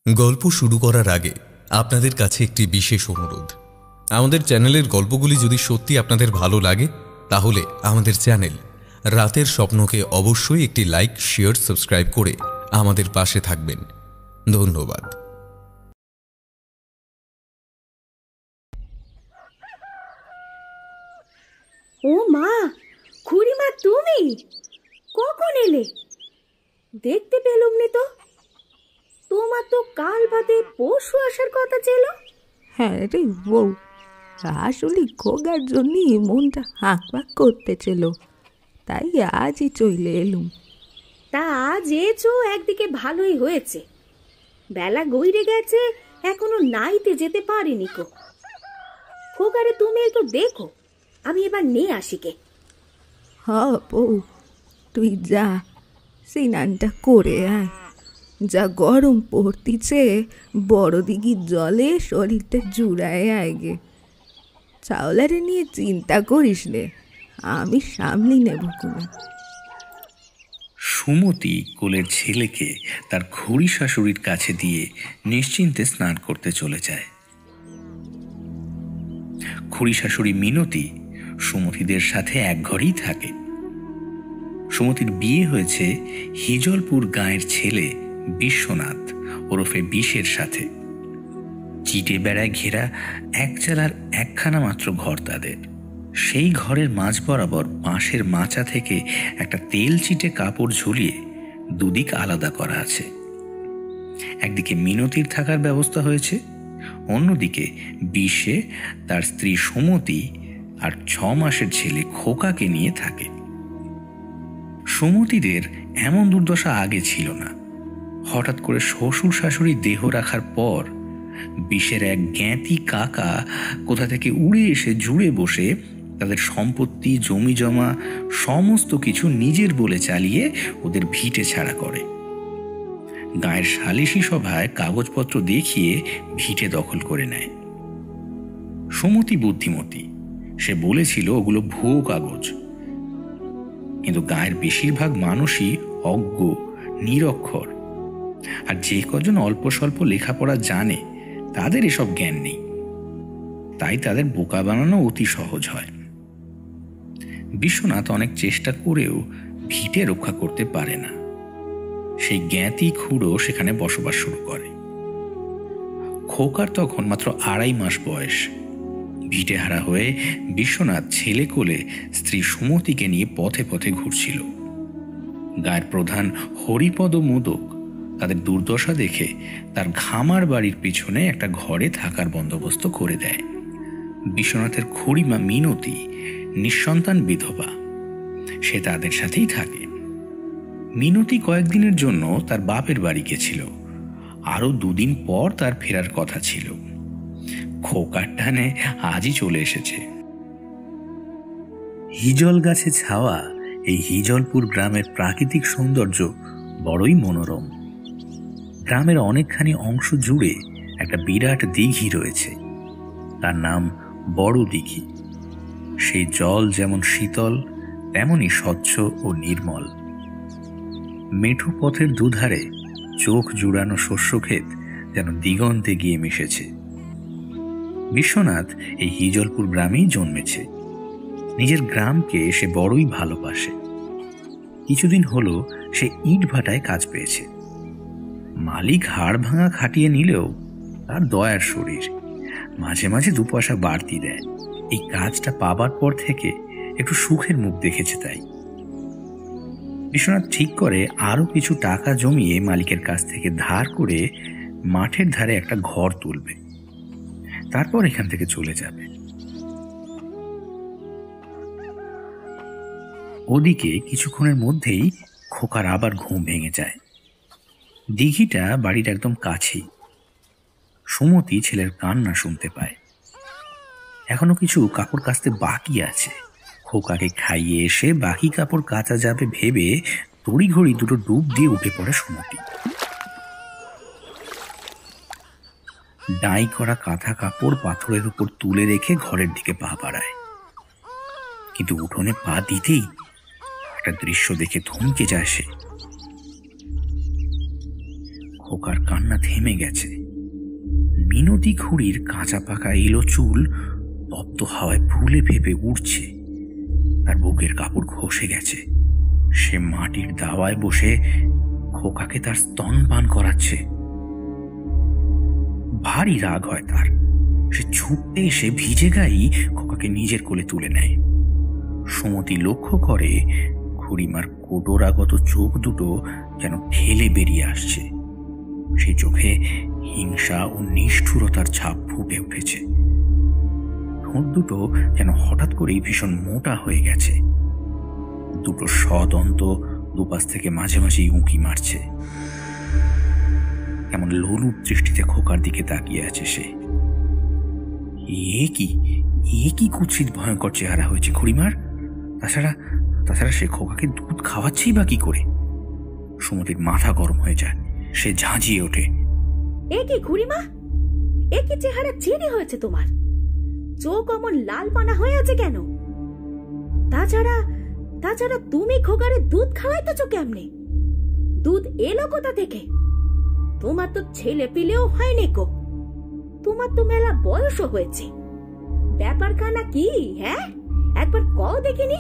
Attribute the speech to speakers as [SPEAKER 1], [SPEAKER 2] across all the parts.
[SPEAKER 1] গল্প শুরু করার আগে আপনাদের কাছে একটি বিশেষ অনুরোধ। আমাদের চ্যানেলের গল্পগুলি যদি সত্যি আপনাদের ভালো লাগে তাহলে আমাদের চ্যানেল রাতের স্বপ্নকে অবশ্যই একটি লাইক, শেয়ার, সাবস্ক্রাইব করে আমাদের পাশে থাকবেন। ধন্যবাদ।
[SPEAKER 2] ও মা, খুড়িমা তুমি কখন এলে? দেখতে পেলুম নি তো। তোমার তো কাল বাদে পরশু আসার কথা ছিল।
[SPEAKER 3] হ্যাঁ রে বউ, আসলে খোগার জন্য মনটা হাঁকপাক করতেছিল, তাই আজই চলে এলুম।
[SPEAKER 2] তা আজ এসো, একদিকে ভালোই হয়েছে। বেলা গইরে গেছে, এখনো নাইতে যেতে পারিনি কো। খোগারে তুমি একটু দেখো, আমি এবার নিয়ে আসিকে।
[SPEAKER 3] হ বউ, তুই যা, স্নানটা করে আয়। যা গরম পড়তিছে, বড় দিঘির জলে শরীরটা জুড়ায় আয়গে। চাওলারে নিয়ে চিন্তা করিস নে, আমি সামলি নেব কোনো।
[SPEAKER 4] সুমতি কোলের ছেলেকে তার খুড়ি শাশুড়ির কাছে দিয়ে নিশ্চিন্তে স্নান করতে চলে যায়। খুড়ি শাশুড়ি মিনতি সুমতিদের সাথে এক ঘরেই থাকে। সুমতির বিয়ে হয়েছে হিজলপুর গাঁয়ের ছেলে বিশ্বনাথ ওরফে বিষের সাথে। চিটে বেড়ায় ঘেরা এক চালার একখানা মাত্র ঘর তাদের। সেই ঘরের মাঝ বরাবর বাঁশের মাচা থেকে একটা তেল চিটে কাপড় ঝুলিয়ে দুদিক আলাদা করা আছে। একদিকে মিনতির থাকার ব্যবস্থা হয়েছে, অন্যদিকে বিষে তার স্ত্রী সুমতি আর 6 মাসের ছেলে খোকাকে নিয়ে থাকে। সুমতিদের এমন দুর্দশা আগে ছিল না। হঠাৎ করে শ্বশুর শাশুড়ি দেহ রাখার পর বিষের এক জ্ঞাতি কাকা কোথা থেকে উড়ে এসে জুড়ে বসে তাদের সম্পত্তি, জমি জমা সমস্ত কিছু নিজের বলে চালিয়ে ওদের ভিটে ছাড়া করে। গায়ের সালিশি সভায় কাগজপত্র দেখিয়ে ভিটে দখল করে নেয়। সুমতি বুদ্ধিমতী, সে বলেছিল ওগুলো ভুয়ো কাগজ, কিন্তু গায়ের বেশিরভাগ মানুষই অজ্ঞ, নিরক্ষর। আর যে কজন অল্প স্বল্প লেখাপড়া জানে তাদের এসব জ্ঞান নেই, তাই তাদের বোকা বানানো অতি সহজ হয়। বিশ্বনাথ অনেক চেষ্টা করেও ভিটে রক্ষা করতে পারে না। সেই জ্ঞাতি খুড়ো সেখানে বসবাস শুরু করে। খোকার তখন মাত্র 2.5 মাস বয়স। ভিটে হারা হয়ে বিশ্বনাথ ছেলে কোলে স্ত্রী সুমতিকে নিয়ে পথে পথে ঘুরছিল। গায়ের প্রধান হরিপদ মোদক তাদের দুর্দশা দেখে তার ঘামার বাড়ির পিছনে একটা ঘরে থাকার বন্দোবস্ত করে দেয়। বিশ্বনাথের খুড়িমা মিনতি নিঃসন্তান বিধবা, সে তাদের সাথেই থাকে। মিনতি কয়েকদিনের জন্য তার বাপের বাড়ি গেছিল, আরো 2 দিন পর তার ফেরার কথা ছিল। খোকার টানে আজই চলে এসেছে। হিজল গাছে ছাওয়া এই হিজলপুর গ্রামের প্রাকৃতিক সৌন্দর্য বড়ই মনোরম। গ্রামের অনেকখানি অংশ জুড়ে একটা বিরাট দিঘি রয়েছে, তার নাম বড় দিঘি। সেই জল যেমন শীতল তেমনি স্বচ্ছ ও নির্মল। মেঠো পথের দুধারে চোখ জুড়ানো শস্যক্ষেত যেন দিগন্তে গিয়ে মিশেছে। বিশ্বনাথ এই হিজলপুর গ্রামেই জন্মেছে। নিজের গ্রামকে সে বড়ই ভালোবাসে। কিছুদিন হলো সে ইট ভাটায় কাজ পেয়েছে। মালিক হাড় ভাঙা খাটিয়ে নিলেও তার দয়ার শরীর, মাঝে মাঝে 2 পয়সা বাড়তি দেয়। এই কাজটা পাবার পর থেকে একটু সুখের মুখ দেখেছে। তাই বিশ্বনাথ ঠিক করে আরো কিছু টাকা জমিয়ে মালিকের কাছ থেকে ধার করে মাঠের ধারে একটা ঘর তুলবে, তারপর এখান থেকে চলে যাবে। ওদিকে কিছুক্ষণের মধ্যেই খোকার আবার ঘুম ভেঙে যায়। দিঘিটা বাড়ির একদম কাছেই। সুমতি ছেলের কান্না শুনতে পায়। এখনো কিছু কাপড় কাচতে বাকি আছে। খোকাকে খাইয়ে এসে বাকি কাপড় কাচা যাবে ভেবে তড়িঘড়ি 2টো ডুব দিয়ে উঠে পড়ে সুমতি। ডাই করা কাঁথা কাপড় পাথরের উপর তুলে রেখে ঘরের দিকে পা বাড়ায়, কিন্তু উঠোনে পা দিতেই একটা দৃশ্য দেখে থমকে যায় সে। খোকার কান্না থেমে গেছে। মিনতি খুড়ির কাঁচা পাকা এলো চুল তপ্ত হাওয়ায় ফুলে ফেপে উঠছে, তার বুকের কাপড় খসে গেছে। সে মাটির দাওয়ায় বসে খোকাকে তার স্তন পান করাচ্ছে। ভারী রাগ হয় তার। সে ছুটতে এসে ভিজে গায়ে খোকাকে নিজের কোলে তুলে নেয়। সুমতি লক্ষ্য করে খুড়িমার কোটরাগত চোখ দুটো যেন ঠেলে বেরিয়ে আসছে। সেই চোখে হিংসা ও নিষ্ঠুরতার ছাপ ফুটে উঠেছে। ঠোঁট দুটো যেন হঠাৎ করেই ভীষণ মোটা হয়ে গেছে। দুটো সদন্ত দুপাশ থেকে মাঝে মাঝেই উঁকি মারছে। এমন লোলুপ দৃষ্টিতে খোকার দিকে তাকিয়ে আছে সে। এ কি কুৎসিত ভয়ঙ্কর চেহারা হয়েছে খুড়িমার। তাছাড়া সে খোকাকে দুধ খাওয়াচ্ছেই বা কি করে? সুমতির মাথা গরম হয়ে যায়। সে ঝাঁঝিয়ে ওঠে।
[SPEAKER 2] এ কি খুড়িমা, এ কি চেহারা চিনি হয়েছে তোমার? চোখ অমন লাল পানা হয়ে আছে কেন? তাছাড়া তুমি খোকারে দুধ খাওয়াইতেছো কেমনে? দুধ এলো কোথা থেকে? তোমার তো ছেলে পিলেও হয়নি কো। তোমার তো মেলা বয়সও হয়েছে। ব্যাপারখানা কি? হ্যাঁ, একবার কও দেখিনি।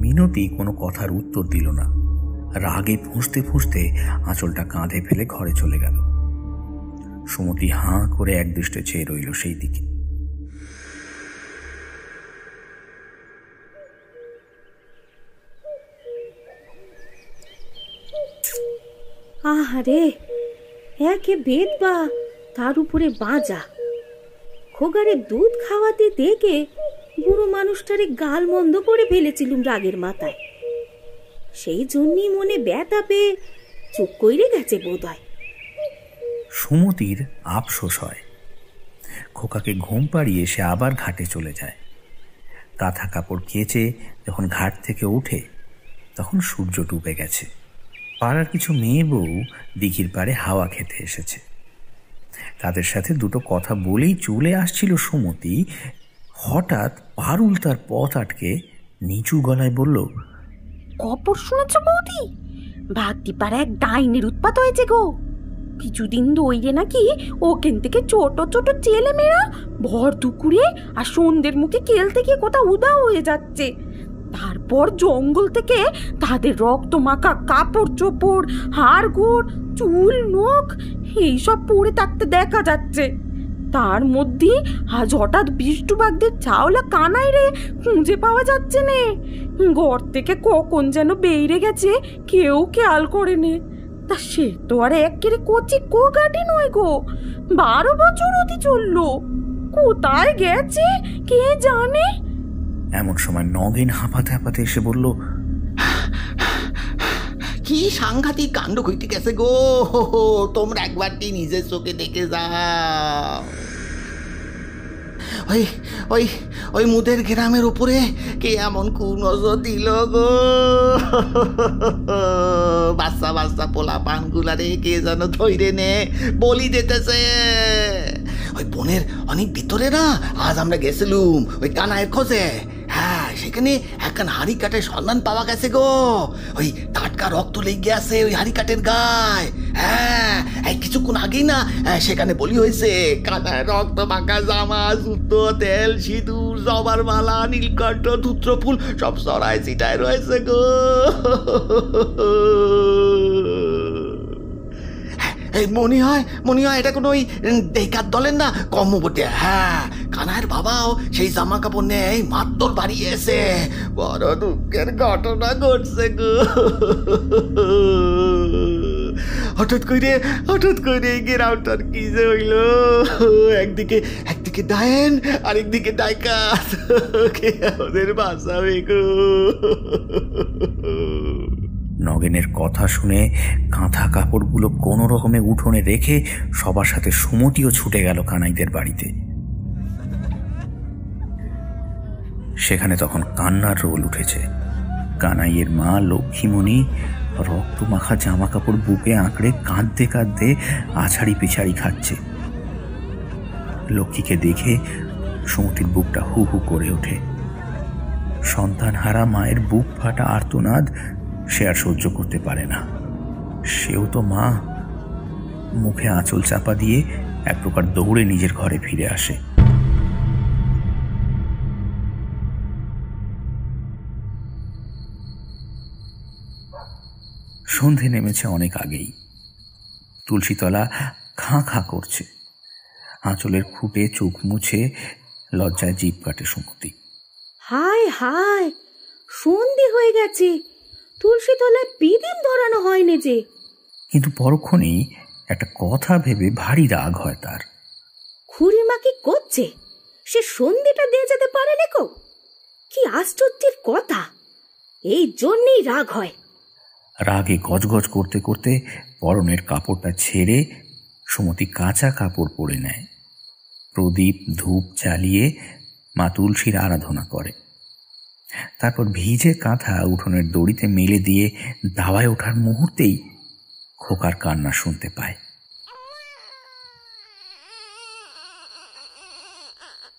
[SPEAKER 4] মিনতি কোনো কথার উত্তর দিল না। রাগে ফুঁসতে ফুঁসতে আঁচলটা কাঁধে ফেলে ঘরে চলে গেল। সুমতি হাঁ করে একদৃষ্টে চেয়ে রইল সেই দিকে।
[SPEAKER 2] আহারে, একে বেদবা, তার উপরে বাজা। খোকারে দুধ খাওয়াতে দেখে বুড়ো মানুষটারে গাল মন্দ করে ফেলেছিলুম রাগের মাথায়। সেই জন্যই মনে ব্যথা পেয়ে চুপ কইরে গেছে বোধহয়।
[SPEAKER 4] সুমতির আফসোস হয়। খোকাকে ঘুম পাড়িয়ে সে আবার ঘাটে চলে যায়। কাঁথা কাপড় কেচে যখন ঘাট থেকে ওঠে তখন সূর্য ডুবে গেছে। পাড়ার কিছু মেয়ে বউ দিঘির পাড়ে হাওয়া খেতে এসেছে। তাদের সাথে দুটো কথা বলেই চলে আসছিল সুমতি। হঠাৎ পারুল তার পথ আটকে নিচু গলায় বলল,
[SPEAKER 5] খবর শুনেছ বৌদি? ভাগ্যিপাড়া এক ডাইনের উৎপাত হয়েছে গো। কিছুদিন ধরে নাকি ওখান থেকে ছোট ছোট ছেলে মেয়েরা ভর দুপুরে আর সন্ধ্যের মুখে খেলতে গিয়ে কোথাও উধাও হয়ে যাচ্ছে। তারপর জঙ্গল থেকে তাদের রক্ত মাখা কাপড় চোপড়, হাড় গোড়, চুল নখ এইসব পরে থাকতে দেখা যাচ্ছে। তার মধ্যে আজ হঠাৎ বিষ্টুবাগদের চাওলা কানাই রে খুঁজে পাওয়া যাচ্ছে নে। ঘর থেকে কখন যেন বেরিয়ে গেছে কেউ খেয়াল করে নে। তা সে তো আর একেবারে কচি কোগাটি নয় গো, 12 বছর অতি চললো। কোথায় গেছে কে জানে।
[SPEAKER 4] এমন সময় নগেন হাঁপাতে হাঁপাতে এসে বলল,
[SPEAKER 6] কি সাংঘাতিক কাণ্ড ঘটে গেছে গো। তোমরা একবারটি নিজের চোখে দেখে যাও। ওই ওই ওই মুদের গ্রামের উপরে কে এমন কুনজর দিল গো। বাচ্চা বাচ্চা পোলা পানগুলারে কে যেন ধৈরে নে বলি দিতেছে। ওই বনের অনেক ভিতরে না আজ আমরা গেছিলুম ওই কানাইয়ের খোঁজে। হ্যাঁ, সেখানে একখান হাড়ি কাঠের সন্ধান পাওয়া গেছে গো। ওই টাটকা রক্ত লেগে আছে ওই হাড়ি কাঠের গায়ে। হ্যাঁ, এই কিছুক্ষণ আগেই না সেখানে বলি হয়েছে। কানায় রক্ত মাখা জামা, জুতো, তেল, সিঁদুর, জবার মালা, নীলকণ্ঠ, ধূত্র ফুল সব সরায় চিটায় রয়েছে গো। এই মনে হয় এটা কোনো ওই ডেকার দলের না কম বটে। হ্যাঁ, কানাইয়ের বাবাও সেই জামা কাপড় নেই মাত্র বাড়ি এসে। বড় দুঃখের ঘটনা ঘটছে গো। হঠাৎ করে গ্রামটার কি যে হইল। একদিকে ডায়েন আরেকদিকে ডাইকাত। কে ওদের বাঁচাবে গো।
[SPEAKER 4] নগেনের কথা শুনে কাঁথা কাপড়গুলো কোনো রকমে উঠোনে রেখে সবার সাথে সুমতিও ছুটে গেল কানাইদের বাড়িতে। সেখানে তখন কান্নার রোল উঠেছে। কানাইয়ের মা লক্ষ্মীমণি রক্ত মাখা জামা কাপড় বুকে আঁকড়ে কাঁদতে কাঁদতে আছাড়ি পিছাড়ি খাচ্ছে। লক্ষ্মীকে দেখে সুমতির বুকটা হু হু করে ওঠে। সন্তান হারা মায়ের বুক ফাটা আর্তনাদ সে আর সহ্য করতে পারে না। সেও তো মা, মুখে আঁচল চাপা দিয়ে এক প্রকার দৌড়ে নিজের ঘরে ফিরে আসে। সন্ধে নেমেছে অনেক আগেই। তুলসীতলা খাঁ খাঁ করছে। আঁচলের খুঁটে চোখ মুছে লজ্জায় জিভ কাটে সুমতি।
[SPEAKER 2] হায় হায়, সন্ধে হয়ে গেছে, তুলসী তলায় পিদিম ধরানো হয়নি যে।
[SPEAKER 4] কিন্তু পরক্ষণেই একটা কথা ভেবে ভারী রাগ হয় তার।
[SPEAKER 2] খুড়িমা কি করছে? সে সন্ধিটা দিয়ে যেতে পারে নাকো? কি আশ্চর্যের কথা! এই জন্যই রাগ হয়।
[SPEAKER 4] রাগে গজগজ করতে করতে পরনের কাপড়টা ছেড়ে সুমতি কাঁচা কাপড় পরে নেয়। প্রদীপ ধূপ জ্বালিয়ে মা তুলসীর আরাধনা করে। তারপর ভিজে কাঁথা উঠোনের দড়িতে মেলে দিয়ে দাওয়ায় ওঠার মুহূর্তেই খোকার কান্না শুনতে পায়।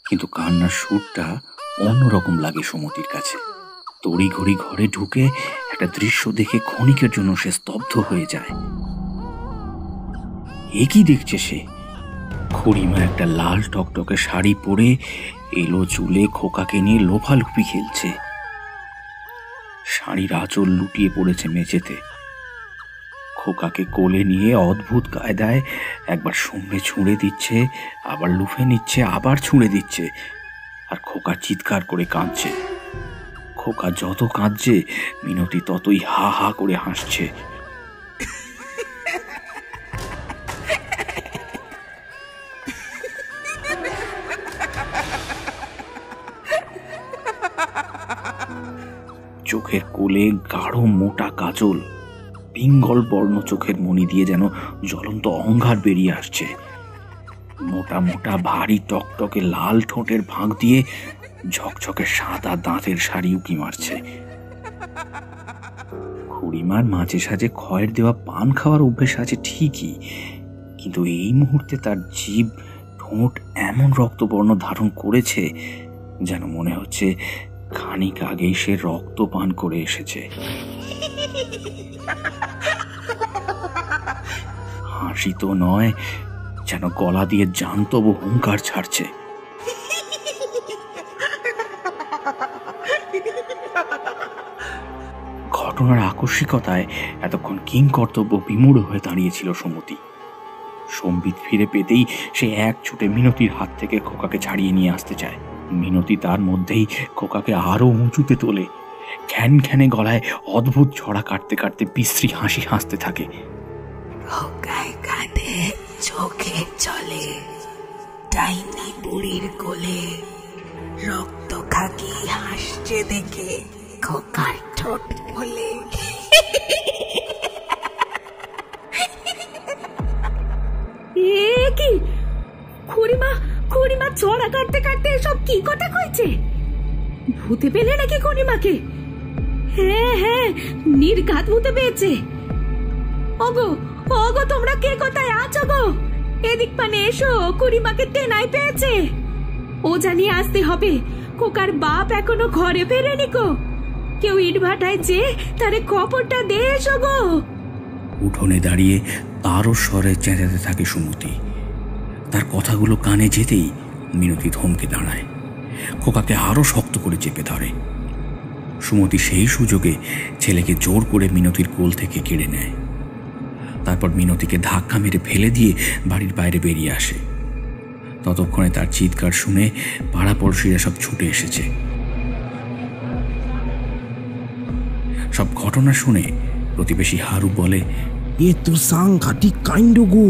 [SPEAKER 4] কিন্তু কান্নার সুরটা অন্যরকম লাগে সুমতির কাছে। তড়িঘড়ি ঘরে ঢুকে একটা দৃশ্য দেখে ক্ষণিকের জন্য সে স্তব্ধ হয়ে যায়। এ কি দেখছে সে? খুড়িমা একটা লাল টকটকে শাড়ি পরে এলো চুলে খোকাকে নিয়ে লোফালুপি খেলছে। শাড়ির আঁচল লুটিয়ে পড়েছে মেঝেতে। খোকাকে কোলে নিয়ে অদ্ভুত কায়দায় একবার সামনে ছুঁড়ে দিচ্ছে, আবার লুফে নিচ্ছে, আবার ছুঁড়ে দিচ্ছে। আর খোকা চিৎকার করে কাঁদছে। খোকা যত কাঁদছে মিনতি ততই হা হা করে হাসছে। চোখের কোলে গাঢ় মোটা কাজল, পিঙ্গল বর্ণ চোখের মণি দিয়ে যেন জ্বলন্ত অঙ্গার বেরিয়ে আসছে। মোটা মোটা ভারী টকটকে লাল ঠোঁটের ফাঁক দিয়ে ঝকঝকে সাদা দাঁতের শাড়ি উকি মারছে। খুড়িমার মাঝে সাঝে খয়ের দেওয়া পান খাওয়ার অভ্যেস আছে ঠিকই, কিন্তু এই মুহূর্তে তার জিভ ঠোঁট এমন রক্তবর্ণ ধারণ করেছে যেন মনে হচ্ছে খানিক আগেই সে রক্ত পান করে এসেছে। হাসি তো নয়, যেন গলা দিয়ে জান্তব হুঙ্কার ছাড়ছে। ঘটনার আকস্মিকতায় এতক্ষণ কিংকর্তব্য বিমূঢ় হয়ে দাঁড়িয়েছিল সুমতি। সম্বিত ফিরে পেতেই সে এক ছুটে মিনতির হাত থেকে খোকাকে ছাড়িয়ে নিয়ে আসতে চায়। মিনতি তার মধ্যেই খোকাকে আরো উঁচুতে তোলে। খ্যান খ্যানে গলায় অদ্ভুত ছড়া কাটতে কাটতে বিশ্রী হাসি হাসতে থাকে।
[SPEAKER 3] খোকায় কাঁদে, চোখে চলে, ডাইনি বুড়ির কোলে রক্ত খাকি হাসছে দেখে খোকার ঠোঁট বলে।
[SPEAKER 2] এ কি খুড়িমা? খুড়িমা ছড়া কাটতে কাটতে এসব কি কথা কইছে? ভূতে পেলে নাকি খুড়িমাকে? হ্যাঁ হ্যাঁ, নির্ঘাত ভূতে পেয়েছে। ওগো ওগো, তোমরা কে কোথায় আছো গো? এদিক পানে এসো, খুড়িমাকে তেনাই পেয়েছে। ও জানিয়ে আসতে হবে, খোকার বাপ এখনো ঘরে ফেরেনি গো। কেউ ইট ভাটায় যে তারে খবরটা দে এসো গো।
[SPEAKER 4] উঠোনে দাঁড়িয়ে তারও স্বরে চেঁচাতে থাকে সুমতি। তার কথাগুলো কানে যেতেই মিনতি থমকে দাঁড়ায়, খোকাকে আরো শক্ত করে চেপে ধরে। সুমতি সেই সুযোগে ছেলেকে জোর করে মিনতির কোল থেকে কেড়ে নেয়। তারপর মিনতিকে ধাক্কা মেরে ফেলে দিয়ে বাড়ির বাইরে বেরিয়ে আসে। ততক্ষণে তার চিৎকার শুনে পাড়াপড়শিরা সব ছুটে এসেছে। সব ঘটনা শুনে প্রতিবেশী হারু বলে,
[SPEAKER 7] এ তো সাংঘাতিক কাণ্ড গো,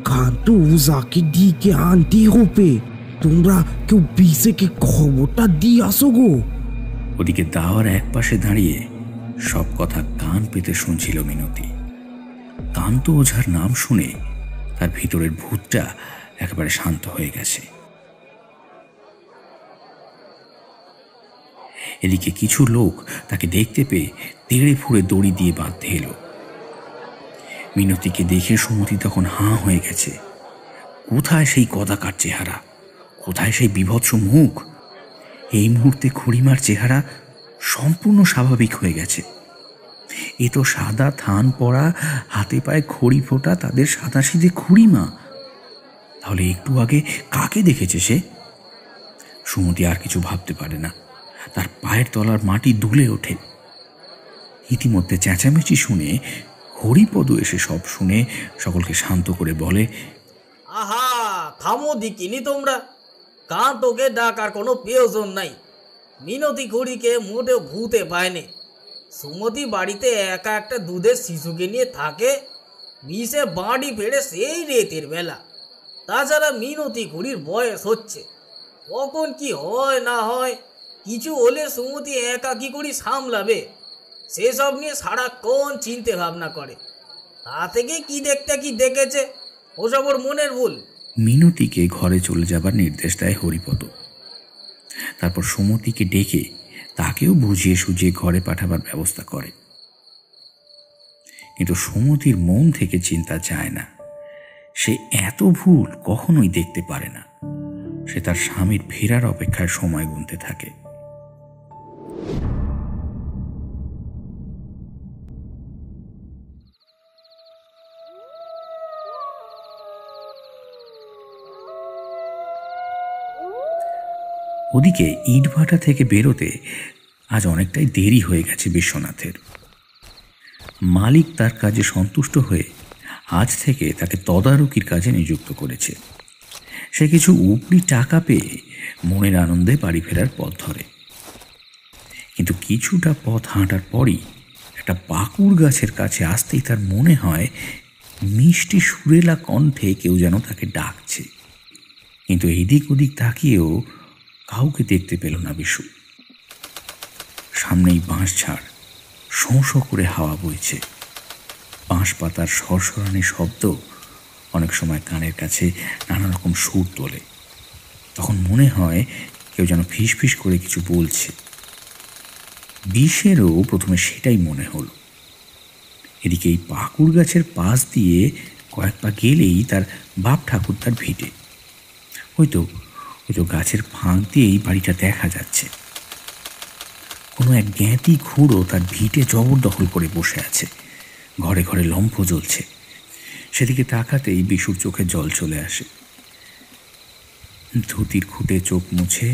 [SPEAKER 7] কান্তু উজাকে দিকে আনতে হবে। তোমরা কেউ বিশেকে খবরটা দিয়ে আসো গো।
[SPEAKER 4] ওদিকে দাওয়ার এক পাশে দাঁড়িয়ে সব কথা কান পেতে শুনছিল মিনতি। কান্ত ওঝার নাম শুনে তার ভিতরের ভূতটা একেবারে শান্ত হয়ে গেছে। এদিকে কিছু লোক তাকে দেখতে পেয়ে তেড়ে ফুড়ে দড়ি দিয়ে বাঁধতে এলো। মিনতিকে দেখে সুমতি তখন হাঁ হয়ে গেছে। কোথায় সেই কদাকার চেহারা, কোথায় সেই বিভৎস মুখ? এই মুহূর্তে খুড়িমার চেহারা সম্পূর্ণ স্বাভাবিক হয়ে গেছে। এ তো সাদা থান পরা, হাতে পায়ে খড়ি ফোটা, তাদের সাদাসিধে খুড়িমা। তাহলে একটু আগে কাকে দেখেছে সে? সুমতি আর কিছু ভাবতে পারে না, তার পায়ের তলার মাটি দুলে ওঠে। ইতিমধ্যে চেঁচামেচি শুনে হরিপদ এসে সব শুনে সকলকে শান্ত করে বলে,
[SPEAKER 8] আহা, থামো দিকিনি তোমরা, কান তোকে ডাকার কোনো প্রয়োজন নাই। মিনতি খুড়িকে মোটেও ভূতে পায়নি। সুমতি বাড়িতে একা একটা দুধের শিশুকে নিয়ে থাকে, বিষে বাড়ি ফেরে সেই রেতের বেলা। তাছাড়া মিনতি খুড়ির বয়স হচ্ছে, কখন কি হয় না হয়, কিছু হলে সুমতি একা কি করি সামলাবে, সেসব নিয়ে সারাক্ষণ চিন্তে ভাবনা করে। তা থেকে কি দেখতে কি দেখেছে, ওসব ওর মনের ভুল।
[SPEAKER 4] মিনতিকে ঘরে চলে যাবার নির্দেশ দেয় হরিপদ। তারপর সুমতিকে ডেকে তাকেও বুঝিয়ে সুঝিয়ে ঘরে পাঠাবার ব্যবস্থা করে। কিন্তু সুমতির মন থেকে চিন্তা যায় না, সে এত ভুল কখনোই দেখতে পারে না। সে তার স্বামীর ফেরার অপেক্ষায় সময় গুনতে থাকে। ওদিকে ইটভাটা থেকে বেরোতে আজ অনেকটাই দেরি হয়ে গেছে বিশ্বনাথের। মালিক তার কাজে সন্তুষ্ট হয়ে আজ থেকে তাকে তদারকির কাজে নিযুক্ত করেছে। সে কিছু উপরি টাকা পেয়ে মনের আনন্দে বাড়ি ফেরার পথ ধরে। কিন্তু কিছুটা পথ হাঁটার পরই একটা পাকুড় গাছের কাছে আসতেই তার মনে হয় মিষ্টি সুরেলা কণ্ঠে কেউ যেন তাকে ডাকছে। কিন্তু এদিক ওদিক তাকিয়েও কাউকে দেখতে পেল না বিশু। সামনেই বাঁশ ঝাড়, শোঁ শোঁ করে হাওয়া বইছে। বাঁশ পাতার সরসরানি শব্দ অনেক সময় কানের কাছে নানা রকম সুর তোলে। তখন মনে হয় কেউ যেন ফিস ফিস করে কিছু বলছে। বিষেরও প্রথমে সেটাই মনে হলো। এদিকে এই পাকুড় গাছের পাশ দিয়ে কয়েক পা গেলেই তার বাপ ঠাকুর তার ভিটে। হয়তো গাছের ফাঁক দিয়েই বাড়িটা দেখা যাচ্ছে। কোনো এক জ্ঞাতি খুঁড়ো তার ভিটে জবরদখল করে বসে আছে। ঘরে ঘরে লম্ফ জ্বলছে। সেদিকে তাকাতেই বিশুর চোখে জল চলে আসে। ধুতির খুঁটে চোখ মুছে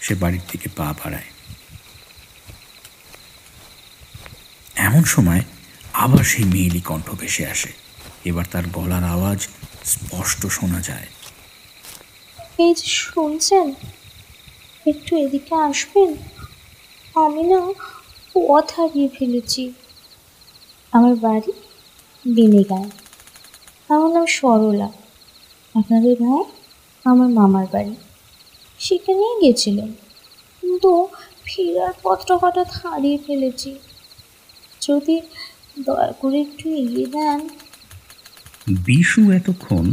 [SPEAKER 4] সে বাড়ির দিকে পা বাড়ায়। এমন সময় আবার সেই মেয়েলি কণ্ঠ ভেসে আসে। এবার তার গলার আওয়াজ স্পষ্ট শোনা যায়।
[SPEAKER 9] এই যে শুনছেন, একটু এদিকে আসবেন? আমি না পথ হারিয়ে ফেলেছি। আমার বাড়ি বিনিগাঁও। আমার নাম সরলা। আপনাদের ভাই আমার মামার বাড়ি, সেখানেই গেছিলেন, কিন্তু ফেরার পথটা হঠাৎ হারিয়ে ফেলেছি। যদি দয়া করে একটু এগিয়ে দেন।
[SPEAKER 4] বিশু এতক্ষণ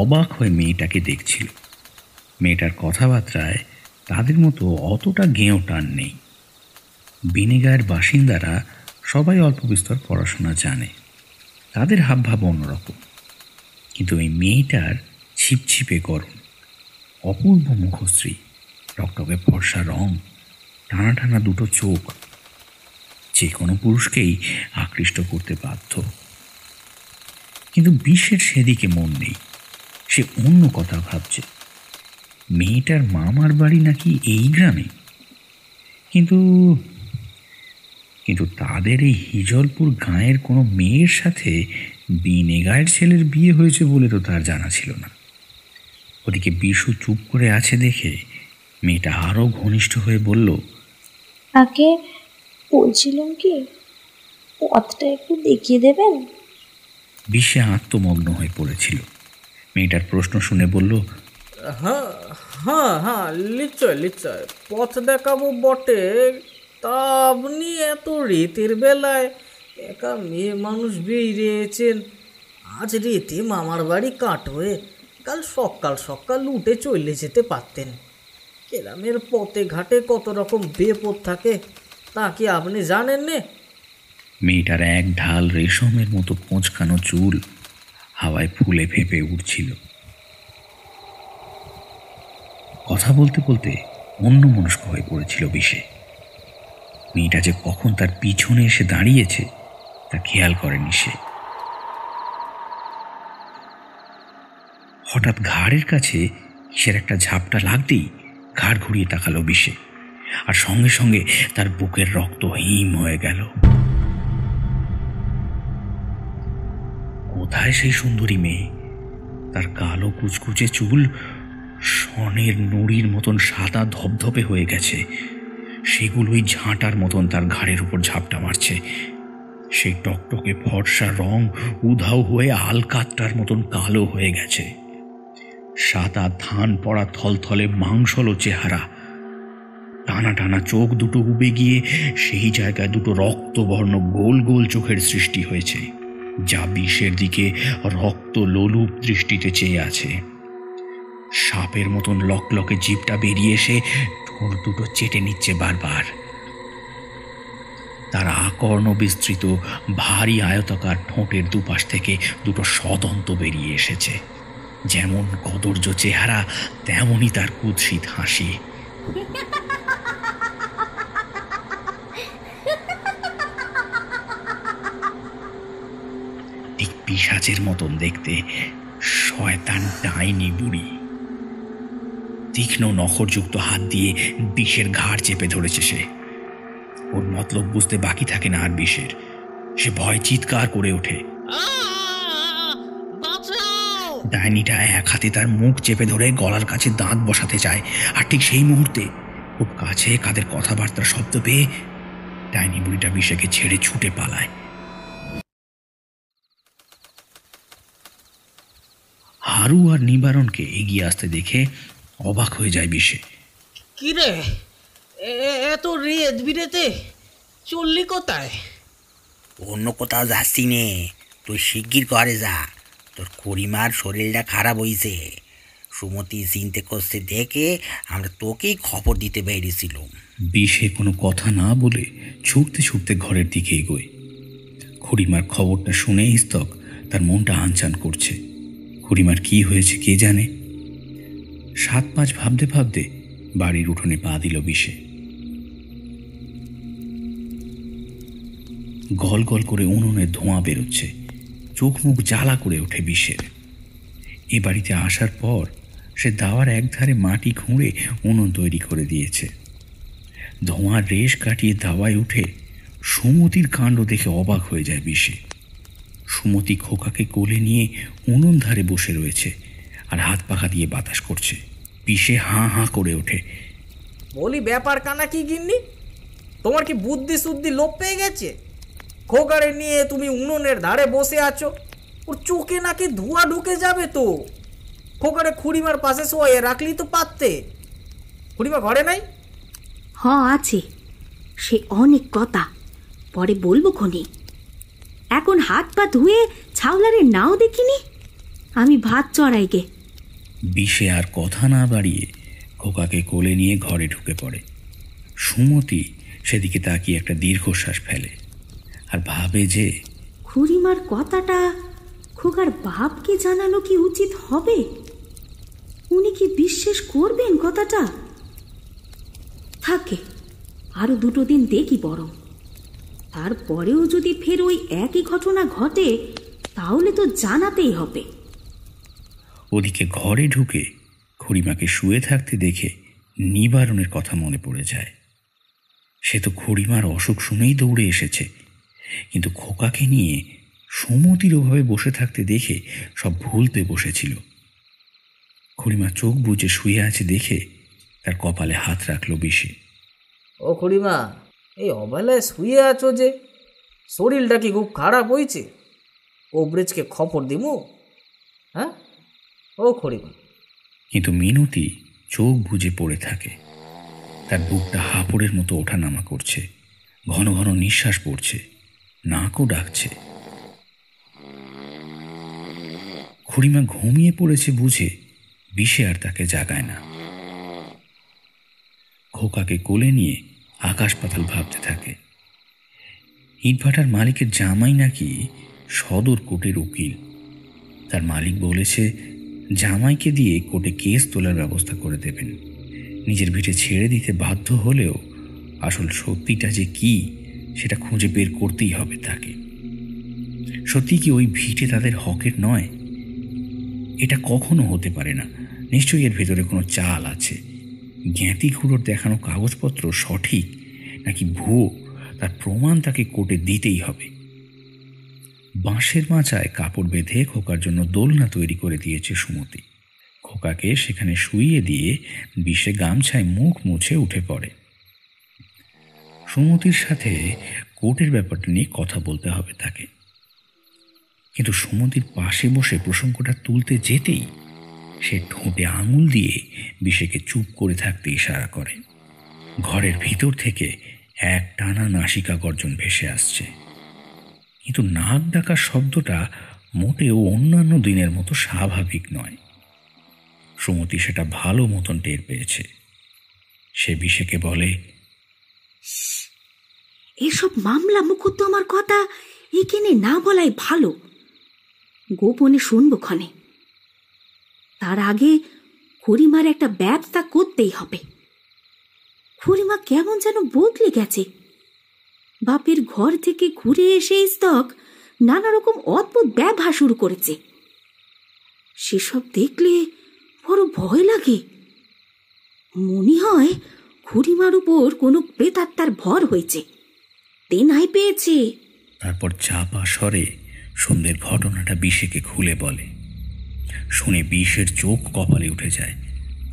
[SPEAKER 4] অবাক হয়ে মেয়েটাকে দেখছিল। মেয়েটার কথাবার্তায় তাদের মতো অতটা গেঁয়ো টান নেই। বিনিগাঁয়ের বাসিন্দারা সবাই অল্প বিস্তর পড়াশোনা জানে, তাদের হাবভাব অন্যরকম। কিন্তু এই মেয়েটার ছিপছিপে গরম, অপূর্ব মুখশ্রী, টকটকে ফর্সা রং, টানা টানা দুটো চোখ যে কোনো পুরুষকেই আকৃষ্ট করতে বাধ্য। কিন্তু বিশ্বের সেদিকে মন নেই। সে অন্য কথা ভাবছে। মেয়েটার মামার বাড়ি নাকি এই গ্রামে। কিন্তু কিন্তু তাদের এই হিজলপুর গাঁয়ের কোনো মেয়ের সাথে বিনিগাঁয়ের ছেলের বিয়ে হয়েছে বলে তো তার জানা ছিল না। ওদিকে বিশু চুপ করে আছে দেখে মেয়েটা আরও ঘনিষ্ঠ হয়ে বলল,
[SPEAKER 9] আগে বলছিলাম কি, পথটা একটু দেখিয়ে দেবেন?
[SPEAKER 4] বিশ্বে আত্মমগ্ন হয়ে পড়েছিল। মেয়েটার প্রশ্ন শুনে বলল,
[SPEAKER 8] হ্যাঁ হ্যাঁ হ্যাঁ, নিশ্চয় নিশ্চয়, পথ দেখাবো বটে। তা আপনি এত রেতের বেলায় একা মেয়ে মানুষ বেরিয়েছেন। আজ রেতে মামার বাড়ি কাটোয়, কাল সকাল সকাল উঠে চলে যেতে পারতেন। গ্রামের পথে ঘাটে কত রকম বিপদ থাকে, তা কি আপনি জানেন নে?
[SPEAKER 4] মেয়েটার এক ঢাল রেশমের মতো কোঁচকানো চুল হাওয়ায় ফুলে ফেঁপে উঠছিল। কথা বলতে বলতে অন্যমনস্ক হয়ে পড়েছিল বিষে। মেয়েটা যে কখন তার পিছনে এসে দাঁড়িয়েছে তা খেয়াল করেনি সে। হঠাৎ ঘাড়ের কাছে কিসের একটা ঝাপটা লাগতেই ঘাড় ঘুরিয়ে তাকালো বিষে, আর সঙ্গে সঙ্গে তার বুকের রক্ত হিম হয়ে গেল। কোথায় সেই সুন্দরী মেয়ে? তার কালো কুচকুচে চুল স্বর্ণের নুড়ির মতন সাদা ধপধপে হয়ে গেছে, সেগুলোই ঝাঁটার মতন তার ঘাড়ের উপর ঝাপটা মারছে। সেই টকটকে ফর্সা রং উধাও হয়ে আলকাতটার মতন কালো হয়ে গেছে। সাদা ধান পড়া থলথলে মাংসলো চেহারা, টানা টানা চোখ দুটো উবে গিয়ে সেই জায়গায় দুটো রক্তবর্ণ গোল গোল চোখের সৃষ্টি হয়েছে, যা বিষের দিকে রক্ত লোলুপ দৃষ্টিতে চেয়ে আছে। সাপের মতন লকলকে জিভটা বেরিয়ে এসে ঠোঁট দুটো চেটে নিচ্ছে বারবার। তার আকর্ণ বিস্তৃত ভারী আয়তাকার ঠোঁটের দুপাশ থেকে দুটো সদন্ত বেরিয়ে এসেছে। যেমন কদর্য চেহারা, তেমনই তার কুৎসিত হাসি। ঠিক পিশাচের মতন দেখতে, শয়তান ডাইনি বুড়ি। তীক্ষ্ণ নখরযুক্ত হাত দিয়ে বিষের ঘাড় চেপে ধরেছে সে। ওর মতলব বুঝতে বাকি থাকে না আর বিষের। সে ভয় চিৎকার করে ওঠে। ডাইনিটা এক হাতে তার মুখ চেপে ধরে গলার কাছে দাঁত বসাতে চায়, আর ঠিক সেই মুহূর্তে খুব কাছে কাদের কথাবার্তার শব্দ পেয়ে ডাইনি বুড়িটা বিষেকে ছেড়ে ছুটে পালায়। হারু আর নিবারণকে এগিয়ে আসতে দেখে অবাক হয়ে যায় বিষে।
[SPEAKER 8] কি রে, এত রেত বিরেতে চললি কোথায়?
[SPEAKER 10] অন্য কোথাও যাচ্ছি নে, তুই শিগগির করে যা। তোর খুড়িমার শরীরটা খারাপ হইছে, সুমতি চিনতে করছে দেখে আমরা তোকেই খবর দিতে বেরিয়েছিলাম।
[SPEAKER 4] বিষে কোনো কথা না বলে ছুটতে ছুটতে ঘরের দিকে এগোয়। খুড়িমার খবরটা শুনে স্তক তার মনটা আনচান করছে। খুড়িমার কি হয়েছে কে জানে। 7-5 ভাবতে ভাবতে বাড়ির উঠোনে পা দিল বিষে। গল গল করে উনুনের ধোঁয়া বেরোচ্ছে, চোখ মুখ জ্বালা করে ওঠে বিষের। এ বাড়িতে আসার পর সে দাওয়ার একধারে মাটি খুঁড়ে উনুন তৈরি করে দিয়েছে। ধোঁয়ার রেশ কাটিয়ে দাওয়ায় উঠে সুমতির কাণ্ড দেখে অবাক হয়ে যায় বিষে। সুমতি খোকাকে কোলে নিয়ে উনুন ধারে বসে রয়েছে আর হাত পাখা দিয়ে বাতাস করছে। বিষে হাঁ হাঁ করে ওঠে।
[SPEAKER 8] বলি, ব্যাপার কানা কি গিন্নি, তোমার কি বুদ্ধি শুদ্ধি লোপ পেয়ে গেছে? খোকারে নিয়ে তুমি উনুনের ধারে বসে আছো, ওর চোখে নাকি ধোঁয়া ঢুকে যাবে তো। খোকারে খুড়িমার পাশে শোয়ে রাখলি তো পারতে। খুড়িমা ঘরে নাই?
[SPEAKER 2] আছে, সে অনেক কথা, পরে বলবো খনি। এখন হাত পা ধুয়ে ছাওলারে নাও দেখিনি, আমি ভাত চড়াই গে।
[SPEAKER 4] বিষে আর কথা না বাড়িয়ে খোকাকে কোলে নিয়ে ঘরে ঢুকে পড়ে। সুমতি সেদিকে তাকিয়ে একটা দীর্ঘশ্বাস ফেলে আর ভাবে যে
[SPEAKER 2] খুড়িমার কথাটা খোকার বাপকে জানানো কি উচিত হবে? উনি কি বিশ্বাস করবেন কথাটা? থাকে, আরো 2 দিন দেখি বরং। তারপরেও যদি ফের ওই একই ঘটনা ঘটে তাহলে তো জানাতেই হবে।
[SPEAKER 4] ওদিকে ঘরে ঢুকে খুড়িমাকে শুয়ে থাকতে দেখে নিবারণের কথা মনে পড়ে যায়। সে তো খুড়িমার অসুখ শুনেই দৌড়ে এসেছে, কিন্তু খোকাকে নিয়ে সুমতির ওভাবে বসে থাকতে দেখে সব ভুলতে বসেছিল। খুড়িমা চোখ বুজে শুয়ে আছে দেখে তার কপালে হাত রাখলো বিষে।
[SPEAKER 8] ও খুড়িমা, এই অবেলায় শুয়ে আছো যে, শরীরটা কি খুব খারাপ হয়েছে? ও ব্রিজকে খবর দিমু? হ্যাঁ ও খুড়িমা।
[SPEAKER 4] কিন্তু মিনতি চোখ বুজে পড়ে থাকে। তার বুকটা হাঁপড়ের মতো ওঠানামা করছে, ঘন ঘন নিঃশ্বাস পড়ছে, নাকও ডাকছে। খুড়িমা ঘুমিয়ে পড়েছে বুঝে বিষে আর তাকে জাগায় না। খোকাকে কোলে নিয়ে আকাশ পাতাল ভাবতে থাকে। ইটভাটার মালিকের জামাই নাকি সদর কোর্টের উকিল। তার মালিক বলেছে জামাইকে দিয়ে কোর্টে কেস তোলার ব্যবস্থা করে দেবেন। নিজের ভিটে ছেড়ে দিতে বাধ্য হলেও আসল সত্যিটা যে কি সেটা খুঁজে বের করতেই হবে তাকে। সত্যি কি ওই ভিটে তাদের হকের নয়? এটা কখনো হতে পারে না। নিশ্চয়ই এর ভেতরে কোনো চাল আছে। জ্ঞাতি খুড়োর দেখানো কাগজপত্র সঠিক নাকি ভুয়ো তার প্রমাণ তাকে কোর্টে দিতেই হবে। বাঁশের মাচায় কাপড় বেঁধে খোকার জন্য দোলনা তৈরি করে দিয়েছে সুমতি। খোকাকে সেখানে শুইয়ে দিয়ে বিষে গামছায় মুখ মুছে উঠে পড়ে। সুমতির সাথে কোর্টের ব্যাপারটা নিয়ে কথা বলতে হবে তাকে। কিন্তু সুমতির পাশে বসে প্রসঙ্গটা তুলতে যেতেই সে ঠোঁটে আঙুল দিয়ে বিষেকে চুপ করে থাকতে ইশারা করে। ঘরের ভিতর থেকে এক টানা নাসিকা গর্জন ভেসে আসছে, কিন্তু নাক ডাকার শব্দটা মোটেও অন্যান্য দিনের মতো স্বাভাবিক নয়। সুমতি সেটা ভালো মতন টের পেয়েছে। সে বিষেকে বলে,
[SPEAKER 2] এসব মামলা মুকদ্দমার কথা এখানে না বলাই ভালো, গোপনে শুনবো ক্ষণে। তার আগে খুড়িমার একটা ব্যবস্থা করতেই হবে। খুড়িমা কেমন যেন বদলে গেছে। বাপের ঘর থেকে ঘুরে এসে স্তক নানা রকম অদ্ভুত ব্যবহার শুরু করেছে। সেসব দেখলে বড় ভয় লাগে। মনে হয় খুড়িমার উপর কোনো প্রেতাত্মার ভর হয়েছে, তেনাই পেয়েছে।
[SPEAKER 4] তারপর চাপা স্বরে সন্ধ্যের ঘটনাটা বিষেকে খুলে বলে। শুনে বিষের চোখ কপালে উঠে যায়।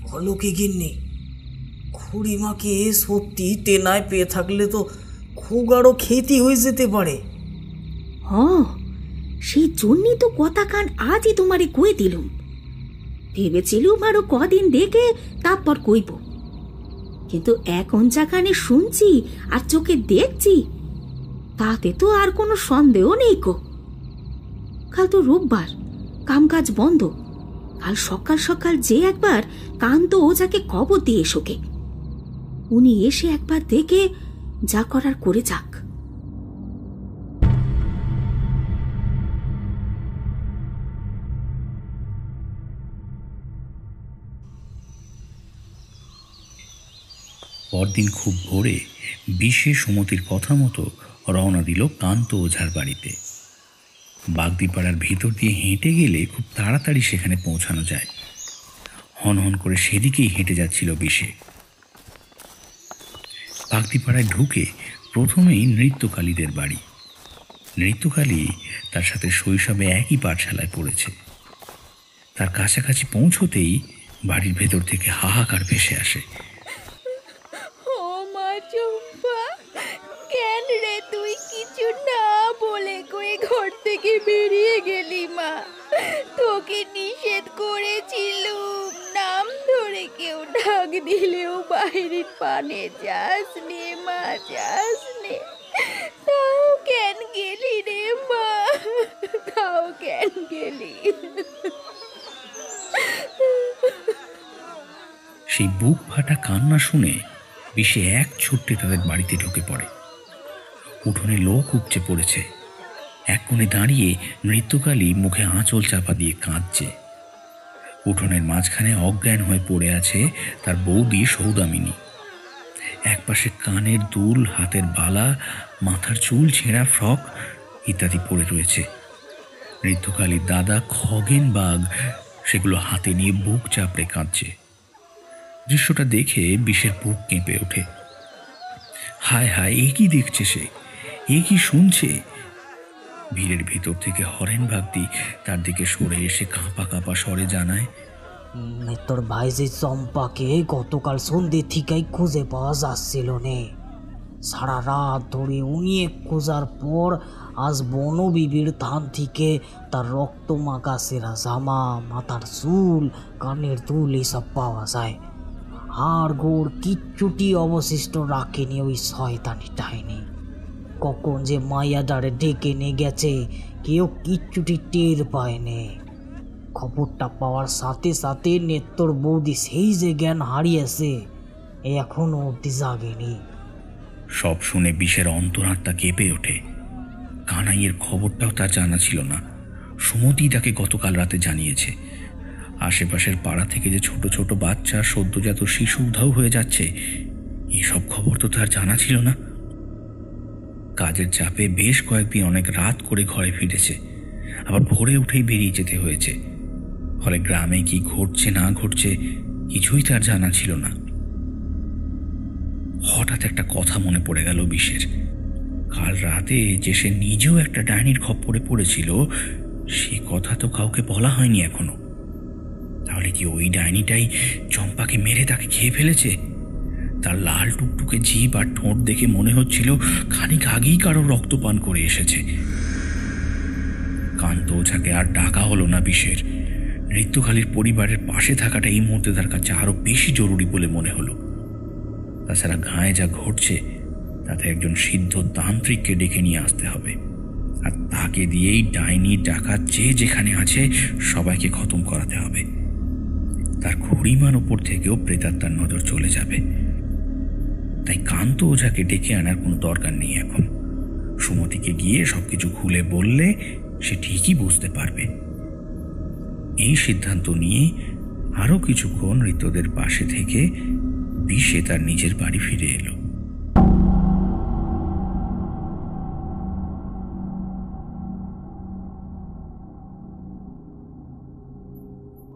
[SPEAKER 8] বলো কি গিন্নি, খুড়িমাকে সত্যি তেনায় পেয়ে থাকলে তো খুগারও ক্ষতি হয়ে যেতে পারে।
[SPEAKER 2] সেই জন্যই তো কথা কান আজই তোমারে কয়ে দিলুম। ভেবেছিলুম আরো কদিন দেখে তারপর কইব, কিন্তু এখন যাখানে শুনছি আর চোখে দেখছি তাতে তো আর কোনো সন্দেহ নেই গো। কাল তো রোববার, কামকাজ বন্ধ। কাল সকাল সকাল যে একবার কান্ত ওঝাকে খবর দিয়ে এসোকে। উনি এসে একবার দেখে যা করার করে যাক।
[SPEAKER 4] পরদিন খুব ভোরে বিষে সুমতির কথা মতো রওনা দিল কান্ত ওঝার বাড়িতে। বাগদিপাড়ার ভিতর দিয়ে হেঁটে গেলে খুব তাড়াতাড়ি সেখানে পৌঁছানো যায়। হনহন করে সেদিকেই হেঁটে যাচ্ছিল বিষে। বাগদিপাড়ায় ঢুকে প্রথমেই নৃত্যকালীদের বাড়ি। নৃত্যকালী তার সাথে শৈশবে একই পাঠশালায় পড়েছে। তার কাছাকাছি পৌঁছতেই বাড়ির ভেতর থেকে হাহাকার ভেসে আসে।
[SPEAKER 9] কেন রে তুই কিছু না বলে কই ঘর থেকে বেরিয়ে গেলি মা? তোকে নিষেধ করেছিলুম, নাম ধরে কেউ ডাক দিলেও বাইরের পানে যাস নে মা, যাস নে। তাও কেন গেলি রে মা, তাও কেন গেলি?
[SPEAKER 4] সেই বুক ফাটা কান্না শুনে বিষে এক ছুট্টে তাদের বাড়িতে ঢুকে পড়ে। উঠোনে লোক উপচে পড়েছে। এক কোণে দাঁড়িয়ে নৃত্যকালী মুখে আঁচল চাপা দিয়ে কাঁদছে। উঠোনের মাঝখানে অজ্ঞান হয়ে পড়ে আছে তার বৌদি সৌদামিনী। একপাশে কানের দুল, হাতের বালা, মাথার চুল, ছেঁড়া ফ্রক ইত্যাদি পড়ে রয়েছে। নৃত্যকালীর দাদা খগেন বাঘ সেগুলো হাতে নিয়ে বুক চাপড়ে কাঁদছে। দৃশ্যটা দেখে বিষের বুক কেঁপে ওঠে। হায় হায়, এ কি দেখছে সে, এ কি শুনছে? ভিড়ের ভিতর থেকে হরেন ভাগদি তার দিকে সরে এসে কাঁপা কাঁপা স্বরে জানায়,
[SPEAKER 8] তোর ভাই যে চম্পাকে গতকাল সন্ধ্যে থেকেই খুঁজে পাওয়া যাচ্ছিল নে। সারা রাত ধরে উনিয়ে খোঁজার পর আজ বনবিবির থান থেকে তার রক্ত মাখা সেরা জামা, মাথার চুল, কানের দুল এসব পাওয়া যায়। হাড় গোড় কিচ্ছুটি অবশিষ্ট রাখেনি ওই শয়তানি টাইনি। কখন যে মায়াডারে ডেকে নিয়ে গেছে কেউ কিচ্ছুটি টের পায়নি। খবরটা পাওয়ার সাথে সাথে নেত্তর বৌদি সেই যে জ্ঞান হারিয়েছে এখনো অব্দি জাগেনি।
[SPEAKER 4] সব শুনে বিষের অন্তরাত্মা কেঁপে ওঠে। কানাইয়ের খবরটাও তার জানা ছিল না। সুমতি তাকে গতকাল রাতে জানিয়েছে। আশেপাশের পাড়া থেকে যে ছোট ছোট বাচ্চা, সদ্যজাত শিশু উধাও হয়ে যাচ্ছে, এসব খবর তো তার জানা ছিল না। কাজের চাপে বেশ কয়েকদিন অনেক রাত করে ঘরে ফিরেছে, আবার ভোরে উঠেই বেরিয়ে যেতে হয়েছে। ফলে গ্রামে কি ঘটছে না ঘটছে কিছুই তার জানা ছিল না। হঠাৎ একটা কথা মনে পড়ে গেল বিশের। কাল রাতে যে সে নিজেও একটা ডাইনির খপ্পরে পড়েছিল, সে কথা তো কাউকে বলা হয়নি এখনো। তাহলে কি ওই ডাইনিটাই চম্পাকে মেরে তাকে খেয়ে ফেলেছে? তার লাল টুকটুকে জিভ আর ঠোঁট দেখে মনে হচ্ছিল খানিক আগেই কারো রক্তপান করে এসেছে। কান্ত ওঝাকে আর ডাকা হলো না বিশের। ঋতুখালীর পরিবারের পাশে থাকাটা এই মুহূর্তে তার কাছে আরো বেশি জরুরি বলে মনে হলো। তাছাড়া গায়ে যা ঘটছে তাতে একজন সিদ্ধ তান্ত্রিককে ডেকে নিয়ে আসতে হবে, আর তাকে দিয়েই ডাইনি ডাকাত যে যেখানে আছে সবাইকে খতম করাতে হবে। তার খুড়িমার ওপর থেকেও প্রেতাত্মার নজর চলে যাবে। তাই কান্ত ওঝাকে ডেকে আনার কোনো দরকার নেই এখন। সুমতিকে গিয়ে সবকিছু খুলে বললে সে ঠিকই বুঝতে পারবে। এই সিদ্ধান্ত নিয়ে আরো কিছুক্ষণ ঋতুদের পাশে থেকে বিশে তার নিজের বাড়ি ফিরে এলো।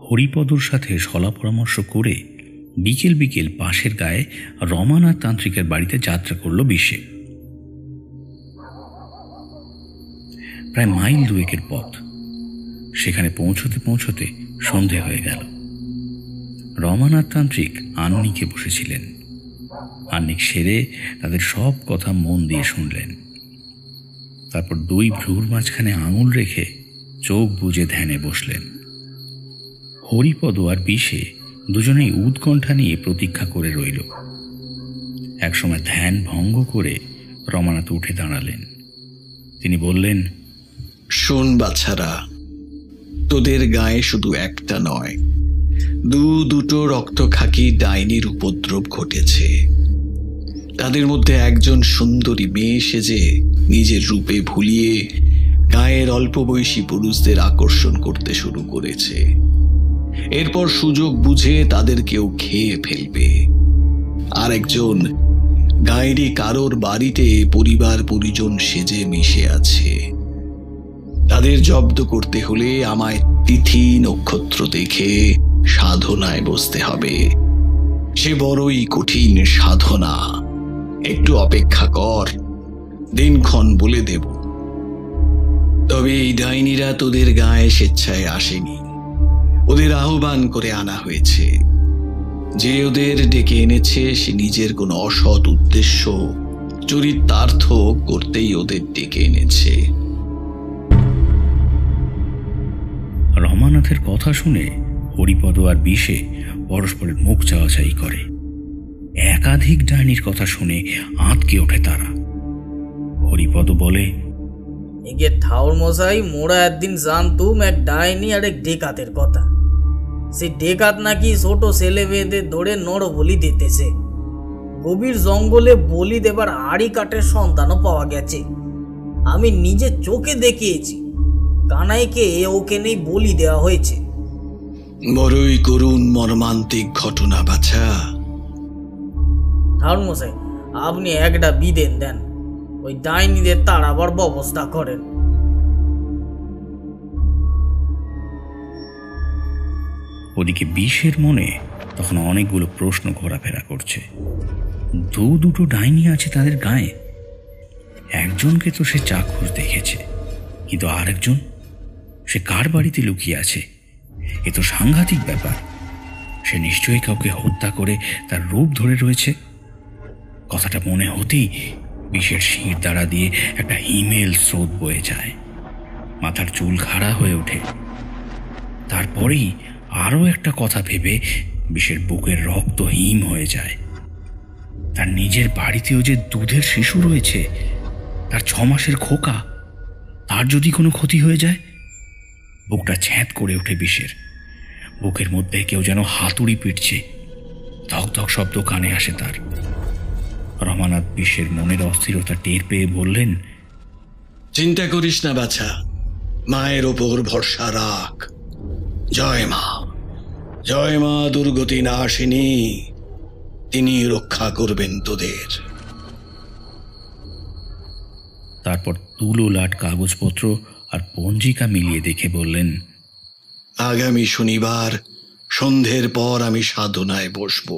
[SPEAKER 4] হরিপদর সাথে সলা পরামর্শ করে বিকেল বিকেল পাশের গায়ে রমানাথ তান্ত্রিকের বাড়িতে যাত্রা করল বিশে। প্রায় মাইল দুয়েকের পথ। সেখানে পৌঁছতে পৌঁছতে সন্ধে হয়ে গেল। রমানাথ তান্ত্রিক আন্নিকে বসেছিলেন। আন্নিক সেরে তাদের সব কথা মন দিয়ে শুনলেন। তারপর দুই ভ্রুর মাঝখানে আঙুল রেখে চোখ বুজে ধ্যানে বসলেন। হরিপদ আর বিশে দুজনেই উৎকণ্ঠা নিয়ে প্রতীক্ষা করে রইল। একসময় ধ্যান ভঙ্গ করে রমানাথ উঠে দাঁড়ালেন। তিনি বললেন,
[SPEAKER 11] শোন বাছারা, তোদের গায়ে শুধু একটা নয়, দুটো রক্তখাকি ডাইনির উপদ্রব ঘটেছে। তাদের মধ্যে একজন সুন্দরী মেয়ে সেজে নিজের রূপে ভুলিয়ে গায়ের অল্প বয়সী পুরুষদের আকর্ষণ করতে শুরু করেছে। এরপর সুযোগ বুঝে তাদেরকেও খেয়ে ফেলবে। আর একজন গায়েরই কারোর বাড়িতে পরিবার পরিজন সেজে মিশে আছে। তাদের জব্দ করতে হলে আমায় তিথি নক্ষত্র দেখে সাধনায় বসতে হবে। সে বড়ই কঠিন সাধনা। একটু অপেক্ষা কর, দিনক্ষণ বলে দেব। তবে এই ডাইনিরা তোদের গায়ে স্বেচ্ছায় আসেনি, ওদের আহ্বান করে আনা হয়েছে। যে ওদের ডেকে এনেছে সে নিজের কোনো অসৎ উদ্দেশ্য চরিতার্থ করতেই ওদের ডেকে এনেছে।
[SPEAKER 4] রমানাথের কথা শুনে হরিপদ আর বিশে পরস্পরের মুখ চাওয়াচাই করে। একাধিক ডাইনির কথা শুনে আঁতকে ওঠে তারা। হরিপদ বলে,
[SPEAKER 8] এগে ঠাউর মশাই, মোরা একদিন জানতুম এক ডাইনি আর এক ডেকাতের কথা। সে ডেকাত নাকি ছোট ছেলে মেয়েদের ধরে নড় বলি দিতেছে। গভীর জঙ্গলে বলি দেবার আড়ি কাঠের সন্তানও পাওয়া গেছে। আমি নিজে চোখে দেখিয়েছি। কানাইকে ওকে নেই বলি দেওয়া হয়েছে।
[SPEAKER 11] বড়ই করুণ মর্মান্তিক ঘটনা বাছা।
[SPEAKER 8] ঠাউর মশাই, আপনি একটা বিদেন দেন, ওই ডাইনিদের তাড়াবার ব্যবস্থা করেন।
[SPEAKER 4] ওদিকে বিশের মনে তখন অনেকগুলো প্রশ্ন ঘোরাফেরা করছে। দুটো ডাইনি আছে তাদের গায়ে। একজনকে তো সে চাক্ষুষ দেখেছে, কিন্তু আরেকজন, সে কার বাড়িতে লুকিয়ে আছে? এ তো সাংঘাতিক ব্যাপার। সে নিশ্চয়ই কাউকে হত্যা করে তার রূপ ধরে রয়েছে। কথাটা মনে হতেই বিশের শির দ্বারা দিয়ে একটা হিমেল স্রোত বয়ে যায়। মাথার চুল খাড়া হয়ে ওঠে। তারপরেই আরো একটা কথা ভেবে বিশের বুকের রক্ত হিম হয়ে যায়। তার নিজের বাড়িতেও যে দুধের শিশু রয়েছে, তার 6 মাসের খোকা, তার যদি কোনো ক্ষতি হয়ে যায়। বুকটা ছ্যাঁত করে ওঠে বিশের। বুকের মধ্যে কেউ যেন হাতুড়ি পিটছে। ধক ধক শব্দ কানে আসে তার। রমানাথ বিশের মনের অস্থিরতা টের পেয়ে বললেন,
[SPEAKER 11] চিন্তা করিস না বাছা, মায়ের ওপর ভরসা রাখ। জয় মা, জয় মা দুর্গতি না আসেনি, তিনি রক্ষা করবেন তোদের।
[SPEAKER 4] তারপর তুলো লাট কাগজপত্র আর পঞ্জিকা মিলিয়ে দেখে বললেন,
[SPEAKER 11] আগামী শনিবার সন্ধ্যের পর আমি সাধনায় বসব।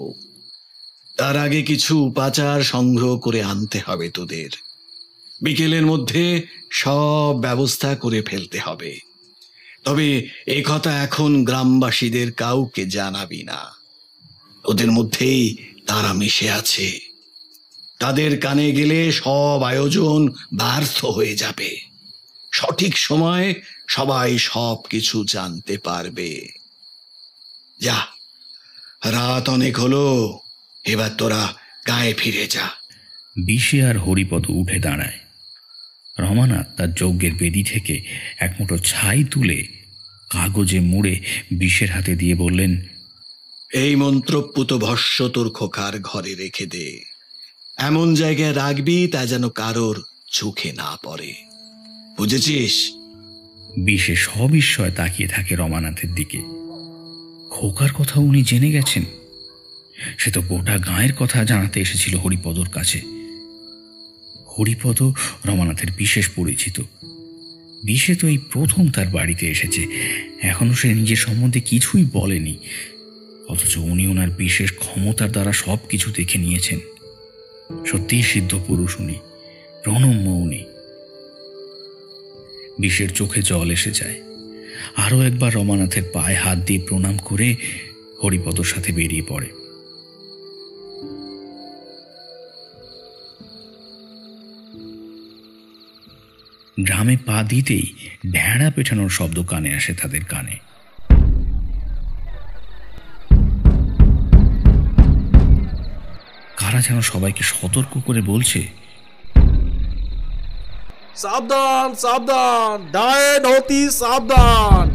[SPEAKER 11] তার আগে কিছু উপাচার সংগ্রহ করে আনতে হবে তোদের। বিকেলের মধ্যে সব ব্যবস্থা করে ফেলতে হবে। তবে এ কথা এখন গ্রামবাসীদের কাউকে জানাবি না। ওদের মধ্যেই তারা মিশে আছে। তাদের কানে গেলে সব আয়োজন ব্যর্থ হয়ে যাবে। সঠিক সময় সবাই সব কিছু জানতে পারবে। যা, রাত অনেক হলো, এবার তোরা গায়ে ফিরে যা।
[SPEAKER 4] বিষে আর হরিপদ উঠে দাঁড়ায়। রমানাথ তার যজ্ঞের বেদি থেকে এক মুঠো ছাই তুলে কাগজে মুড়ে বিষের হাতে দিয়ে বললেন,
[SPEAKER 11] এই মন্ত্রপুত ভস্য তোর খোকার ঘরে রেখে দে। এমন জায়গায় রাখবি তা যেন কারোর চোখে না পড়ে, বুঝেছিস?
[SPEAKER 4] বিষে সবিস্ময় তাকিয়ে থাকে রমানাথের দিকে। খোকার কথা উনি জেনে গেছেন? সে তো গোটা গাঁয়ের কথা জানাতে এসেছিল হরিপদর কাছে। হরিপদ রমানাথের বিশেষ পরিচিত। বিষে তো এই প্রথম তার বাড়িতে এসেছে, এখনো সে নিজের সম্বন্ধে কিছুই বলেনি, অথচ উনি ওনার বিশেষ ক্ষমতার দ্বারা সব কিছু দেখে নিয়েছেন। সত্যিই সিদ্ধ পুরুষ উনি, প্রণম্য উনি। বিষের চোখে জল এসে যায়। আরো একবার রমানাথের পায়ে হাত দিয়ে প্রণাম করে হরিপদর সাথে বেরিয়ে পড়ে। গ্রামে পা দিতেই ভেড়া পেটানোর শব্দ কানে আসে তাদের কানে। কারা যেন সবাইকে সতর্ক করে বলছে,
[SPEAKER 8] সাবধান সাবধান, ডাইন হতি সাবধান।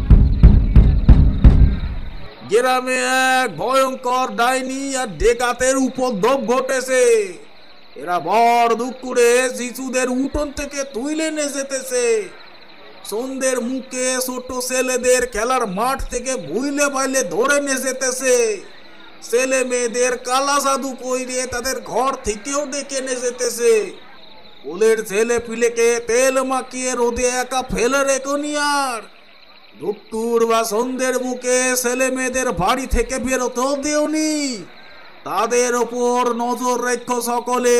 [SPEAKER 8] গ্রামে এক ভয়ঙ্কর ডাইনি আর ডেকাতের উপদ্রব ঘটেছে। এরা বড় দুপুরে শিশুদের উঠোন থেকে তুলে নিয়ে যেতেছে। সন্ধ্যের মুখে ছোট ছেলেদের খেলার মাঠ থেকে ভুইলে বাইলে ধরে নিয়ে যেতেছে। ছেলে মেয়েদের কালা জাদু কইরে তাদের ঘর থেকেও ডেকে নিয়ে যেতেছে। ওদের ছেলে পিলেকে তেল মাখিয়ে রোদে একা ফেলে রেখো নি। আর দুপুর বা সন্ধ্যের মুখে ছেলে মেয়েদের বাড়ি থেকে বেরোতেও দেওনি। তাদের ওপর নজর রেখো সকলে।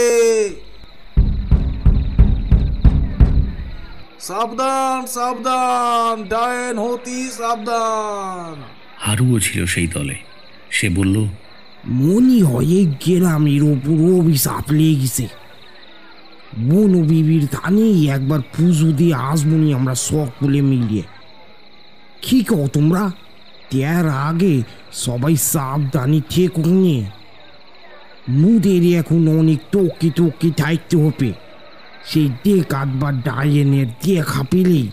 [SPEAKER 8] সাবধান সাবধান, ডাইন হতি সাবধান।
[SPEAKER 4] হারুও ছিল সেই দলে। সে বলল,
[SPEAKER 7] মনে হয় এই গ্রামের ওপর অভিশাপ লেগেছে। বনু বিবির ধানে একবার পুজো দিয়ে আসবনি আমরা সকলে মিলিয়ে। কি কও তোমরা? তার আগে সবাই সাবধানি থেকো নিয়ে। মুদের এখন অনেক টকি থাকতে হবে। সেই ডেকাত বা ডাইনের দেখা পেলেই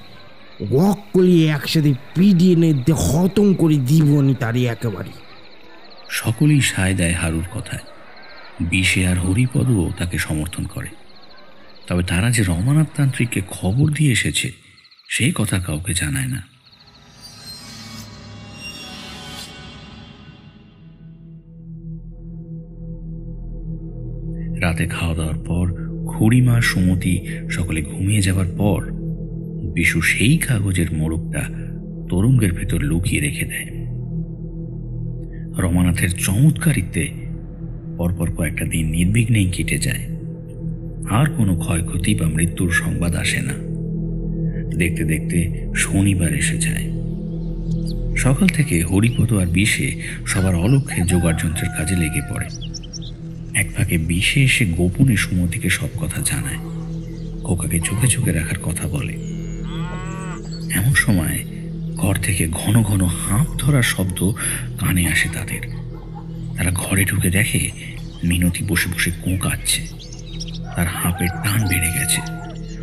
[SPEAKER 7] সকলে একসাথে পিডিয়ে খতম করে দিবনি তারই একেবারে।
[SPEAKER 4] সকলেই সায় দেয় হারুর কথায়। বিষে আর হরিপদও তাকে সমর্থন করে। তবে তারা যে রমানাথ তান্ত্রিককে খবর দিয়ে এসেছে সেই কথা কাউকে জানায় না। রাতে খাওয়া দাওয়ার পর খুড়িমা সুমতি সকলে ঘুমিয়ে যাবার পর বিশু সেই কাগজের মোড়কটা তরঙ্গের ভেতর লুকিয়ে রেখে দেয়। রমানাথের চমৎকারিত্বে পরপর কয়েকটা দিন নির্বিঘ্নেই কেটে যায়। আর কোনো ক্ষয়ক্ষতি বা মৃত্যুর সংবাদ আসে না। দেখতে দেখতে শনিবার এসে যায়। সকাল থেকে হরিপদ আর বিষে সবার অলক্ষ্যে জোগাড় যন্ত্রের কাজে লেগে পড়ে। এক ফাঁকে বিষে এসে গোপনে সুমতিকে সব কথা জানায়, খোকাকে চোখে চোখে রাখার কথা বলে। এমন সময় ঘর থেকে ঘন ঘন হাঁপ ধরার শব্দ কানে আসে তাদের। তারা ঘরে ঢুকে দেখে মিনতি বসে বসে কোঁকাচ্ছে। তার হাঁপের টান বেড়ে গেছে।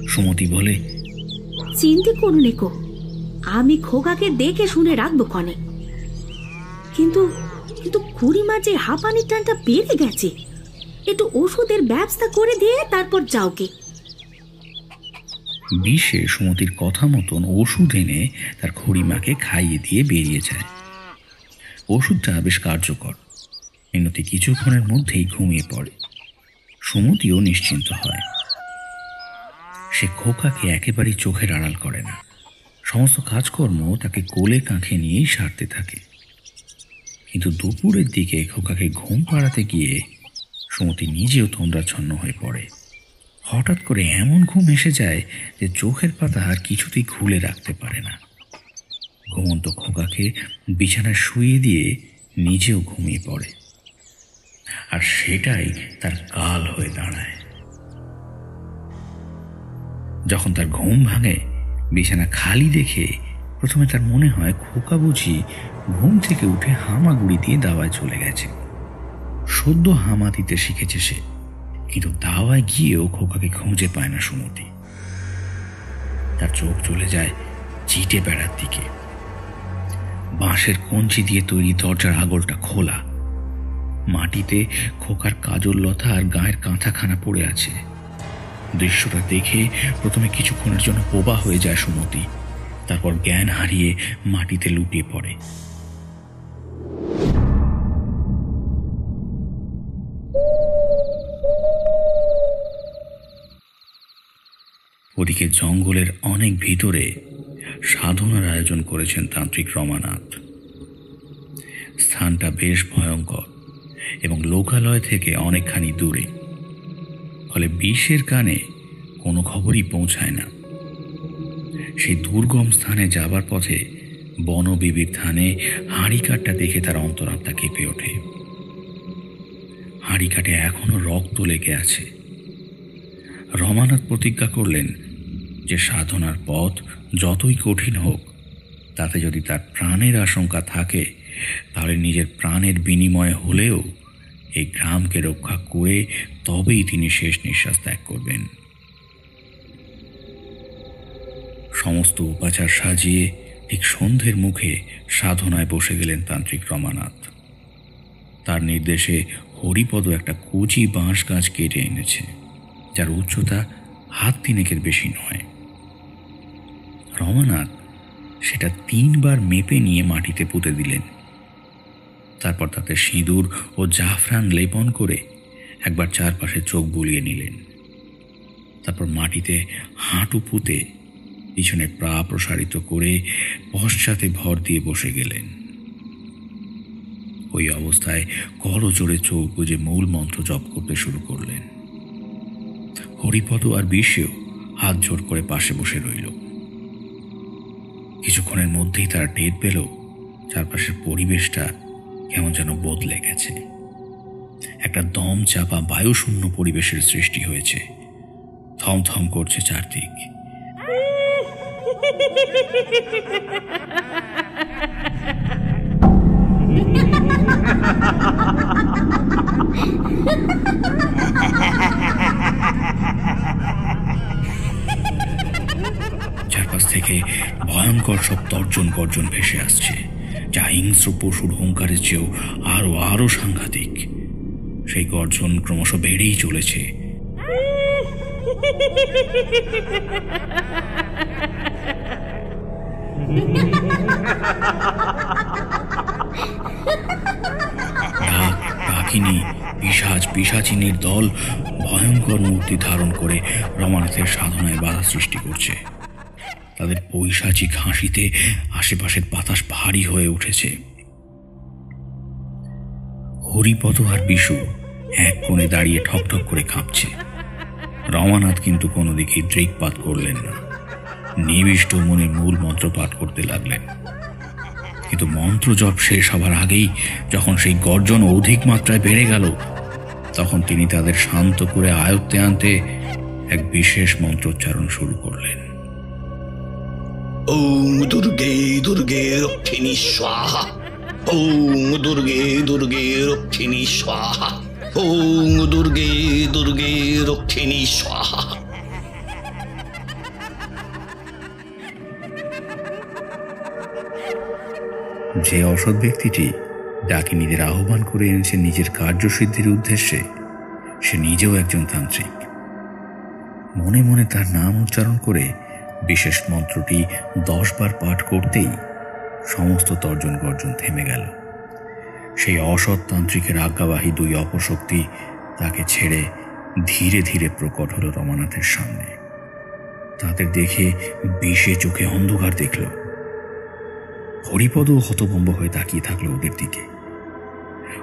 [SPEAKER 4] সুমতি বলে,
[SPEAKER 2] চিন্তা করুন কো, আমি খোকাকে দেখে শুনে রাখবো কনে। কিন্তু কিন্তু খুড়িমা যে হাঁপানির টানটা বেড়ে গেছে, একটু ওষুধের ব্যবস্থা করে দিয়ে তারপর যাওকে।
[SPEAKER 4] বিষে সুমতির কথা মতন ওষুধ এনে তার খুড়িমাকে খাইয়ে দিয়ে বেরিয়ে যায়। ওষুধটা বেশ কার্যকর। মিনতি কিছুক্ষণের মধ্যেই ঘুমিয়ে পড়ে। সুমতিও নিশ্চিন্ত হয়। সে খোকাকে একেবারেই চোখের আড়াল করে না। সমস্ত কাজকর্ম তাকে কোলে কাঁখে নিয়েই সারতে থাকে। কিন্তু দুপুরের দিকে খোকাকে ঘুম পাড়াতে গিয়ে সুমতি নিজেও তন্দ্রাচ্ছন্ন হয়ে পড়ে। হঠাৎ করে এমন ঘুম এসে যায় যে চোখের পাতা আর কিছুতেই খুলে রাখতে পারে না। ঘুমন্ত খোকাকে বিছানায় শুইয়ে দিয়ে নিজেও ঘুমিয়ে পড়ে, আর সেটাই তার কাল হয়ে দাঁড়ায়। যখন তার ঘুম ভাঙে, বিছানা খালি দেখে প্রথমে তার মনে হয় খোকা বুঝি ঘুম থেকে উঠে হামাগুড়ি দিয়ে দাওয়ায় চলে গেছে। সদ্য হামা দিতে শিখেছে সে, কিন্তু দাওয়ায় গিয়েও খোকাকে খুঁজে পায় না সুমতি। তার চোখ চলে যায় চিটে বেড়ার দিকে। বাঁশের কঞ্চি দিয়ে তৈরি দরজার আগলটা খোলা। মাটিতে খোকার কাজল লতা আর গায়ের কাঁথাখানা পড়ে আছে। দৃশ্যটা দেখে প্রথমে কিছুক্ষণের জন্য বোবা হয়ে যায় সুমতি, তারপর জ্ঞান হারিয়ে মাটিতে লুটিয়ে পড়ে। ওদিকে জঙ্গলের অনেক ভিতরে সাধনার আয়োজন করেছেন তান্ত্রিক রমানাথ। স্থানটা বেশ ভয়ঙ্কর এবং লোকালয় থেকে অনেকখানি দূরে, ফলে বিষের কানে কোনো খবরই পৌঁছায় না। সেই দুর্গম স্থানে যাবার পথে বনবিবির ধানে হাঁড়িকাঠটা দেখে তার অন্তরাত্মা কেঁপে ওঠে। হাঁড়িকাঠে এখনো রক্ত লেগে আছে। রমানাথ প্রতিজ্ঞা করলেন যে সাধনার পথ যতই কঠিন হোক, তাতে যদি তার প্রাণের আশঙ্কা থাকে, তাহলে নিজের প্রাণের বিনিময়ে হলেও এই গ্রামকে রক্ষা করে তবেই তিনি শেষ নিঃশ্বাস ত্যাগ করবেন। সমস্ত উপাচার সাজিয়ে ঠিক সন্ধ্যের মুখে সাধনায় বসে গেলেন তান্ত্রিক রমানাথ। তার নির্দেশে হরিপদ একটা কুচি বাঁশ গাছ কেটে এনেছে, যার উচ্চতা হাত তিনেকের বেশি নয়। রমানাথ সেটা 3 বার মেপে নিয়ে মাটিতে পুঁতে দিলেন। তারপর তাতে সিঁদুর ও জাফরান লেপন করে একবার চারপাশে চোখ বুলিয়ে নিলেন। তারপর মাটিতে হাঁটু পুঁতে পিছনে পা প্রসারিত করে পশ্চাতে ভর দিয়ে বসে গেলেন। ওই অবস্থায় করজোড়ে চোখ বুজে মূল মন্ত্র জপ করতে শুরু করলেন। হরিপদ আর বিষেও হাত জোড় করে পাশে বসে রইল। কিছুক্ষণের মধ্যেই তারা টের পেল চারপাশের পরিবেশটা কেমন যেন বদলে গেছে। একটা দম চাপা বায়ুশূন্য পরিবেশের সৃষ্টি হয়েছে। থমথম করছে চারদিক। চারপাশ থেকে ভয়ঙ্কর সব তর্জন গর্জন ভেসে আসছে, যা হিংস্র পশুর হুঙ্কারের চেয়েও আরো সাংঘাতিক। সেই গর্জন ক্রমশ বেড়েই চলেছে। ডাকিনী, পিশাচিনীর দল ভয়ঙ্কর মূর্তি ধারণ করে রমানাথের সাধনায় বাধা সৃষ্টি করছে। তাদের পৈশাচিক হাসিতে আশেপাশের বাতাস ভারী হয়ে উঠেছে। হরিপদ আর বিশু এক কোণে দাঁড়িয়ে ঠকঠক করে কাঁপছে। রমানাথ কিন্তু কোনো দিকে দৃকপাত করলেন না। নিবিষ্ট মনে মূল মন্ত্র পাঠ করতে লাগলেন। কিন্তু মন্ত্র জপ শেষ হবার আগেই যখন সেই গর্জন অধিক মাত্রায় বেড়ে গেল, তখন তিনি তাদের শান্ত করে আয়ত্তে আনতে এক বিশেষ মন্ত্রোচ্চারণ শুরু করলেন।
[SPEAKER 11] ওম দুর্গে দুর্গে রক্ষিণী স্বাহা, ওম দুর্গে দুর্গে রক্ষিণী স্বাহা, ওম দুর্গে দুর্গে রক্ষিণী স্বাহা।
[SPEAKER 4] যে অসৎ ব্যক্তিটি ডাকিনীদের আহ্বান করে এনেছে নিজের কার্যসিদ্ধির উদ্দেশ্যে, সে নিজেও একজন তান্ত্রিক। মনে মনে তার নাম উচ্চারণ করে বিশেষ মন্ত্রটি 10 বার পাঠ করতেই সমস্ত তর্জন গর্জন থেমে গেল। সেই অসৎ তান্ত্রিকের আজ্ঞাবাহী 2 অপশক্তি তাকে ছেড়ে ধীরে ধীরে প্রকট হল রমানাথের সামনে। তাদের দেখে বিষে চোখে অন্ধকার দেখল। হরিপদ হতভম্ব হয়ে তাকিয়ে থাকলো ওদের দিকে।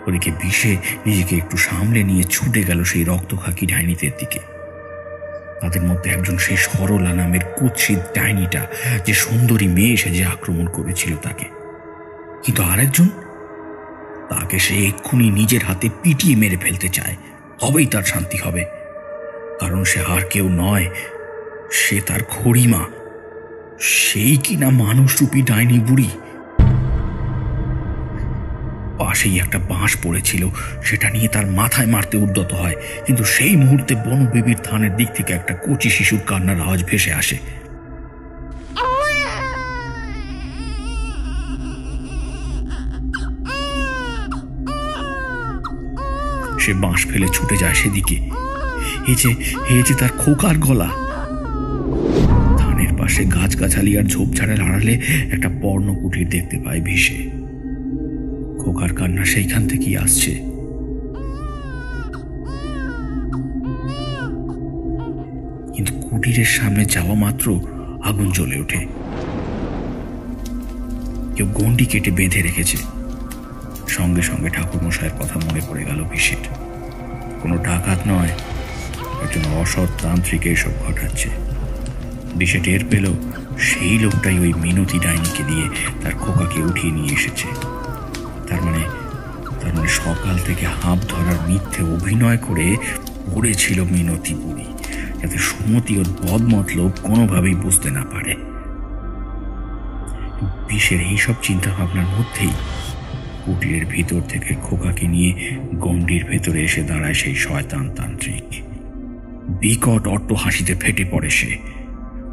[SPEAKER 4] ওদিকে বিষে নিজেকে একটু সামলে নিয়ে ছুটে গেল সেই রক্তখাকি ডাইনিদের দিকে। তাদের মধ্যে একজন সেই সরলা নামের কুৎসিত ডাইনিটা, যে সুন্দরী মেয়ে এসে যে আক্রমণ করেছিল তাকে। কিন্তু আরেকজন, তাকে সে এক্ষুনি নিজের হাতে পিটিয়ে মেরে ফেলতে চায়, তবেই তার শান্তি হবে। কারণ সে আর কেউ নয়, সে তার খড়িমা, সেই কিনা মানুষরূপী ডাইনি বুড়ি। পাশেই একটা বাঁশ পড়েছিল, সেটা নিয়ে তার মাথায় মারতে উদ্যত হয়। কিন্তু সেই মুহূর্তে বনবিবির থানের দিক থেকে একটা কচি শিশুর কান্নার আওয়াজ ভেসে আসে। সে বাঁশ ফেলে ছুটে যায় সেদিকে। এই যে তার খোকার গলা। ধানের পাশে গাছগাছালি আর ঝোপঝাড়ের আড়ালে একটা পর্ণকুটির দেখতে পায় ভেসে। খোকার কান্না সেইখান থেকেই আসছে। কিন্তু কুটিরের সামনে যাওয়া মাত্র আগুন জ্বলে ওঠে। কেউ গন্ডি কেটে বেঁধে রেখেছে। সঙ্গে সঙ্গে ঠাকুরমশাইয়ের কথা মনে পড়ে গেল বিষের। কোনো ডাকাত নয়, একজন অসৎ তান্ত্রিক এসব ঘটাচ্ছে। বিষে টের পেল সেই লোকটাই ওই মিনতি ডাইনিকে দিয়ে তার খোকাকে উঠিয়ে নিয়ে এসেছে। তার মানে সকাল থেকে হাঁপ ধরার মিথ্যে অভিনয় করে পড়েছিল মিনতি বুড়ি, যাতে সুমতি ওর বদমতলব কোনোভাবেই বুঝতে না পারে। বিষের এইসব চিন্তা ভাবনার মধ্যেই কুটিরের ভিতর থেকে খোকাকে নিয়ে গণ্ডির ভেতরে এসে দাঁড়ায় সেই শয়তান তান্ত্রিক। বিকট অট্ট হাসিতে ফেটে পড়ে সে।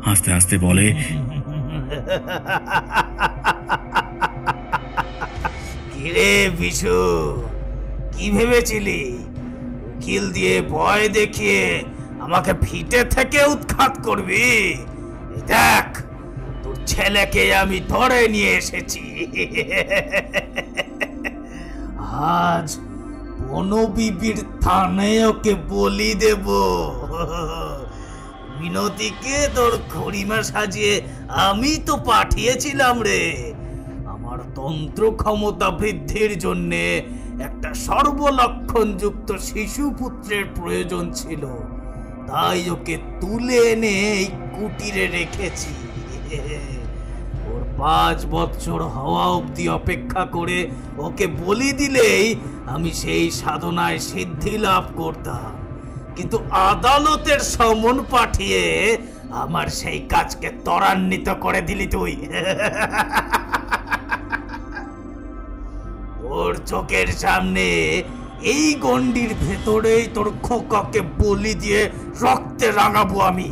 [SPEAKER 4] হাসতে হাসতে বলে,
[SPEAKER 8] কিরে বিশু, কি ভেবেছিলি উকিল দিয়ে ভয় দেখিয়ে আমাকে ভিটে থেকে উৎখাত করবি? দেখ, তোর ছেলেকে আমি ধরে নিয়ে এসেছি। আজ বনবিবির থানায় ওকে বলি দেব। মিনতিকে তোর খড়িমা সাজিয়ে আমি তো পাঠিয়েছিলাম রে। আমার তন্ত্র ক্ষমতা বৃদ্ধির জন্য একটা সর্বলক্ষণযুক্ত শিশু পুত্রের প্রয়োজন ছিল, তাই ওকে তুলে এনে এই কুটিরে রেখেছি। ওর 5 বছর হওয়া অবধি অপেক্ষা করে ওকে বলি দিলেই আমি সেই সাধনায় সিদ্ধি লাভ করতাম। কিন্তু আদালতের সমন পাঠিয়ে আমার সেই কাজকে ত্বরান্বিত করে দিলি তুই। ওর চোখের সামনে এই গণ্ডির ভেতরেই তোর খোকাকে বলি দিয়ে রক্তে রাঙাবো আমি।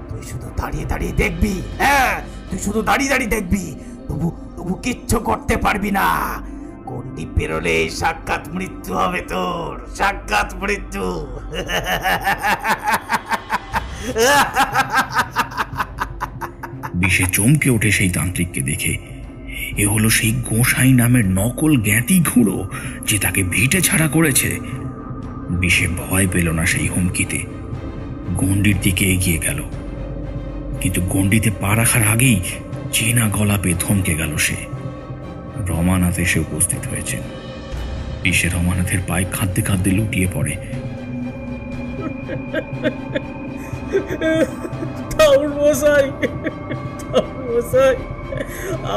[SPEAKER 8] তুই শুধু দাঁড়িয়ে দাঁড়িয়ে দেখবি। হ্যাঁ, তুই শুধু দাঁড়িয়ে দাঁড়িয়ে দেখবি, তবু কিচ্ছু করতে পারবি না। গণ্ডি পেরোলে সাক্ষাৎ মৃত্যু হবে তোর, সাক্ষাৎ মৃত্যু।
[SPEAKER 4] বিষে চমকে ওঠে সেই তান্ত্রিককে দেখে। এ হলো সেই গোসাই নামের নকল জ্ঞাতি ঘুড়ো যে তাকে ভিটে ছাড়া করেছে। বিষে ভয় পেল না সেই হুমকিতে, গণ্ডির দিকে এগিয়ে গেল। কিন্তু গণ্ডিতে পা রাখার আগেই চেনা গলা পেয়ে থমকে গেল সে। রমানাথ এসে উপস্থিত হয়েছে। বিষে রমানাথের পায়ে কাঁদতে কাঁদতে লুটিয়ে পড়ে।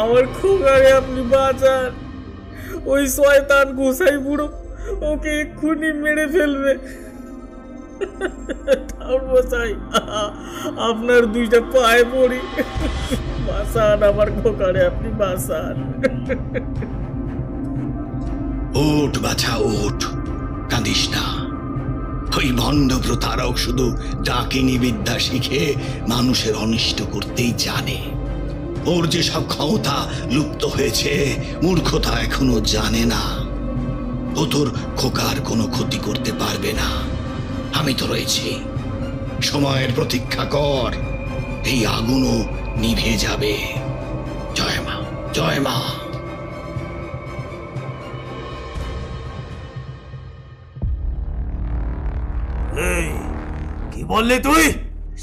[SPEAKER 8] আমার খোকারে আপনি বাঁচান। ওই শয়তান গোসাই বুড়ো ওকে এক্ষুনি মেরে ফেলবে। ঠাকুর মশাই, আপনার 2টা পায়ে পড়ি, বাঁচান আমার খোকারে, আপনি বাঁচান।
[SPEAKER 11] ওঠ বাছা ওঠ, কাঁদিস না। ওই ভণ্ড প্রতারক শুধু ডাকিনী বিদ্যা শিখে মানুষের অনিষ্ট করতেই জানে। ওর যে সব ক্ষমতা লুপ্ত হয়েছে, মূর্খতা এখনো জানে না। ও তোর খোকার কোনো ক্ষতি করতে পারবে না। আমি তো রয়েছি, সময়ের প্রতীক্ষা কর, এই আগুনও নিভে যাবে। জয় মা, জয় মা।
[SPEAKER 8] কি বললি তুই?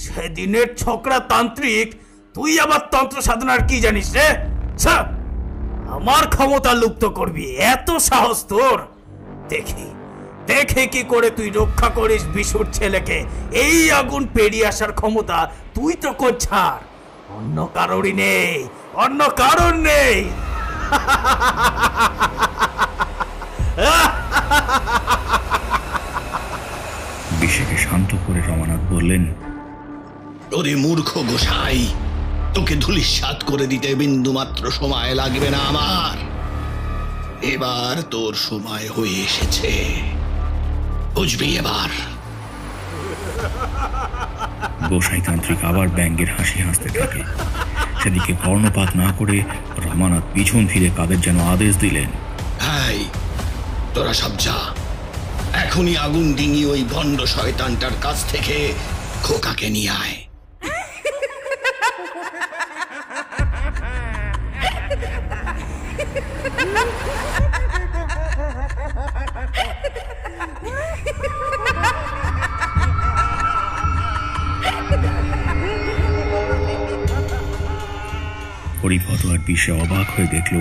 [SPEAKER 12] সেদিনের ছোকরা তান্ত্রিক, তুই আবার তন্ত্র সাধনার কি জানিস রে? আমার ক্ষমতা লুপ্ত করবি, এত সাহস তোর? দেখি দেখে কি করে তুই রক্ষা করিস বিশুর ছেলেকে। এই আগুন পেরিয়ে আসার ক্ষমতা তুই তো ছাড়, অন্য কারোরই নেই, অন্য কারোর নেই।
[SPEAKER 4] বিশেকে শান্ত করে রমানাথ বললেন,
[SPEAKER 11] ওরে মূর্খ গোসাই, তোকে ধূলিসাৎ করে দিতে বিন্দুমাত্র সময় লাগবে না আমার। এবার তোর সময় হয়ে এসেছে, বুঝবি এবার।
[SPEAKER 4] গোসাই তান্ত্রিক আবার ব্যঙ্গের হাসি হাসতে থাকে। সেদিকে কর্ণপাত না করে রমানাথ পিছন ফিরে কাদের যেন আদেশ দিলেন,
[SPEAKER 11] হাই, তোরা সব যা, এখনই আগুন ডিঙিয়ে ওই ভণ্ড শয়তানটার কাছ থেকে খোকাকে নিয়ে আয়।
[SPEAKER 4] হরিপদ আর বিষে অবাক হয়ে দেখল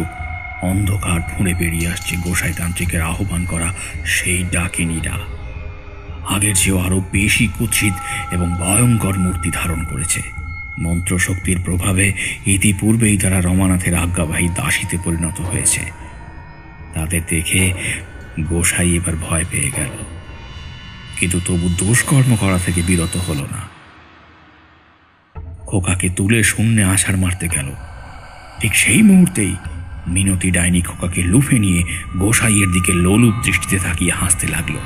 [SPEAKER 4] অন্ধকার ফুঁড়ে বেরিয়ে আসছে গোসাই তান্ত্রিকের আহ্বান করা সেই ডাকিনীরা। আগের চেয়েও আরো বেশি কুৎসিত এবং ভয়ঙ্কর মূর্তি ধারণ করেছে। মন্ত্রশক্তির প্রভাবে ইতিপূর্বেই তারা রমানাথের আজ্ঞাবাহী দাসীতে পরিণত হয়েছে। তাদের দেখে গোসাই এবার ভয় পেয়ে গেল, কিন্তু তবু দুষ্কর্ম করা থেকে বিরত হল না। খোকাকে তুলে শূন্যে আছাড় মারতে গেল। ঠিক সেই মুহূর্তেই মিনতি ডাইনি খোকাকে লুফে নিয়ে গোসাইয়ের দিকে লোলুপ দৃষ্টিতে তাকিয়ে হাসতে লাগলো।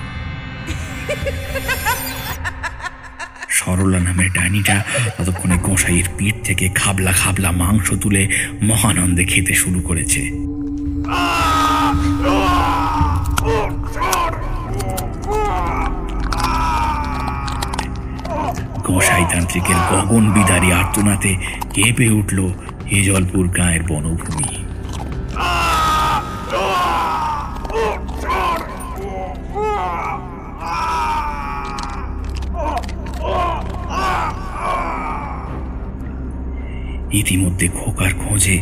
[SPEAKER 4] সরলা নামের ডাইনিটা ততক্ষণে গোসাইয়ের পিঠ থেকে খাবলা খাবলা মাংস তুলে মহানন্দে খেতে শুরু করেছে। গোসাই তান্ত্রিকের গগন বিদারী আর্তনাতে কেঁপে উঠল হিজলপুর গাঁয়ের বনভূমি। ইতিমধ্যে খোকার খোঁজে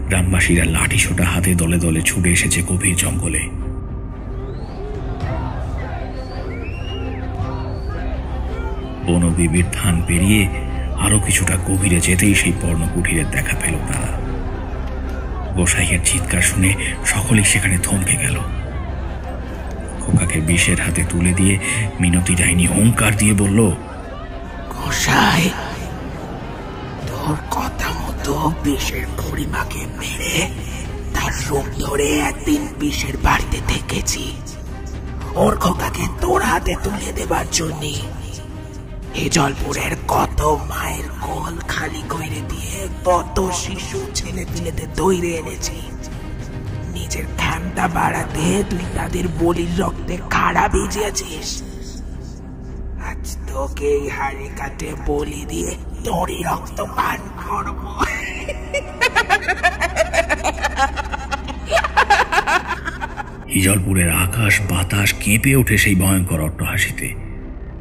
[SPEAKER 4] গ্রামবাসীরা লাঠি সোটা হাতে দলে দলে ছুটে এসেছে গভীর জঙ্গলে। বনবিবির ধান পেরিয়ে আরো কিছুটা গভীরে যেতেই সেই পর্ণকুঠিরের দেখা পেল তারা। গোসাইয়ের চিৎকার শুনে সকলেই সেখানে থমকে গেল। খোকাকে বিষের হাতে তুলে দিয়ে মিনতি ডাইনি হুঙ্কার দিয়ে বলল,
[SPEAKER 6] গোসাই, তোর কথা মতো বিষের বুড়িমাকে মেরে তার রূপ ধরে একদিন বিষের বাড়িতে থেকেছি। ওর খোকাকে তোর হাতে তুলে দেবার জন্য হিজলপুরের কত মায়ের কোল খালি করে দিয়ে কত শিশু ছেলে পিলেতে দৌড়ে এনেছি। নিজের খ্যামটা বাড়াতে তুই তাদের বলির রক্তে খাড়া ভিজিয়েছিস। আজ তোকে এই হাড়ি কাটে বলি দিয়ে তোরই রক্ত পান করবো।
[SPEAKER 4] হিজলপুরের আকাশ বাতাস কেঁপে ওঠে সেই ভয়ঙ্কর অট্টহাসিতে।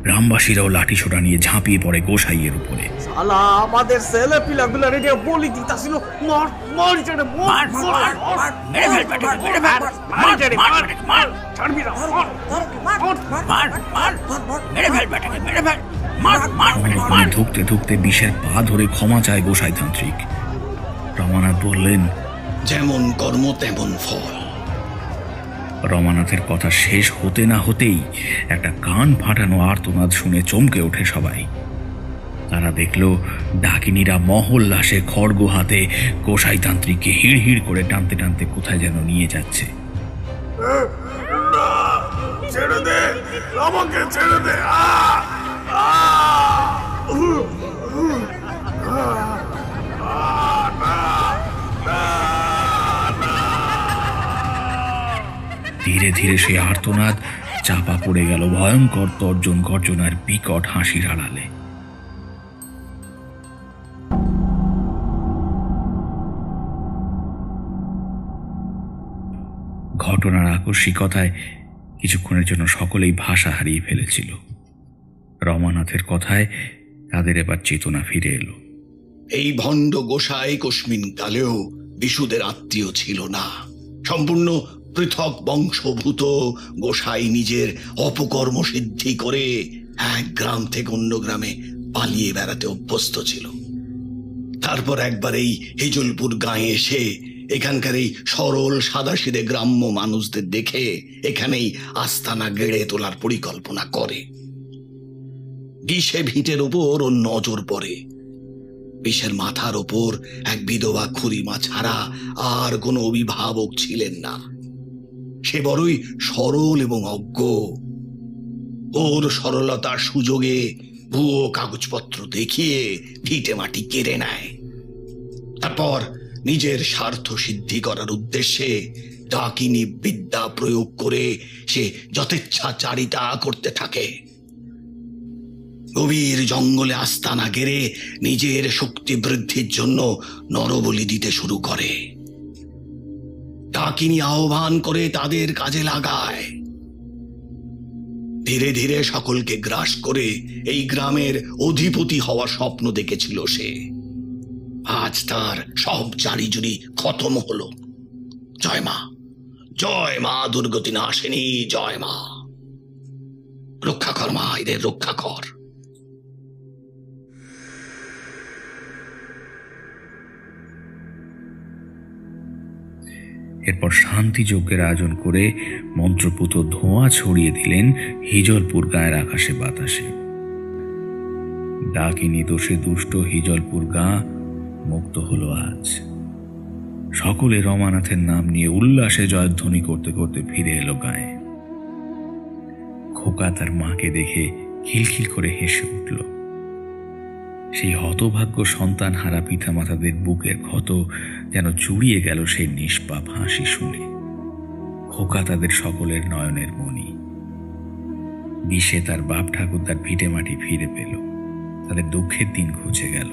[SPEAKER 4] গ্রামবাসীরাও লাঠি ছোটা নিয়ে ঝাঁপিয়ে পড়ে গোসাইয়ের উপরে।
[SPEAKER 8] শালা আমাদের ছেলে পিলাগুলা রেডে বলি দিতাছিল, মার মার জেনে মার মার মার মেরে ফেল বেটা, মেরে ফেল মার জেনে মার মার ছাড়বি না, মার মার মার মেরে ফেল বেটা, মেরে ফেল মার মার মার।
[SPEAKER 4] ধুকতে ধুকতে বিষের পা ধরে ক্ষমা চায় গোসাই তান্ত্রিক। রমানাথ বললেন,
[SPEAKER 11] যেমন কর্ম তেমন ফল।
[SPEAKER 4] রমানাথের কথা শেষ হতে না হতেই একটা কান ফাটানো আর্তনাদ শুনে চমকে ওঠে সবাই। তারা দেখল ডাকিনীরা মহল্লাসে খড়গ হাতে গোসাই তান্ত্রিককে হিড় হিড় করে টানতে টানতে কোথায় যেন নিয়ে যাচ্ছে।
[SPEAKER 12] ছেড়ে দে আমাকে, ছেড়ে দে।
[SPEAKER 4] ধীরে ধীরে সেই আর্তনাদ চাপা পড়ে গেল ভয়ঙ্কর তর্জন গর্জনার বিকট হাসির আড়ালে। ঘটনার আকস্মিকতায় কিছুক্ষণের জন্য সকলেই ভাষা হারিয়ে ফেলেছিল। রমানাথের কথায় তাদের এবার চেতনা ফিরে এলো।
[SPEAKER 11] এই ভণ্ড গোসাই কস্মিন কালেও বিশুদের আত্মীয় ছিল না। সম্পূর্ণ পৃথক বংশভূত গোসাই নিজের অপকর্ম সিদ্ধি করে এক গ্রাম থেকে অন্য গ্রামে পালিয়ে বেড়াতে অভ্যস্ত ছিল। তারপর একবার এই হিজলপুর গাঁয়ে এসে এখানকার এই সরল সাদাসিধে গ্রাম্য মানুষদের দেখে এখানেই আস্তানা গেড়ে তোলার পরিকল্পনা করে। বিশে ভিটের ওপর ওর নজর পড়ে। বিশের মাথার ওপর এক বিধবা খুড়িমা ছাড়া আর কোনো অভিভাবক ছিলেন না। সে বড়ই সরল এবং অজ্ঞ। ওর সরলতার সুযোগে ভুয়ো কাগজপত্র দেখিয়ে ভিটে মাটি কেড়ে নেয়। তারপর নিজের স্বার্থ সিদ্ধি করার উদ্দেশ্যে ডাকিনী বিদ্যা প্রয়োগ করে সে যথেচ্ছাচারিতা করতে থাকে। গভীর জঙ্গলে আস্তানা গেড়ে নিজের শক্তি বৃদ্ধির জন্য নরবলি দিতে শুরু করে। ডাকিনী আহ্বান করে তাদের কাজে লাগায়। ধীরে ধীরে সকলকে গ্রাস করে এই গ্রামের অধিপতি হওয়ার স্বপ্ন দেখেছিল সে। আজ তার সব জারিজুরি খতম হলো। জয় মা, জয় মা দুর্গতি নাশিনী, জয় মা। রক্ষা কর মা, এদের রক্ষা কর।
[SPEAKER 4] এরপর শান্তি যজ্ঞের আয়োজন করে মন্ত্রপুত ধোঁয়া ছড়িয়ে দিলেন হিজলপুর গাঁয়ের আকাশে বাতাসে। ডাকিনী দোষে দুষ্ট হিজলপুর গাঁ মুক্ত হলো আজ। সকলে রমানাথের নাম নিয়ে উল্লাসে জয়ধ্বনি করতে করতে ফিরে এলো গাঁয়ে। খোকা তার মাকে দেখে খিলখিল করে হেসে উঠল। সেই হতভাগ্য সন্তান হারা পিতামাতাদের বুকের ক্ষত যেন চুড়িয়ে গেল সেই নিষ্পাপ হাসি শুনে। খোকা তাদের সকলের নয়নের মণি। বিষে তার বাপ ঠাকুরদার ভিটে মাটি ফিরে পেল। তাদের দুঃখের দিন ঘুচে গেল।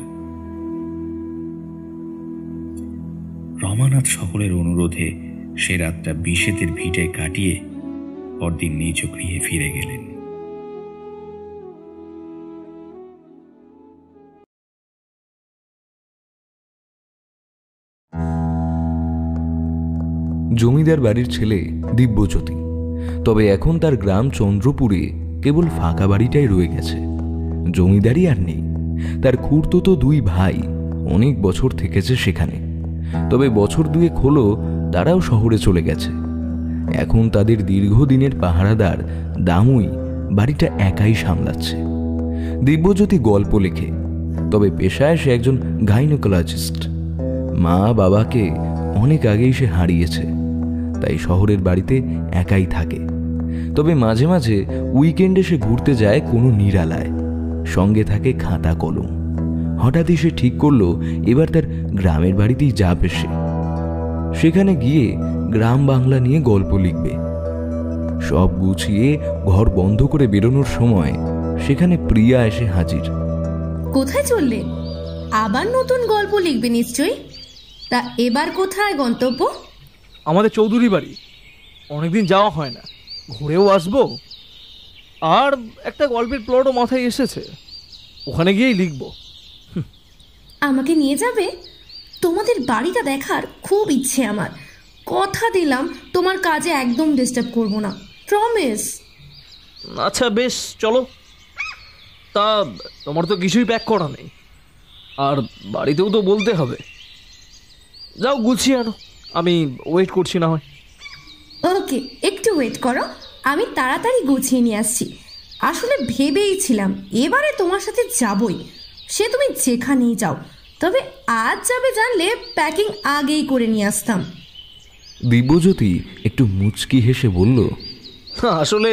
[SPEAKER 4] রমানাথ সকলের অনুরোধে সে রাতটা বিষেদের ভিটে কাটিয়ে পরদিন নিজ গৃহে ফিরে গেলেন।
[SPEAKER 13] জমিদার বাড়ির ছেলে দিব্যজ্যোতি, তবে এখন তার গ্রাম চন্দ্রপুরে কেবল ফাঁকা বাড়িটাই রয়ে গেছে। জমিদারি আর নেই। তার খুড়তুতো দুই ভাই অনেক বছর থেকেছে সেখানে, তবে বছর দুয়েক হলো তারাও শহরে চলে গেছে। এখন তাদের দীর্ঘদিনের পাহারাদার দামুই বাড়িটা একাই সামলাচ্ছে। দিব্যজ্যোতি গল্প লেখে, তবে পেশায় সে একজন গাইনোকোলজিস্ট। মা বাবাকে অনেক আগেই সে হারিয়েছে, তাই শহরের বাড়িতে একাই থাকে। তবে মাঝে মাঝে উইকেন্ডে সে ঘুরতে যায় কোনো নিরালায়, সঙ্গে থাকে খাতা কলম। হঠাৎই সে ঠিক করলো এবার তার গ্রামের বাড়িতেই যাবে সে। সেখানে গিয়ে গ্রাম বাংলা নিয়ে গল্প লিখবে। সব গুছিয়ে ঘর বন্ধ করে বেরোনোর সময় সেখানে প্রিয়া এসে হাজির।
[SPEAKER 14] কোথায় চললে? আবার নতুন গল্প লিখবে নিশ্চয়ই। তা এবার কোথায় গন্তব্য?
[SPEAKER 15] আমাদের চৌধুরী বাড়ি। অনেকদিন যাওয়া হয় না, ঘুরেও আসবো। আর একটা গল্পের প্লটও মাথায় এসেছে, ওখানে গিয়েই লিখব।
[SPEAKER 14] আমাকে নিয়ে যাবে? তোমাদের বাড়িটা দেখার খুব ইচ্ছে আমার। কথা দিলাম তোমার কাজে একদম ডিস্টার্ব করব না, প্রমিস।
[SPEAKER 15] আচ্ছা বেশ, চলো। তা তোমার তো কিছুই প্যাক করা নেই, আর বাড়িতেও তো বলতে হবে। যাও গুছিয়ে আনো, আমি ওয়েট করছি না হয়।
[SPEAKER 14] ওকে, একটু ওয়েট করো, আমি তাড়াতাড়ি গুছিয়ে নিয়ে আসছি। আসলে ভেবেইছিলাম এবারে তোমার সাথে যাবই, সে তুমি যেখানেই যাও। তবে আজ যাবে জানলে প্যাকিং আগেই করে নিয়ে আসতাম।
[SPEAKER 13] দিব্যজ্যোতি একটু মুচকি হেসে বলল,
[SPEAKER 15] আসলে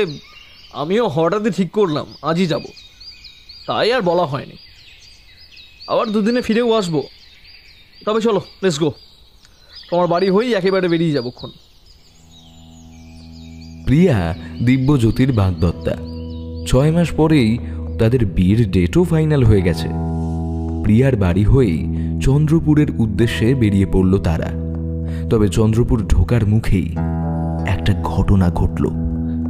[SPEAKER 15] আমিও হঠাৎই ঠিক করলাম আজই যাব, তাই আর বলা হয়নি। আবার দুদিনে ফিরেও আসবো। তবে চলো, লেটস গো। তোমার বাড়ি হয়েই একেবারে বেরিয়ে যাবক্ষণ।
[SPEAKER 13] প্রিয়া দিব্যজ্যোতির বাগদত্তা। 6 মাস পরেই তাদের বিয়ের ডেটও ফাইনাল হয়ে গেছে। প্রিয়ার বাড়ি হয়েই চন্দ্রপুরের উদ্দেশ্যে বেরিয়ে পড়ল তারা। তবে চন্দ্রপুর ঢোকার মুখেই একটা ঘটনা ঘটল।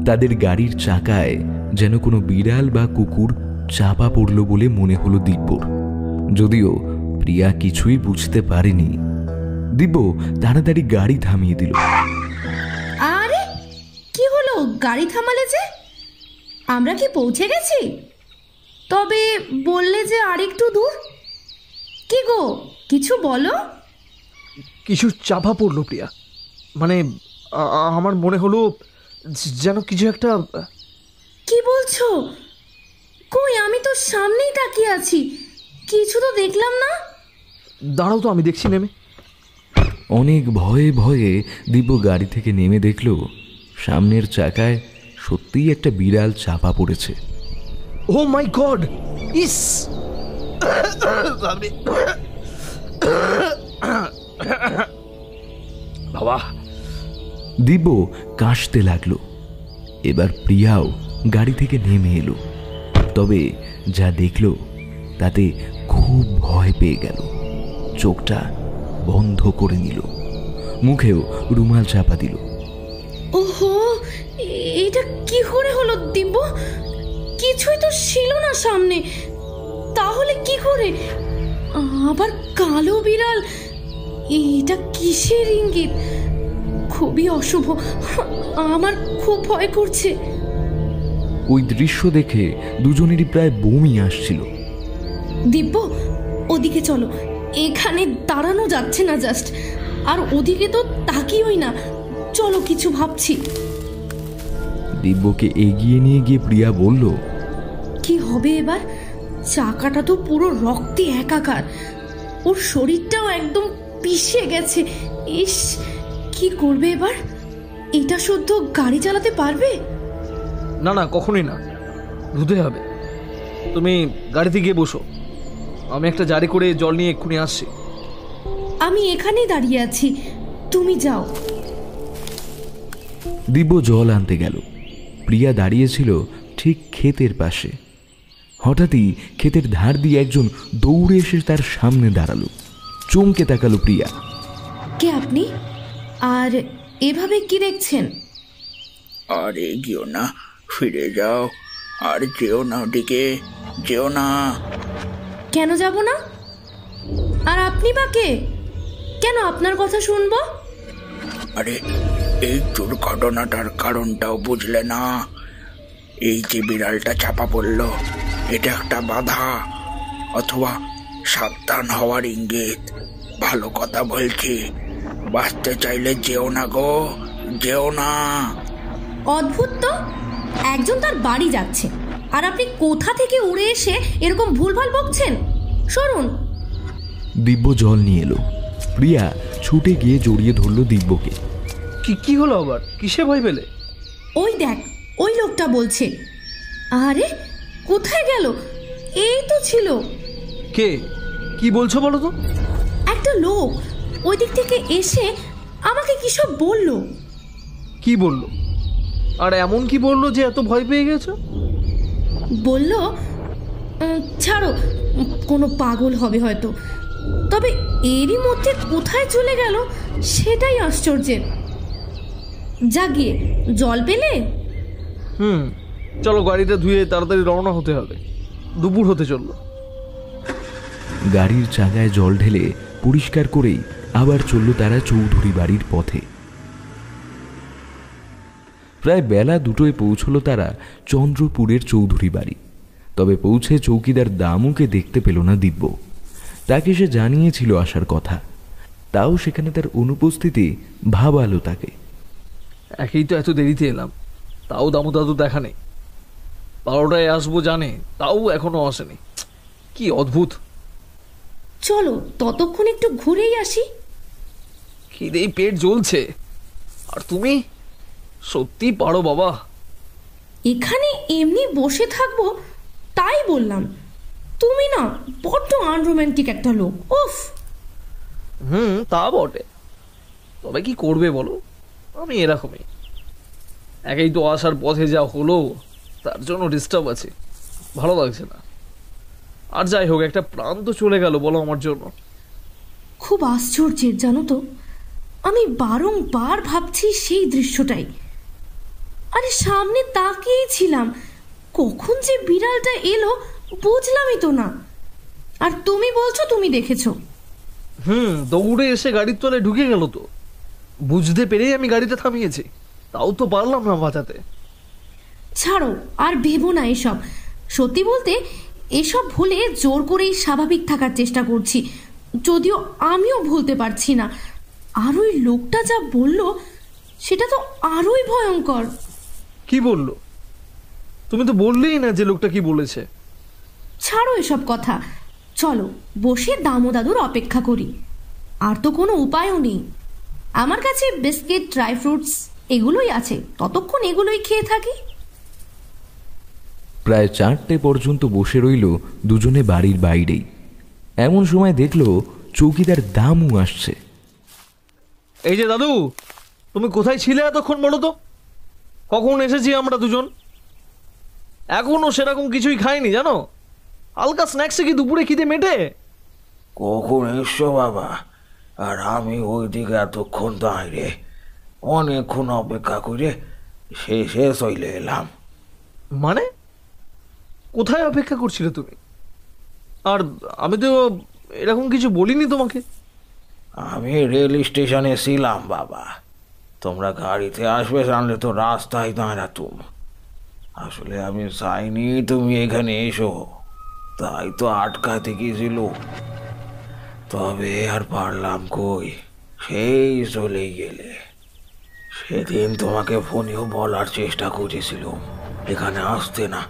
[SPEAKER 13] তাদের গাড়ির চাকায় যেন কোনো বিড়াল বা কুকুর চাপা পড়ল বলে মনে হলো দিব্যর। যদিও প্রিয়া কিছুই বুঝতে পারেনি। দিব্য তাড়াতাড়ি গাড়ি থামিয়ে দিল।
[SPEAKER 14] আরে কি হলো, গাড়ি থামালে যে? আমরা কি পৌঁছে গেছি? তবে বললে যে আরেকটু দূর। কি গো, কিছু বলো।
[SPEAKER 15] কিছু চাপা পড়লো প্রিয়া, মানে আমার মনে হলো যেন কিছু একটা।
[SPEAKER 14] কি বলছো? কই, আমি তো সামনেই তাকিয়ে আছি, কিছু তো দেখলাম না।
[SPEAKER 15] দাঁড়াও তো, আমি দেখছি নেমে।
[SPEAKER 13] অনেক ভয়ে ভয়ে দিব্য গাড়ি থেকে নেমে দেখল সামনের চাকায় সত্যিই একটা বিড়াল চাপা পড়েছে।
[SPEAKER 15] ও মাই গড, ইস! বাবা!
[SPEAKER 13] দিব্য কাশতে লাগলো। এবার প্রিয়াও গাড়ি থেকে নেমে এলো। তবে যা দেখল তাতে খুব ভয় পেয়ে গেল। চোখটা বন্ধ করে নিল, মুখেও রুমাল চাপা দিল।
[SPEAKER 14] ওহো, এটা কি করে হলো দিব্য? কিছুই তো ছিল না সামনে, তাহলে কি করে? আবার কালো বিড়াল, এটা কিসের ইঙ্গিত? খুবই অশুভ, আমার খুব ভয় করছে।
[SPEAKER 13] ওই দৃশ্য দেখে দুজনেরই প্রায় বমি আসছিল।
[SPEAKER 14] দিব্য, ওদিকে চলো, এখানে দাঁড়ানো যাচ্ছে না জাস্ট। আর ওদিকে তো তাকিওই না, চলো, কিছু ভাবছি।
[SPEAKER 13] দিব্যকে এগিয়ে নিয়ে গিয়ে প্রিয়া বলল,
[SPEAKER 14] কি হবে এবার? চাকাটা তো পুরো রক্তে একাকার, ওর শরীরটাও একদম পিষে গেছে। ইস, কি করবে এবার? এটা শুদ্ধ গাড়ি চালাতে পারবে?
[SPEAKER 15] না না, কখনোই না, ধুতে হবে। তুমি গাড়িতে গিয়ে বসো, আমি একটা জারি করে জল নিয়ে এক্ষুনি আসছি।
[SPEAKER 14] আমি এখানেই দাঁড়িয়ে আছি, তুমি যাও।
[SPEAKER 13] দিব্য জল আনতে গেল। প্রিয়া দাঁড়িয়েছিল ঠিক ক্ষেতের পাশে। হঠাৎই ক্ষেতের ধার দিয়ে একজন দৌড়ে এসে তার সামনে দাঁড়ালো। চমকে তাকালো প্রিয়া।
[SPEAKER 14] কে আপনি? আর এভাবে কি দেখছেন?
[SPEAKER 10] আরে গিও না, ফিরে যাও, আর যেও না ওদিকে, যেও না।
[SPEAKER 14] কেন যাব না? আর আপনি বা কে? কেন আপনার কথা শুনবো?
[SPEAKER 10] আরে এই দুর্ঘটনাটার কারণটাও বুঝলে না? এই যে বিড়ালটা চাপা পড়লো, এটা একটা বাধা অথবা সাবধান হওয়ার ইঙ্গিত। ভালো কথা বলছি, বাঁচতে চাইলে যেও না গো, যেও না।
[SPEAKER 14] অদ্ভুত তো, একজন তার বাড়ি যাচ্ছে আর আপনি কোথা থেকে উড়ে এসে এরকম ভুলভাল বকছেন। সরুন।
[SPEAKER 13] দিব্য জল নিয়ে এলো। প্রিয়া ছুটে গিয়ে জড়িয়ে ধরল দিব্যকে।
[SPEAKER 15] কি হলো আবার? কিসে ভয় পেলে?
[SPEAKER 14] ওই দেখ, ওই লোকটা বলছে। আরে কোথায় গেল? এই তো ছিল।
[SPEAKER 15] কে? কি বলছো বলো তো?
[SPEAKER 14] একটা লোক ওই দিক থেকে এসে আমাকে কি সব বললো।
[SPEAKER 15] কি বললো? আর এমন কি বললো যে এত ভয় পেয়ে গেছো?
[SPEAKER 14] বলল, ছাড়ো, কোনো পাগল হবে হয়তো। তবে এরই মধ্যে কোথায় চলে গেল সেটাই আশ্চর্যের। জাগিয়ে জল পেলে?
[SPEAKER 15] চলো, গাড়িটা ধুয়ে তাড়াতাড়ি রওনা হতে হবে, দুপুর হতে চললো।
[SPEAKER 13] গাড়ির চাকায় জল ঢেলে পরিষ্কার করেই আবার চলল তারা চৌধুরী বাড়ির পথে। প্রায় বেলা 2টোয় পৌঁছলো তারা চন্দ্রপুরের চৌধুরী বাড়ি। তবে পৌঁছে চৌকিদার দামুকে দেখতে পেল না দিব্য। তাকে সে জানিয়েছিল আসার কথা, তাও সেখানে তার অনুপস্থিতি ভাবালো তাকে।
[SPEAKER 15] একেই তো এত দেরিতে এলাম, তাও দামু দাদু দেখা নেই। 12টায় আসবো জানে, তাও এখনো আসেনি। কি অদ্ভুত।
[SPEAKER 14] চলো ততক্ষণ একটু ঘুরেই আসি।
[SPEAKER 15] খিদেই পেট জ্বলছে। আর তুমি সত্যি পারো বাবা।
[SPEAKER 14] এখানে এমনি বসে থাকবো তাই বললাম। তুমি না বড্ড আনরোম্যান্টিক একটা লোক। উফ।
[SPEAKER 15] তা বটে, তবে কি করবে বলো, আমি এরকমই। একেই তো আসার পথে যা হলো, তার জন্য ডিস্টার্ব আছে, ভালো লাগছে না। আর যাই হোক, একটা প্রাণ তো চলে গেল বলো আমার জন্য।
[SPEAKER 14] খুব আশ্চর্যের জানো তো, আমি বারংবার ভাবছি সেই দৃশ্যটাই। আরে সামনে তাকিয়েই ছিলাম, কখন যে বিড়ালটা এলো বুঝলামই তো না। আর তুমি বলছো তুমি দেখেছো?
[SPEAKER 15] দৌড়ে এসে গাড়ির তলায় ঢুকে গেল তো, বুঝতে পেরেই আমি গাড়িটা থামিয়েছি, তাও তো পারলাম না বাঁচাতে।
[SPEAKER 14] ছাড়ো, আর ভেবো না এসব। সত্যি বলতে এসব ভুলে জোর করেই স্বাভাবিক থাকার চেষ্টা করছি, যদিও আমিও ভুলতে পারছি না। আর ওই লোকটা যা বলল সেটা তো আরোই ভয়ঙ্কর।
[SPEAKER 15] কি বলল? তুমি তো বললেই না যে লোকটা কি বলেছে।
[SPEAKER 14] ছাড়ো এসব কথা, চলো বসে দামু দাদুর অপেক্ষা করি। আর তো কোনো উপায়ও নেই। আমার কাছে বিস্কিট, ড্রাই ফ্রুটস এগুলোই আছে, ততক্ষণ এগুলোই খেয়ে থাকি।
[SPEAKER 13] প্রায় 4টে পর্যন্ত বসে রইল দুজনে বাড়ির বাইরেই। এমন সময় দেখলো চৌকিদার দামু আসছে।
[SPEAKER 15] এই যে দাদু, তুমি কোথায় ছিলে এতক্ষণ বলো তো? কখন এসেছি আমরা দুজন, এখনো সেরকম কিছুই খাইনি জানো। হালকা স্ন্যাক্সে কি দুপুরে খিদে মেটে?
[SPEAKER 7] কখন এসছো বাবা? আর আমি ওইদিকে এতক্ষণ দাঁড়িয়ে অনেকক্ষণ অপেক্ষা করে শেষে চলে এলাম।
[SPEAKER 15] মানে কোথায় অপেক্ষা করছিলে তুমি? আর আমি তো এরকম কিছু বলিনি তোমাকে।
[SPEAKER 7] আমি রেল স্টেশনে ছিলাম বাবা। তোমরা গাড়িতে আসবে জানলে তো রাস্তায় দাঁড়াতুম। আসলে আমি চাইনি তুমি এখানে এসো, তাই তো আটকাতে গিয়েছিল। তবে আর পারলাম কই, সেই চলে গেলে। সেদিন তোমাকে ফোনেও বলার চেষ্টা করেছিলাম এখানে আসতে না,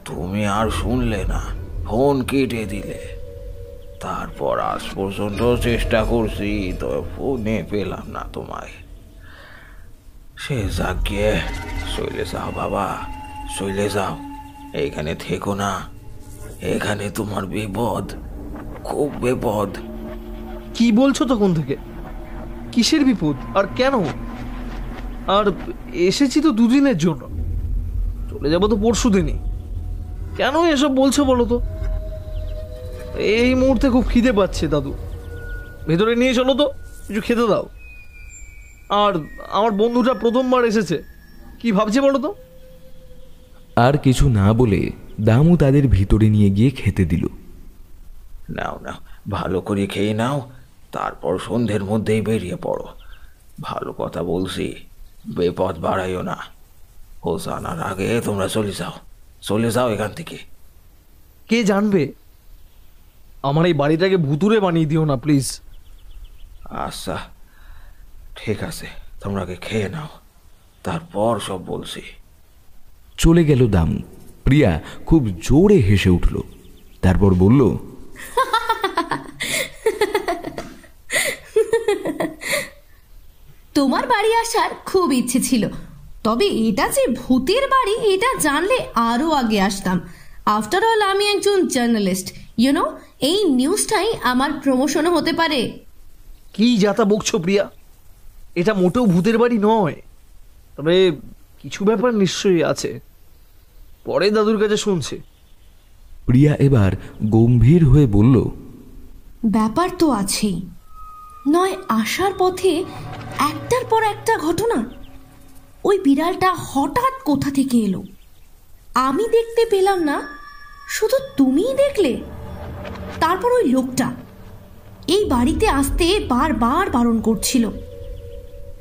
[SPEAKER 7] তুমি আর শুনলে না, ফোন কেটে দিলে। তারপর আজ পর্যন্ত চেষ্টা করছি, তবে ফোনে পেলাম না তোমায়। সে যাকে চলে যাও বাবা, চলে যাও, এইখানে থেকো না। এখানে তোমার বিপদ, খুব বিপদ।
[SPEAKER 15] কি বলছো তখন থেকে? কিসের বিপদ আর কেন? আর এসেছি তো দুদিনের জন্য, চলে যাবো তো পরশু দিনই। কেন এসব বলছো বলো তো? এই মুহূর্তে খুব খিদে পাচ্ছে দাদু, ভেতরে নিয়ে চলো তো, কিছু খেতে দাও। আর আমার বন্ধুটা প্রথমবার এসেছে, কি ভাবছে বলো তো?
[SPEAKER 13] আর কিছু না বলে দামু তাদের ভিতরে নিয়ে গিয়ে খেতে দিল।
[SPEAKER 7] নাও নাও, ভালো করে খেয়ে নাও, তারপর সন্ধ্যের মধ্যেই বেরিয়ে পড়ো। ভালো কথা বলছি, বিপদ বাড়াইও না। ও জানার আগে তোমরা চলে যাও, চলে যাও এখান থেকে।
[SPEAKER 15] কে জানবে? আমার এই বাড়িটাকে ভুতুরে বানিয়ে দিও না প্লিজ।
[SPEAKER 7] আচ্ছা ঠিক আছে, তোমরা খেয়ে নাও, তারপর সব বলছি।
[SPEAKER 13] চলে গেল দামু। প্রিয়া খুব জোরে হেসে উঠল, তারপর বলল,
[SPEAKER 14] তোমার বাড়ি আসার খুব ইচ্ছে ছিল, তবে এটা যে ভূতের বাড়ি এটা জানলে আরো আগে আসতাম। আফটার অল আমি একজন জার্নালিস্ট, ইউনো, এই নিউজটাই আমার প্রমোশনও হতে পারে।
[SPEAKER 15] কি যাতা বকছো প্রিয়া, এটা মোটেও ভূতের বাড়ি নয়, তবে কিছু ব্যাপার নিশ্চয়ই আছে, পরে দাদুর কাছে শুনছি।
[SPEAKER 13] প্রিয়া এবার গম্ভীর হয়ে বলল,
[SPEAKER 14] ব্যাপার তো আছেই, নয় আসার পথে একটার পর একটা ঘটনা। ওই বিড়ালটা হঠাৎ কোথা থেকে এলো, আমি দেখতে পেলাম না, শুধু তুমিই দেখলে। তারপর ওই লোকটা এই বাড়িতে আসতে বারবার বারণ করছিল,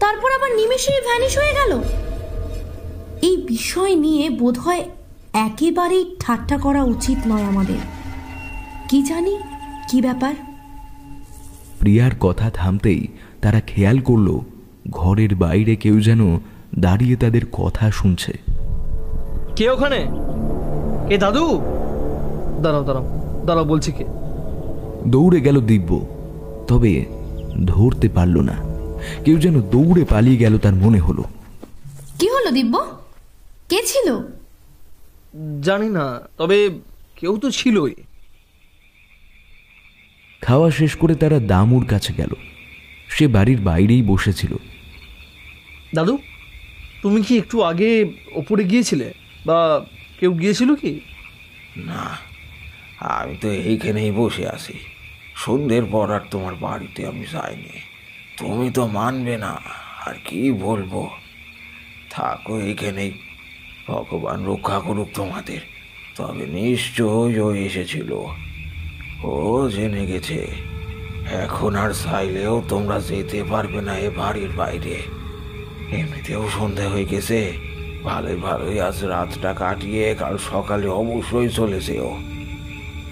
[SPEAKER 14] তারপর আবার নিমেষেই ভ্যানিশ হয়ে গেল। এই বিষয় নিয়ে বোধহয় একেবারেই ঠাট্টা করা উচিত নয় আমাদের। কি জানি কি ব্যাপার।
[SPEAKER 13] প্রিয়ার কথা থামতেই তারা খেয়াল করল ঘরের বাইরে কেউ যেন দাঁড়িয়ে তাদের কথা শুনছে।
[SPEAKER 15] কে ওখানে? কে দাদু? দাঁড়াও দাঁড়াও দাঁড়াও, বলছি কে।
[SPEAKER 13] দৌড়ে গেল দিব্য, তবে ধরতে পারল না। কেউ যেন দৌড়ে পালিয়ে গেল তার মনে হলো।
[SPEAKER 14] কি হলো দিব্য, কে ছিল?
[SPEAKER 15] জানি না, তবে কেউ তো ছিলই।
[SPEAKER 13] খাওয়া শেষ করে তারা দামুর কাছে গেল। সে বাড়ির বাইরেই বসেছিল।
[SPEAKER 15] দাদু, তুমি কি একটু আগে ওপরে গিয়েছিলে, বা কেউ গিয়েছিল কি?
[SPEAKER 7] না, আমি তো এইখানেই বসে আছি। সন্ধ্যের পর আর তোমার বাড়িতে আমি যাইনি। তুমি তো মানবে না, আর কি বলবো। থাকো এইখানেই, ভগবান রক্ষা করুক তোমাদের। তবে নিশ্চয়ই ও এসেছিল, ও জেনে গেছে। এখন আর চাইলেও তোমরা যেতে পারবে না এ বাড়ির বাইরে। এমনিতেও সন্ধ্যা হয়ে গেছে, ভালোই ভালোই আজ রাতটা কাটিয়ে কাল সকালে অবশ্যই চলে যেও।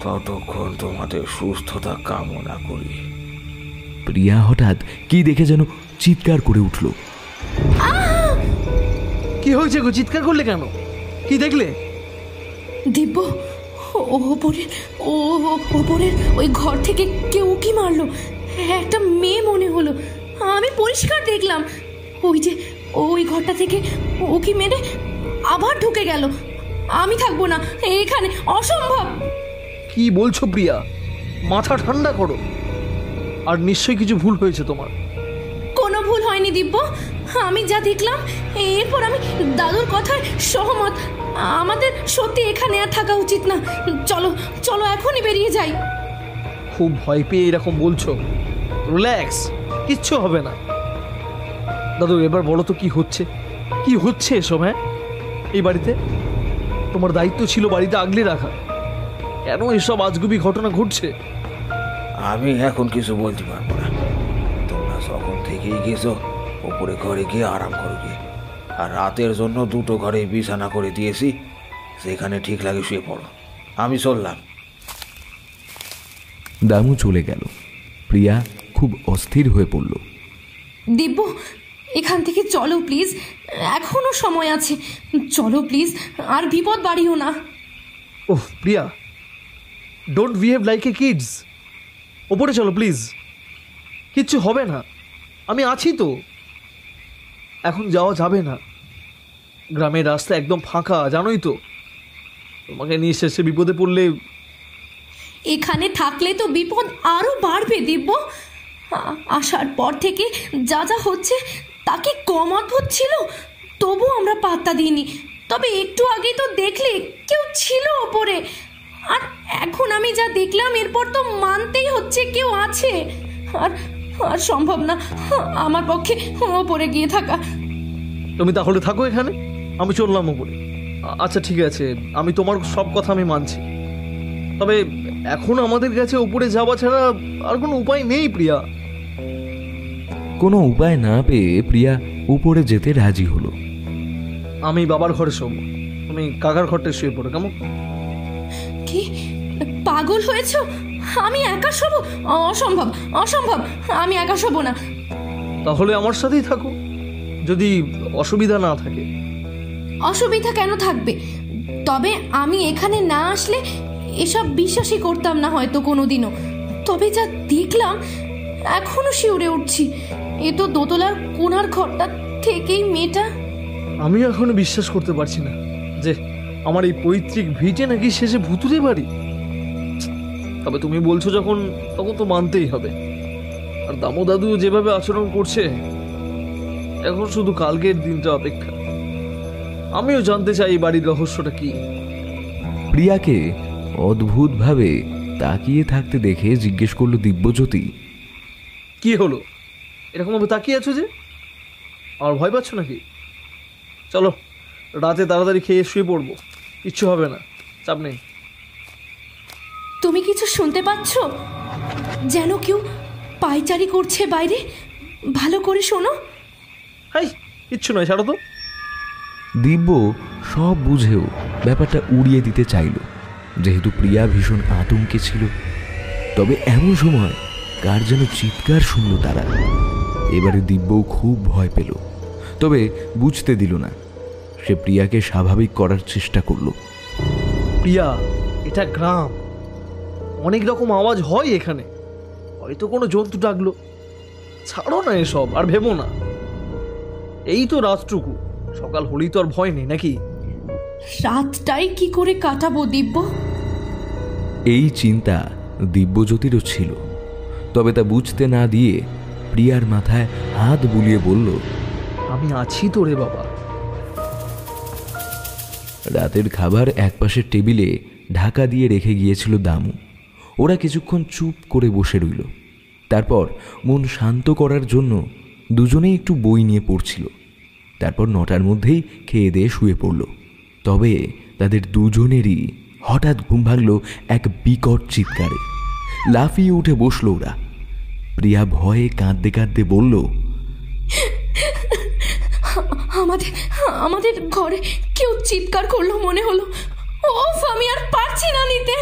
[SPEAKER 7] ততক্ষণ তোমাদের সুস্থতা কামনা করি।
[SPEAKER 13] প্রিয়া হঠাৎ কি দেখে যেন চিৎকার করে উঠল।
[SPEAKER 15] কি হয়েছে গো, চিৎকার করলে কেন? কি দেখলে?
[SPEAKER 14] দিব্য, ওপরের ওই ঘর থেকে কেউ কি মারলো? একটা মেয়ে মনে হলো, আমি পরিষ্কার দেখলাম। ওই ঘরটা থেকে ও কি মেরে আবার ঢুকে গেল। আমি থাকবো না এখানে, অসম্ভব।
[SPEAKER 15] কি বলছো প্রিয়া? মাথা ঠান্ডা করো। আর নিশ্চয়ই কিছু ভুল হয়েছে তোমার।
[SPEAKER 14] কোনো ভুল হয়নি দিব্য, আমি যা দেখলাম এরপর আমি দাদুর কথায় সহমত। আমাদের সত্যি এখানে আর থাকা উচিত না। চলো চলো, এখনই বেরিয়ে যাই।
[SPEAKER 15] খুব ভয় পেয়ে এরকম বলছো? রিল্যাক্স, কিচ্ছু হবে না। দাদু এবার বলো তো কি হচ্ছে, কি হচ্ছে এসব? হ্যাঁ, এই বাড়িতে তোমার দায়িত্ব ছিল বাড়িতে আগলে রাখা, কেন এসব আজগুবি ঘটনা ঘটছে?
[SPEAKER 7] আমি এখন কিছু বলতে পারবো না। তোমরা যখন থেকেই গেছো ওপরে ঘরে গিয়ে আরাম করবে। আর রাতের জন্য দুটো ঘরে বিছানা করে দিয়েছি, সেখানে ঠিক লাগে শুয়ে পড়ো। আমি চললাম।
[SPEAKER 13] দামু চলে গেল। প্রিয়া খুব অস্থির হয়ে পড়ল।
[SPEAKER 14] দিব্য, এখান থেকে চলো প্লিজ, এখনো সময় আছে। চলো প্লিজ, আর বিপদ বাড়িও না।
[SPEAKER 15] Oh Priya, don't behave like a kids. ওপরে চলো প্লিজ, কিচ্ছু হবে না, আমি আছি তো। এখন যাওয়া যাবে না, গ্রামের রাস্তা একদম ফাঁকা, জানোই তো। তোমাকে নিয়ে শেষে বিপদে পড়লে।
[SPEAKER 14] এখানে থাকলে তো বিপদ আরো বাড়বে দিব্য। আসার পর থেকে যা যা হচ্ছে তা কি কম অদ্ভুত ছিল? তবু আমরা পাত্তা দিইনি। তবে একটু আগে তো দেখলে কেউ ছিল ওপরে, আর এখন আমি যা দেখলাম এরপর তো মানতেই হচ্ছে কেউ আছে। আর সম্ভব না আমার পক্ষে ওপরে গিয়ে থাকা।
[SPEAKER 15] তুমি তাহলে থাকো এখানে, আমি চললাম ওপরে। আচ্ছা ঠিক আছে, আমি তোমার সব কথা আমি মানছি, তবে এখন আমাদের কাছে উপরে যাওয়া ছাড়া আর কোনো উপায় নেই প্রিয়া।
[SPEAKER 13] কোনো উপায় না পেয়ে প্রিয়া উপরে যেতে রাজি হলো।
[SPEAKER 15] আমি বাবার ঘরে শোব, তুমি কাকার ঘরটা শুয়ে পড়ো, কেমন?
[SPEAKER 14] কি পাগল হয়েছো? আমি একা শোব? অসম্ভব অসম্ভব, আমি একা শোব না।
[SPEAKER 15] তাহলে আমার সাথেই থাকো, যদি অসুবিধা না থাকে।
[SPEAKER 14] অসুবিধা কেন থাকবে? তবে আমি এখানে না আসলে এসব বিশ্বাসই করতাম না হয়তো কোনোদিনও। তবে যা দেখলাম এখনো শিউরে উঠছি। এ তো দোতলার কোণার ঘরটা থেকেই মেয়েটা।
[SPEAKER 15] আমি এখনো বিশ্বাস করতে পারছি না যে আমার এই পৈতৃক ভিটে নাকি শেষে ভুতুরে বাড়ি। তবে তুমি বলছো যখন, তখন তো মানতেই হবে। আর দামু দাদু যেভাবে আচরণ করছে, এখন শুধু কালকের দিনটা অপেক্ষা। আমিও জানতে চাই এই বাড়ির রহস্যটা কি।
[SPEAKER 13] প্রিয়াকে অদ্ভুতভাবে তাকিয়ে থাকতে দেখে জিজ্ঞেস করলো দিব্যজ্যোতি,
[SPEAKER 15] কি হলো এরকমভাবে তাকিয়ে আছো যে? আর ভয় পাচ্ছ নাকি? চলো রাতে তাড়াতাড়ি খেয়ে শুয়ে পড়বো, কিচ্ছু হবে না, চাপ নেই।
[SPEAKER 14] তুমি কিছু শুনতে পাচ্ছ? যেন কেউ পায়চারি করছে বাইরে, ভালো করে শোনো।
[SPEAKER 15] হাই, কিচ্ছু নয়, ছাড়ো তো।
[SPEAKER 13] দিব্য সব বুঝেও ব্যাপারটা উড়িয়ে দিতে চাইল, যেহেতু প্রিয়া ভীষণ আতঙ্কে ছিল। তবে এমন সময় কার যেন চিৎকার শুনল তারা। এবারে দিব্যও খুব ভয় পেল, তবে বুঝতে দিল না। সে প্রিয়াকে স্বাভাবিক করার চেষ্টা করল।
[SPEAKER 15] প্রিয়া, এটা গ্রাম, অনেক রকম আওয়াজ হয় এখানে, হয়তো কোনো জন্তু ডাকলো। ছাড়ো না এসব, আর ভেবো না। এই তো রাতটুকু, সকাল হলেই তো আর ভয় নেই নাকি?
[SPEAKER 14] রাতটাই কি করে কাটাবো দিব্য?
[SPEAKER 13] এই চিন্তা দিব্যজ্যোতিরও ছিল, তবে তা বুঝতে না দিয়ে প্রিয়ার মাথায় হাত বুলিয়ে বলল,
[SPEAKER 15] আমি আছি তো রে বাবা।
[SPEAKER 13] রাতের খাবার একপাশের টেবিলে ঢাকা দিয়ে রেখে গিয়েছিল দামু। ওরা কিছুক্ষণ চুপ করে বসে রইল। তারপর মন শান্ত করার জন্য দুজনেই একটু বই নিয়ে পড়ছিল। তারপর 9টার মধ্যেই খেয়ে দিয়ে শুয়ে পড়ল। তবে তাদের দুজনেরই হঠাৎ ঘুম ভাঙল এক বিকট চিৎকারে। লাফিয়ে উঠে বসল ওরা। প্রিয়া ভয়ে কাঁদতে কাঁদতে বলল,
[SPEAKER 14] আমাদের আমাদের ঘরে কেউ চিৎকার করলো মনে হলো। ওফ, আমি আর পারছি না নিতে।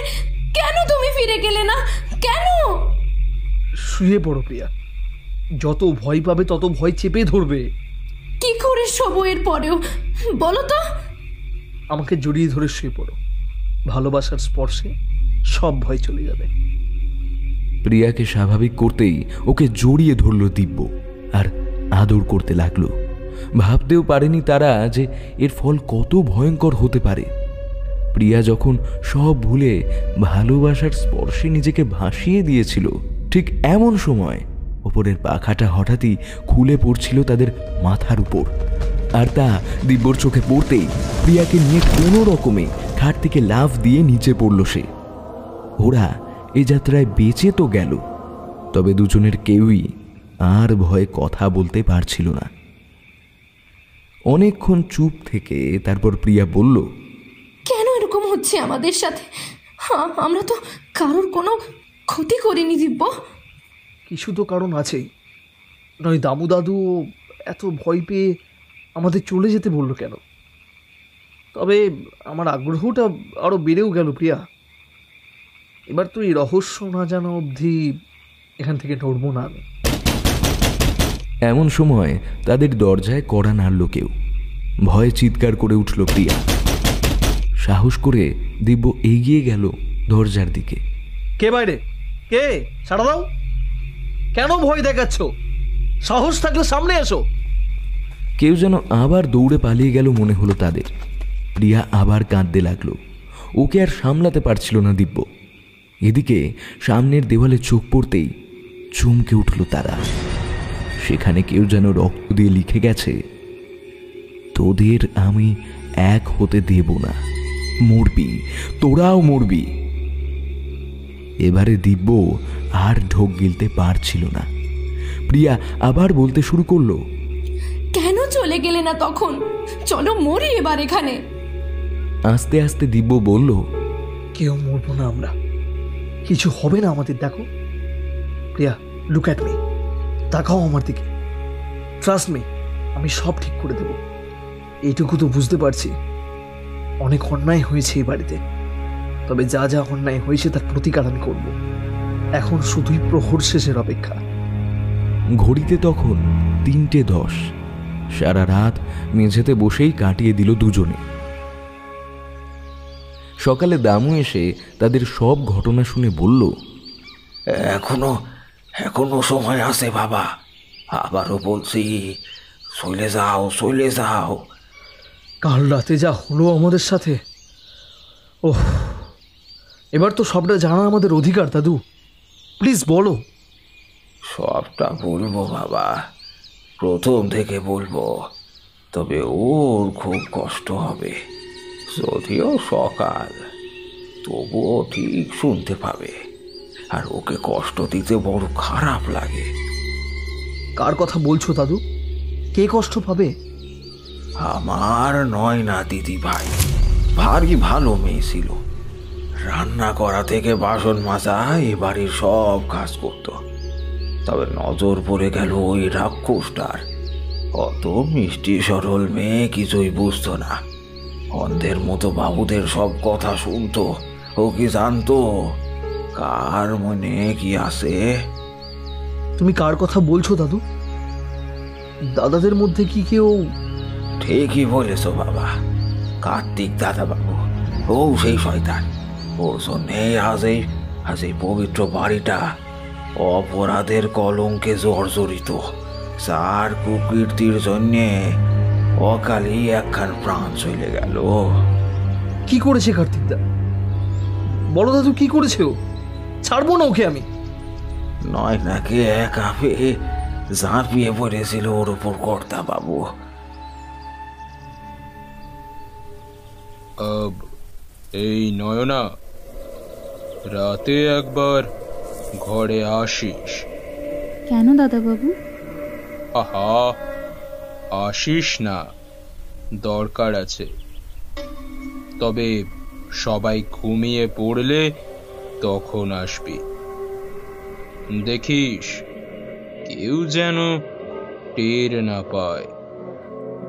[SPEAKER 14] কেন তুমি ফিরে গেলে না? কেন?
[SPEAKER 15] শুয়ে পড়ো প্রিয়া, যত ভয় পাবে তত ভয় চেপে ধরবে।
[SPEAKER 14] কি করে শোবো এর পরেও বলো তো?
[SPEAKER 15] আমাকে জড়িয়ে ধরে শুয়ে পড়ো, ভালোবাসার স্পর্শে সব ভয় চলে যাবে।
[SPEAKER 13] প্রিয়াকে স্বাভাবিক করতেই ওকে জড়িয়ে ধরল দিব্য আর আদর করতে লাগলো। ভাবতেও পারেনি তারা যে এর ফল কত ভয়ঙ্কর হতে পারে। প্রিয়া যখন সব ভুলে ভালোবাসার স্পর্শে নিজেকে ভাসিয়ে দিয়েছিল, ঠিক এমন সময় ওপরের পাখাটা হঠাৎই খুলে পড়ছিল তাদের মাথার উপর। আর তা দিব্যর চোখে পড়তেই প্রিয়াকে নিয়ে কোনো রকমে খাট থেকে লাফ দিয়ে নিচে পড়ল সে। ওরা এই যাত্রায় বেঁচে তো গেল, তবে দুজনের কেউই আর ভয়ে কথা বলতে পারছিল না। অনেকক্ষণ চুপ থেকে তারপর প্রিয়া বলল,
[SPEAKER 14] কেন এরকম হচ্ছে আমাদের সাথে? আমরা তো কারোর কোনো ক্ষতি করিনি দিব্য।
[SPEAKER 15] কিছু তো কারণ আছেই, নয় দামু দাদু এত ভয় পেয়ে আমাদের চলে যেতে বললো কেন? তবে আমার আগ্রহটা আরো বেড়েও গেল প্রিয়া। এবার তো এই রহস্য না জানা অবধি এখান থেকে নড়বো না আমি।
[SPEAKER 13] এমন সময় তাদের দরজায় কড়া নাড়ল কেউ। ভয়ে চিৎকার করে উঠল প্রিয়া। সাহস করে দিব্য এগিয়ে গেল দরজার দিকে।
[SPEAKER 15] কে বাইরে? কে? সাড়া দাও। কেন ভয় দেখাচ্ছ? সাহস থাকলে সামনে এসো।
[SPEAKER 13] কেউ যেন আবার দৌড়ে পালিয়ে গেল মনে হলো তাদের। প্রিয়া আবার কাঁদতে লাগলো। ওকে আর সামলাতে পারছিল না দিব্য। এদিকে সামনের দেওয়ালে চোখ পড়তেই চমকে উঠল তারা। সেখানে কেউ যেন রক্ত দিয়ে লিখে গেছে, তোদের আমি এক হতে দেব না, মরবি, তোরাও মরবি। এবারে দিব্য আর ঢোক গিলতে পারছিল না। প্রিয়া আবার বলতে শুরু করলো,
[SPEAKER 14] কেন চলে গেলে না তখন? চলো মরি এবার এখানে।
[SPEAKER 13] আস্তে আস্তে দিব্য বলল,
[SPEAKER 15] কেউ মরবো না আমরা, কিছু হবে না আমাদের। দেখো প্রিয়া, লুক অ্যাট মি, তাকাও আমার দিকে, ট্রাস্ট মি, আমি সব ঠিক করে দেব। এইটুকু তো বুঝতে পারছি অনেক অন্যায় হয়েছে এই বাড়িতে, তবে যা যা অন্যায় হয়েছে তার প্রতিকার আমি করব। এখন শুধুই প্রহর শেষের অপেক্ষা।
[SPEAKER 13] ঘড়িতে তখন 3:10। সারা রাত মেঝেতে বসেই কাটিয়ে দিল দুজনে। সকালে দামু এসে তাদের সব ঘটনা শুনে বলল,
[SPEAKER 10] এখনো সময় আছে বাবা, আবারও বলছি, চলে যাও, চলে যাও।
[SPEAKER 15] কাল রাতে যা হলো আমাদের সাথে, ওহ, এবার তো সবটা জানা আমাদের অধিকার। দাদু প্লিজ বলো।
[SPEAKER 10] সবটা বলবো বাবা, প্রথম থেকে বলবো, তবে ওর খুব কষ্ট হবে। যদিও সকাল, তবুও ঠিক শুনতে পাবে, আর ওকে কষ্ট দিতে বড় খারাপ লাগে।
[SPEAKER 15] কার কথা বলছো দাদু? কে কষ্ট পাবে?
[SPEAKER 10] আমার নয় না দিদি ভাই, ভারী ভালো মেয়ে ছিল। রান্না করা থেকে বাসন মাজা এ বাড়ির সব কাজ করত। তবে নজর পড়ে গেল ওই রাক্ষসটার। অত মিষ্টি সরল মেয়ে কিছুই বুঝতো না, অন্ধের মতো বাবুদের সব কথা শুনতো। ও কি জানতো কার মনে কি আছে?
[SPEAKER 15] তুমি কার কথা বলছো দাদু? দাদাদের মধ্যে কি কেউ?
[SPEAKER 10] ঠিকই বলেছ বাবা, কার্তিক দাদা বাবু, ও সেই শয়তান। ওর জন্যে আজ এই পবিত্র বাড়িটা অপরাধের কলঙ্কে জর্জরিত। যার কুকীর্তির জন্যে অকালই একখান প্রাণ চলে গেল।
[SPEAKER 15] কি করেছে কার্তিক দা? বলো দাদু, কি করেছে ও? ছাড়বো না ওকে আমি।
[SPEAKER 10] নয় নাকি একা পেয়ে ঝাঁপিয়ে পড়েছিল ওর উপর কর্তা বাবু।
[SPEAKER 16] এই নয়না, রাতে একবার ঘরে আসিস।
[SPEAKER 17] কেন দাদা বাবু?
[SPEAKER 16] আহা, আসিস না, দরকার আছে। তবে সবাই ঘুমিয়ে পড়লে তখন আসবি। দেখিস কেউ যেন টের না পায়।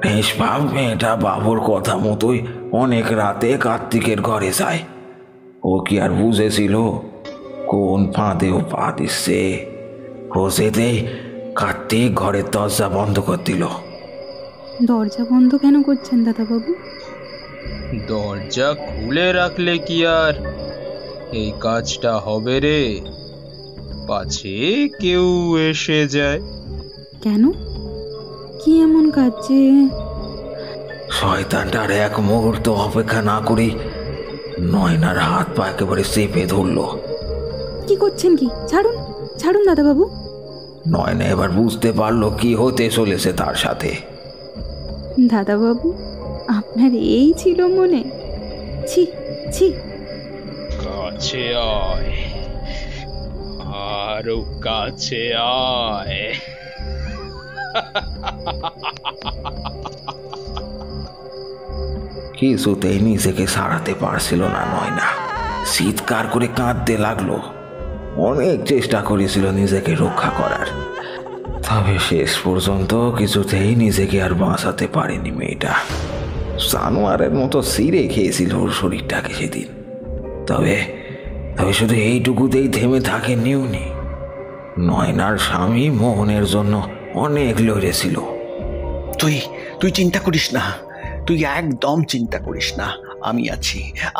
[SPEAKER 7] নিষ্পাপ মেয়েটা বাবুর কথা মতোই অনেক রাতে কার্তিকের ঘরে যায়। ও কি আর বুঝেছিল কোন ফাঁদেও পা দিচ্ছে? ও যেতেই কার্তিক ঘরের দরজা বন্ধ করে দিল।
[SPEAKER 17] দরজা বন্ধ কেন করছেন দাদাবাবু?
[SPEAKER 16] দরজা খুলে রাখলে কি আর এই কাজটা হবে রে? পাছে কেউ এসে যায়।
[SPEAKER 17] কেন? কি এমন কাজ যে?
[SPEAKER 7] শয়তানটার এক মুহূর্ত অপেক্ষা না করেই নয়নার হাত পা একেবারে চেপে ধরল।
[SPEAKER 17] কি করছেন কি? ছাড়ুন, ছাড়ুন দাদাবাবু।
[SPEAKER 7] নয়না এবার বুঝতে পারলো কি হতে চলেছে তার সাথে।
[SPEAKER 17] দাদাবাবু, আপনার এই ছিল মনে? ছি ছি।
[SPEAKER 16] কাছে আয়, আরো কাছে আয়।
[SPEAKER 7] কিছুতেই নিজেকে সারাতে পারছিল না নয়না। চিৎকার করে কাঁদতে লাগলো। অনেক চেষ্টা করেছিল নিজেকে রক্ষা করার, তবে শেষ পর্যন্ত কিছুতেই নিজেকে আর বাঁচাতে পারেনি মেয়েটা। জানোয়ারের মতো ছিঁড়ে খেয়েছিল ওর শরীরটাকে সেদিন। তবে তবে শুধু এইটুকুতেই থেমে থাকেনি উনি। নয়নার স্বামী মোহনের জন্য অনেক লড়েছিল।
[SPEAKER 6] তুই চিন্তা করিস না, তুই একদম চিন্তা করিস না।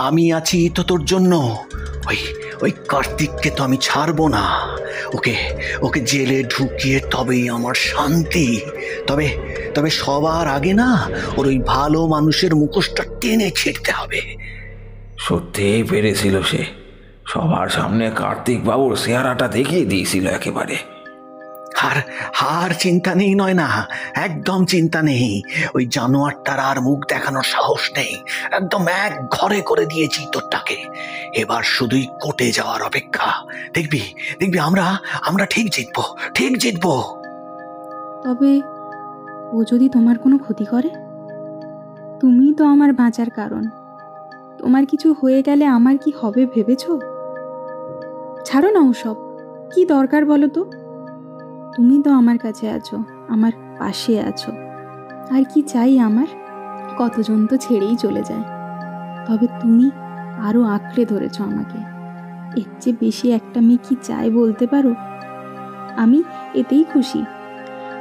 [SPEAKER 6] আমি আছি তো তোর জন্য। ওই কার্তিককে তো আমি ছাড়বো না। ওকে জেলে ঢুকিয়ে তবেই আমার শান্তি। তবে সবার আগে না ওর ওই ভালো মানুষের মুখোশটা টেনে ছিঁড়তে হবে।
[SPEAKER 7] সত্যিই পেরেছিল সে। সবার সামনে কার্তিক বাবুর চেহারাটা দেখিয়ে দিয়েছিল একেবারে।
[SPEAKER 6] হার চিন্তা নেই নয়না, একদম চিন্তা নেই। ওই জানোয়ারটার আর মুখ দেখানোর সাহস নেই। একদম এক ঘরে করে দিয়েছি তোরটাকে। এবার শুধুই কোর্টে যাওয়ার অপেক্ষা। দেখবি আমরা ঠিক জিতবো।
[SPEAKER 17] তবে ও যদি তোমার কোনো ক্ষতি করে? তুমি তো আমার বাঁচার কারণ। তোমার কিছু হয়ে গেলে আমার কি হবে ভেবেছো? ছাড়ো না ওসব। কি দরকার বলো তো? তুমি তো আমার কাছে আছো, আমার পাশে আছো। আর কি চাই আমার? কতজন তো ছেড়েই চলে যায়, তবে তুমি আরো আঁকড়ে ধরেছ আমাকে। এর চেয়ে বেশি একটা মেয়ে কি চায় বলতে পারো? আমি এতেই খুশি।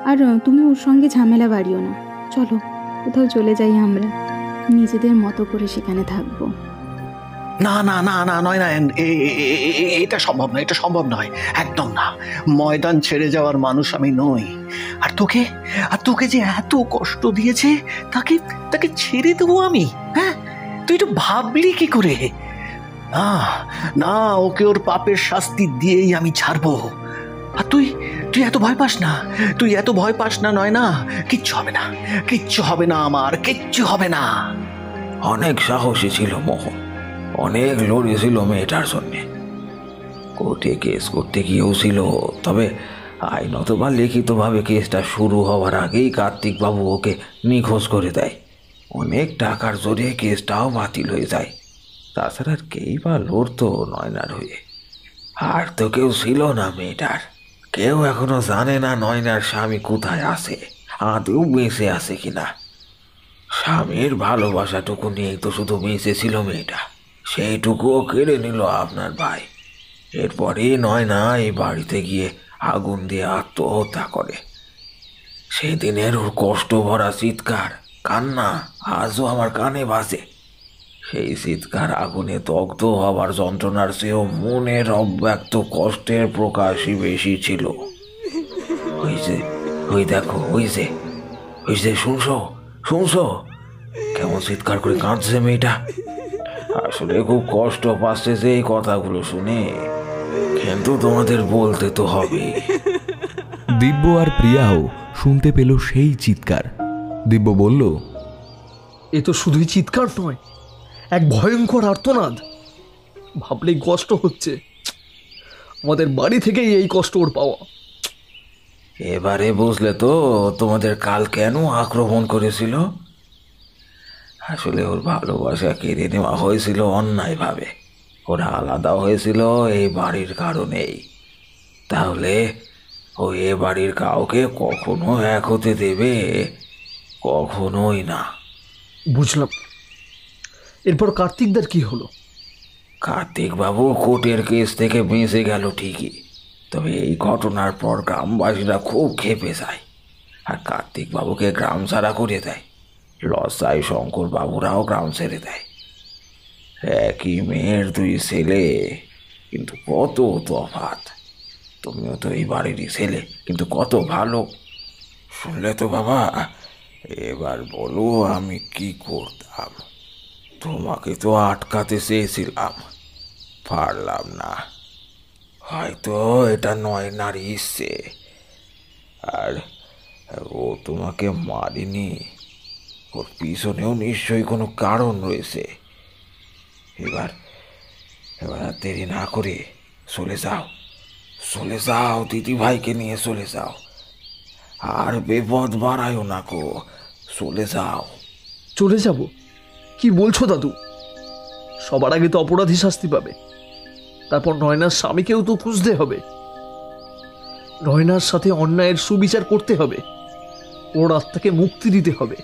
[SPEAKER 17] আর তুমি ওর সঙ্গে ঝামেলা বাড়িও না। চলো কোথাও চলে যাই, আমরা নিজেদের মতো করে সেখানে থাকবো।
[SPEAKER 6] না নয়, এটা সম্ভব নয়, একদম না। ময়দান ছেড়ে যাওয়ার মানুষ আমি নই। আর তোকে যে এত কষ্ট দিয়েছে তাকে ছেড়ে দেবো আমি? হ্যাঁ, তুই তো ভাবলি কি করে? না, ওকে ওর পাপের শাস্তি দিয়েই আমি ছাড়বো। আর তুই এত ভয় পাস না নয় না। কিচ্ছু হবে না আমার, কিচ্ছু হবে না।
[SPEAKER 7] অনেক সাহসী ছিল মোহন, অনেক লড়েছিল মেয়েটার জন্যে। কোর্টে কেস করতে গিয়েও ছিল, তবে আইনত বা লিখিতভাবে কেসটা শুরু হওয়ার আগেই কার্তিক বাবু ওকে নিখোঁজ করে দেয়। অনেক টাকার জোরে কেসটাও বাতিল হয়ে যায়। তাছাড়া আর কেই বা লড়তো নয়নার হয়ে? আর তো কেউ ছিল না মেয়েটার। কেউ এখনো জানে না নয়নার স্বামী কোথায় আছে, আদৌ বেঁচে আছে কিনা। স্বামীর ভালোবাসাটুকু নিয়েই তো শুধু বেঁচে ছিল মেয়েটা, সেইটুকুও কেড়ে নিল আপনার ভাই। এরপরে নয়না এই বাড়িতে গিয়ে আগুন দিয়ে আত্মহত্যা করে। সেদিনের ওর কষ্ট ভরা চিৎকার, কান্না আজও আমার কানে বাজে। সেই চিৎকার আগুনে দগ্ধ হওয়ার যন্ত্রণার চেয়েও মনের অব্যক্ত কষ্টের প্রকাশই বেশি ছিল। ওই যে শুনছো কেমন চিৎকার করে কাঁদছে মেয়েটা? আসলে খুব কষ্ট পাচ্ছে যে এই কথাগুলো শুনে, কিন্তু তোমাদের বলতে তো হবে।
[SPEAKER 13] দিব্য আর প্রিয়াও শুনতে পেল সেই চিৎকার। দিব্য বলল,
[SPEAKER 15] এ তো শুধুই চিৎকার নয়, এক ভয়ঙ্কর আর্তনাদ। ভাবলেই কষ্ট হচ্ছে। আমাদের বাড়ি থেকেই এই কষ্ট ওর পাওয়া।
[SPEAKER 7] এবারে বুঝলে তো তোমাদের কাল কেন আক্রমণ করেছিল?
[SPEAKER 18] আসলে ওর ভালোবাসা কেড়ে নেওয়া হয়েছিল অন্যায়ভাবে। ওরা আলাদা হয়েছিল এই বাড়ির কারণেই। তাহলে ও এ বাড়ির কাউকে কখনো এক হতে দেবে? কখনোই না।
[SPEAKER 15] বুঝলাম। এরপর কার্তিকদার কি হলো?
[SPEAKER 18] কার্তিক বাবু কোর্টের কেস থেকে বেঁচে গেল ঠিকই, তবে এই ঘটনার পর গ্রামবাসীরা খুব ক্ষেপে যায় আর কার্তিক বাবুকে গ্রাম ছাড়া করে দেয়। লসাই শঙ্কর বাবুরাও গ্রাম ছেড়ে দেয়। একই মেয়ের দুই ছেলে, কিন্তু কত তফাৎ। তুমিও তো এই বাড়িরই ছেলে, কিন্তু কত ভালো। শুনলে তো বাবা, এবার বলো আমি কি করতাম? তোমাকে তো আটকাতে চেয়েছিলাম, পারলাম না। হয়তো এটা নয়নার ইচ্ছে, আর ও তোমাকে মারেনি। ওর পিছনেও নিশ্চয়ই কোনো কারণ রয়েছে। এবার আর দেরি না করে চলে যাও দিদি ভাইকে নিয়ে চলে যাও। আর বিপদ বাড়ায়ও না গো, চলে যাও।
[SPEAKER 15] চলে যাব? কি বলছো দাদু? সবার আগে তো অপরাধী শাস্তি পাবে, তারপর নয়নার স্বামীকেও তো খুঁজতে হবে। নয়নার সাথে অন্যায়ের সুবিচার করতে হবে, ওর আত্মাকে মুক্তি দিতে হবে।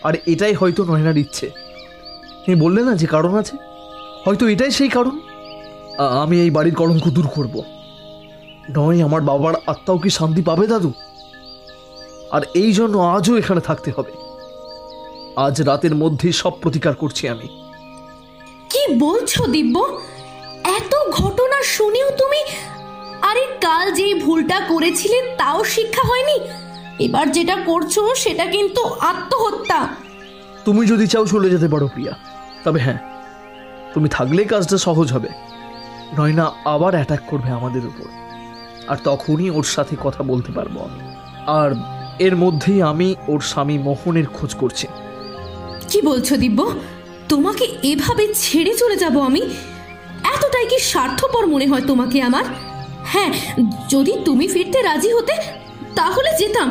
[SPEAKER 15] আর এটাই হয়তো নয়নার ইচ্ছে। তুমি বললে না যে কারণ আছে, হয়তো এটাই সেই কারণ। আমি এই বাড়ির কলঙ্ক দূর করব, নয় আমার বাবার আত্মাও কি শান্তি পাবে দাদু? আর এই জন্য আজও এখানে থাকতে হবে। আজ রাতের মধ্যেই সব প্রতিকার করছি আমি।
[SPEAKER 14] কি বলছো দিব্য? এত ঘটনা শুনেও তুমি? আরে কাল যে ভুলটা করেছিলে তাও শিক্ষা হয়নি, এবার যেটা করছো সেটা কিন্তু আত্মহত্যা।
[SPEAKER 15] তুমি যদি চাও চলে যেতে পারো প্রিয়া, তবে হ্যাঁ, তুমি থাকলে কাজটা সহজ হবে। নয়না আবার অ্যাটাক করবে আমাদের উপর, আর তখনই ওর সাথে কথা বলতে পারবো আমি। আর এর মধ্যেই আমি ওর স্বামী মোহনের খোঁজ করছি।
[SPEAKER 14] কি বলছো দিব্য? তোমাকে এভাবে ছেড়ে চলে যাব আমি? এতটাই কি স্বার্থপর মনে হয় তোমাকে আমার? হ্যাঁ, যদি তুমি ফিরতে রাজি হতে তাহলে যেতাম,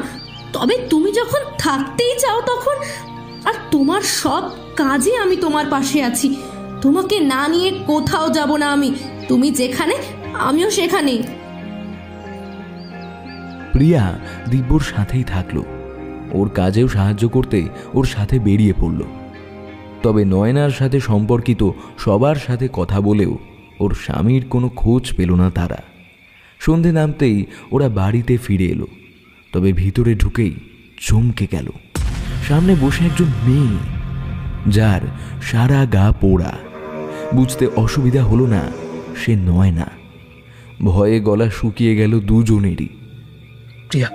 [SPEAKER 14] তবে তুমি যখন থাকতেই চাও তখন। আর তোমার সব কাজে আমি তোমার পাশে আছি, তোমাকে না নিয়ে কোথাও যাব না আমি। তুমি যেখানে আমিও সেখানে।
[SPEAKER 13] প্রিয়া দিব্যর সাথেই থাকলো, ওর কাজেও সাহায্য করতে ওর সাথে বেরিয়ে পড়ল। তবে নয়নার সাথে সম্পর্কিত সবার সাথে কথা বলেও ওর স্বামীর কোনো খোঁজ পেল না তারা। সন্ধে নামতেই ওরা বাড়িতে ফিরে এলো, তবে ভিতরে ঢুকেই চমকে গেল। সামনে বসে একজন মেয়ে, যার সারা গা পোড়া। বুঝতে অসুবিধা হলো না সে নয়না। ভয়ে গলা শুকিয়ে গেল দুজনেরই।
[SPEAKER 15] প্রিয়া,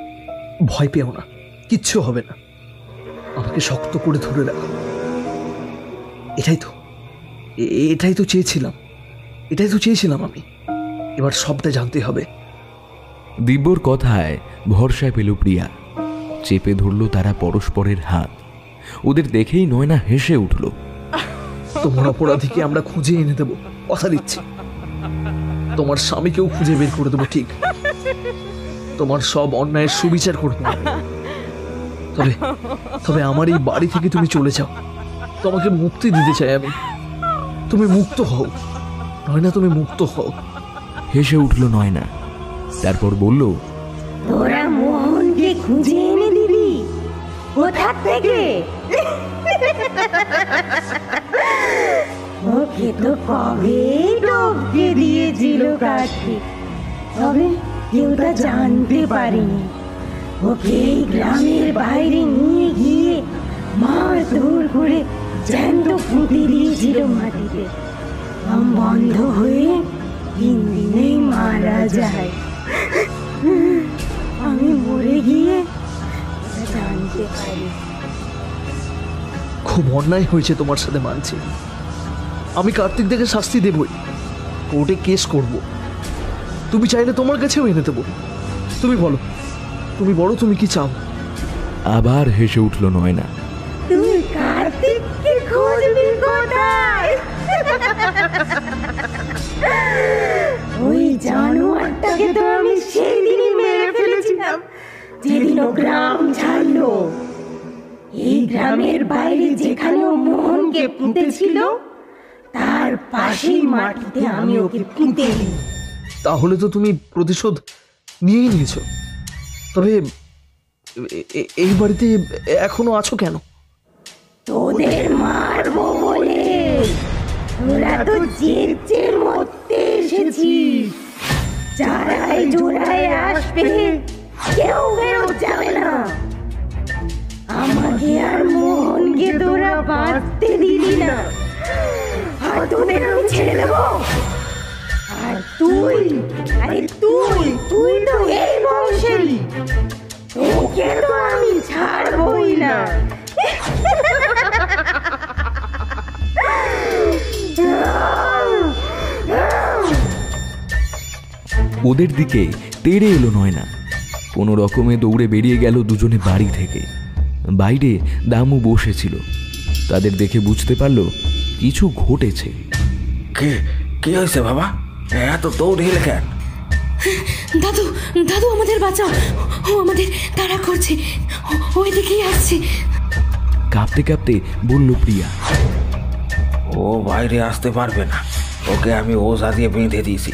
[SPEAKER 15] ভয় পেও না, কিচ্ছু হবে না। আমাকে শক্ত করে ধরে রাখো। এটাই তো চেয়েছিলাম আমি। এবার সবটা জানতে হবে।
[SPEAKER 13] দিব্যর কথায় ভরসা পেল প্রিয়া। চেপে ধরল তারা পরস্পরের হাত। ওদের দেখেই নয়না হেসে উঠল।
[SPEAKER 15] তোমার অপরাধীকে আমরা খুঁজে এনে দেব, কথা দিচ্ছি। তোমার স্বামীকেও খুঁজে বের করে দেবো, ঠিক। তোমার সব অন্যায়ের সুবিচার করবো। তবে আমার এই বাড়ি থেকে তুমি চলে যাও। তোমাকে মুক্তি দিতে চাই আমি। তুমি মুক্ত হও নয়না, তুমি মুক্ত হও।
[SPEAKER 13] হেসে উঠল নয়না, তারপর বলল,
[SPEAKER 2] তোরা মোহনকে খুঁজে এনে দিবি? কোথা থেকে? ওকে তো কবে ডুবকে দিয়েছিল কার্তিক, তবে কেউ তা জানতে পারেনি। ওকে এই গ্রামের বাইরে নিয়ে গিয়ে মারধর করে জ্যান্ত পুঁতে দিয়েছিল মাটিতে। দম বন্ধ হয়ে 3 দিনেই মারা যায়। আমি মরে গিয়ে জানতে পারি।
[SPEAKER 15] খুব অন্যায় হয়েছে তোমার সাথে, মানছি। আমি কার্তিক দেখে শাস্তি দেবই, কোর্টে কেস করব। তুমি চাইলে তোমার কাছেও এনে দেবো। তুমি বলো তুমি কি চাও?
[SPEAKER 13] আবার হেসে উঠল নয়না।
[SPEAKER 2] তুই কার্তিককে খুঁজবি কোথায়? ওই জানোয়ারটাকে তো আমি সেই দিনই মেরে ফেলেছিলাম, যেদিন ও গ্রাম ছাড়লো।
[SPEAKER 5] এই গ্রামের বাইরে যেখানে ও মোহনকে পুঁতেছিল তার পাশেই মাটিতে আমি ওকে পুঁতে দিই।
[SPEAKER 15] তাহলে তো তুমি প্রতিশোধ নিয়েই নিয়েছো। তবে এই বাড়িতে এখনো আছো কেন?
[SPEAKER 5] তোদের মারবো বলে। তোরা তো জেচে মরতে এসেছিস। যারাই জোড়ায় আসবে কেউ বেরোতে যাবে না। আমাকে আর মোহনকে তোরা বাঁচতে দিলি না, আর তোদের আমি ছেড়ে দেবো। আর তুই, আরে তুই তুই তো এই বংশেরই, তোকে তো আমি ছাড়বই না।
[SPEAKER 13] ওদের দিকে তেড়ে এলো নয়না। কোনো রকমে দৌড়ে বেরিয়ে গেল দুজনে বাড়ি থেকে। বাইরে দামু বসেছিল। তাদের দেখে বুঝতে পারলো কিছু ঘটেছে।
[SPEAKER 18] কে কে হয়েছে বাবা? এত দৌড় এলে কেন?
[SPEAKER 14] দাদু, দাদু আমাদের বাঁচাও, ও আমাদের তাড়া করছে, ওই দিকেই আসছে।
[SPEAKER 13] কাঁপতে কাঁপতে বলল প্রিয়া।
[SPEAKER 18] ও বাইরে আসতে পারবে না, ওকে আমি ওঝা দিয়ে বেঁধে দিয়েছি।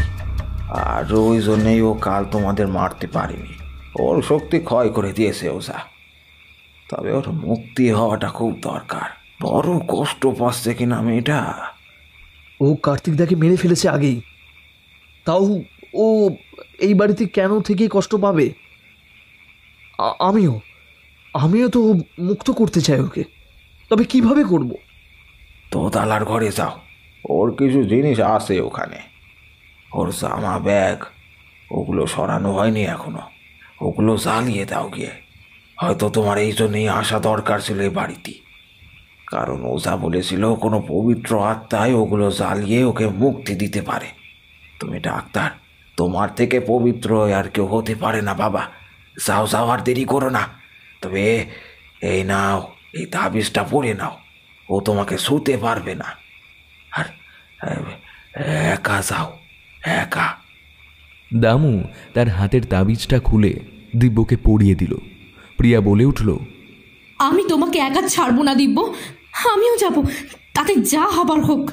[SPEAKER 18] আর ওই জন্যেই ও কাল তোমাদের মারতে পারেনি। ওর শক্তি ক্ষয় করে দিয়েছে ওঝা। তবে ওর মুক্তি হওয়াটা খুব দরকার। বড় কষ্ট পাচ্ছে কিনা মেয়েটা।
[SPEAKER 15] ও কার্তিকদাকে মেরে ফেলেছে আগেই, তাও ও এই বাড়িতে কেন থেকে কষ্ট পাবে? আমিও তো মুক্ত করতে চাই ওকে, তবে কিভাবে করব?
[SPEAKER 18] দোতলার ঘরে যাও, ওর কিছু জিনিস আছে ওখানে। ওর জামা ব্যাগ ওগুলো সরানো হয়নি এখনো, ওগুলো জ্বালিয়ে দাও গিয়ে। হয়তো তোমার এই জন্যই আসা দরকার ছিল এই বাড়িতে, কারণ ওঝা বলেছিল কোনো পবিত্র আত্মায় ওগুলো জ্বালিয়ে ওকে মুক্তি দিতে পারে। তুমি ডাক্তার, তোমার থেকে পবিত্র আর কেউ হতে পারে না বাবা। যাও যাও, আর দেরি করো না। তবে এই নাও, এই তাবিজটা পরে নাও, ও তোমাকে শুতে পারবে না। আর একা যাও, একা।
[SPEAKER 13] দামু তার হাতের তাবিজটা খুলে দিব্যকে পরিয়ে দিল। প্রিয়া বলে উঠল,
[SPEAKER 14] আমি তোমাকে একা ছাড়বো না দিব্য, আমিও যাব, তাতে যা হবার হোক।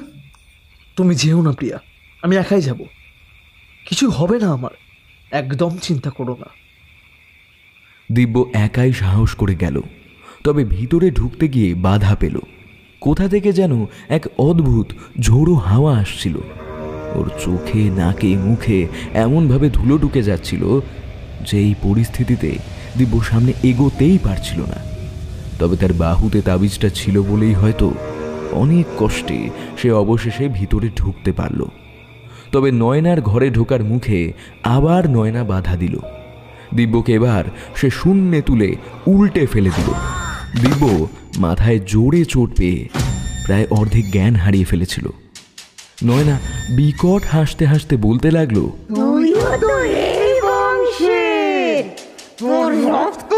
[SPEAKER 15] তুমি যেও না প্রিয়া, আমি একাই যাব, কিছু হবে না আমার, একদম চিন্তা করো না।
[SPEAKER 13] দিব্য একাই সাহস করে গেল। তবে ভিতরে ঢুকতে গিয়ে বাধা পেল। কোথা থেকে যেন এক অদ্ভুত ঝোড়ো হাওয়া আসছিল। ওর চোখে, নাকে, মুখে এমনভাবে ধুলো ঢুকে যাচ্ছিল যে এই পরিস্থিতিতে দিব্য সামনে এগোতেই পারছিল না। তবে তার বাহুতে তাবিজটা ছিল বলেই হয়তো অনেক কষ্টে সে অবশেষে ভিতরে ঢুকতে পারল। তবে নয়নার ঘরে ঢোকার মুখে আবার নয়না বাধা দিল। দিব্যকে এবার সে শূন্যে তুলে উল্টে ফেলে দিল। দিব্য মাথায় জোরে চোট পেয়ে প্রায় অর্ধেক জ্ঞান হারিয়ে ফেলেছিল। নয়না বিকট হাসতে হাসতে বলতে লাগলো,
[SPEAKER 5] তুইও তো এই বংশের, তোর রক্ত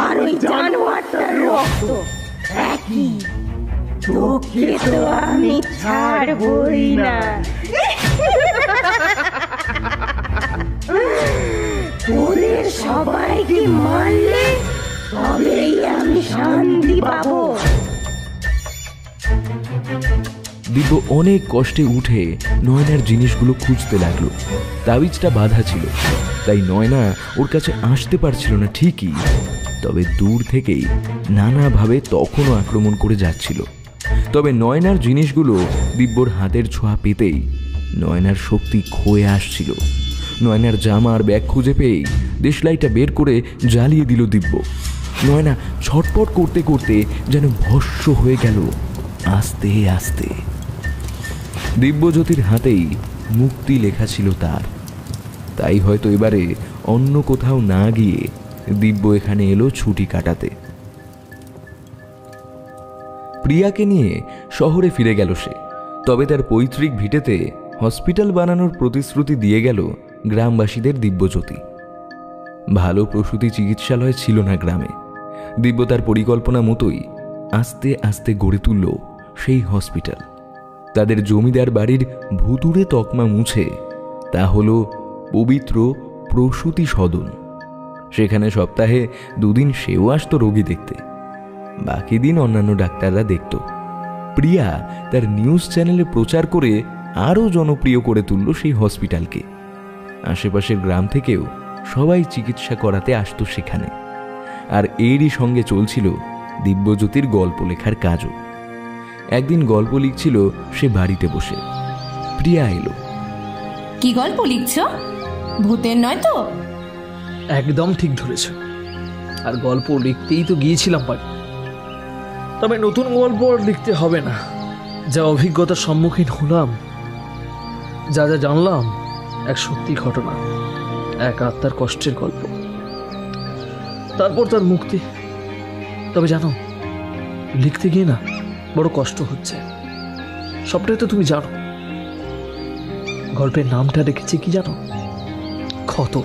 [SPEAKER 5] আর ওই জানোয়ারটার রক্ত একই, তোকে তো আমি ছাড়বই না। তোদের সবাইকে মারলে তবেই আমি শান্তি পাবো।
[SPEAKER 13] দিব্য অনেক কষ্টে উঠে নয়নার জিনিসগুলো খুঁজতে লাগলো। তাবিজটা বাঁধা ছিল, তাই নয়না ওর কাছে আসতে পারছিল না ঠিকই, তবে দূর থেকেই নানাভাবে তখনও আক্রমণ করে যাচ্ছিল। তবে নয়নার জিনিসগুলো দিব্যর হাতের ছোঁয়া পেতেই নয়নার শক্তি ক্ষয়ে আসছিল। নয়নার জামা আর ব্যাগ খুঁজে পেয়েই দেশলাইটা বের করে জ্বালিয়ে দিল দিব্য। নয়না ছটপট করতে করতে যেন ভস্ম হয়ে গেল আস্তে আস্তে। দিব্যজ্যোতির হাতেই মুক্তি লেখা ছিল তার, তাই হয়তো এবারে অন্য কোথাও না গিয়ে দিব্য এখানে এলো ছুটি কাটাতে। প্রিয়াকে নিয়ে শহরে ফিরে গেল সে। তবে তার পৈতৃক ভিটেতে হসপিটাল বানানোর প্রতিশ্রুতি দিয়ে গেল গ্রামবাসীদের দিব্যজ্যোতি। ভালো প্রসূতি চিকিৎসালয় ছিল না গ্রামে। দিব্য তার পরিকল্পনা মতোই আস্তে আস্তে গড়ে তুলল সেই হসপিটাল। তাদের জমিদার বাড়ির ভুতুড়ে তকমা মুছে তা হলো পবিত্র প্রসূতি সদন। সেখানে সপ্তাহে 2 দিন সেও আসতো রোগী দেখতে। বাকি দিন অন্যান্য ডাক্তাররা দেখত। প্রিয়া তার নিউজ চ্যানেলে প্রচার করে আরও জনপ্রিয় করে তুলল সেই হসপিটালকে। আশেপাশের গ্রাম থেকেও সবাই চিকিৎসা করাতে আসতো সেখানে। আর এরই সঙ্গে চলছিল দিব্যজ্যোতির গল্প লেখার কাজও। একদিন গল্প লিখছিল সে বাড়িতে বসে। প্রিয়া এলো।
[SPEAKER 14] কি গল্প লিখছ? ভূতের নয় তো?
[SPEAKER 15] একদম ঠিক ধরেছ। আর গল্প লিখতেই তো গিয়েছিলাম বাড়ি। তবে নতুন গল্প লিখতে হবে না। যা অভিজ্ঞতার সম্মুখীন হলাম, যা যা জানলাম, এক সত্যি ঘটনা, এক আত্মার কষ্টের গল্প, তারপর তার মুক্তি। তবে জানো, লিখতে গিয়ে না বড় কষ্ট হচ্ছে। সবটাই তো তুমি জানো। গল্পের নামটা রেখেছি কি জানো? ক্ষত।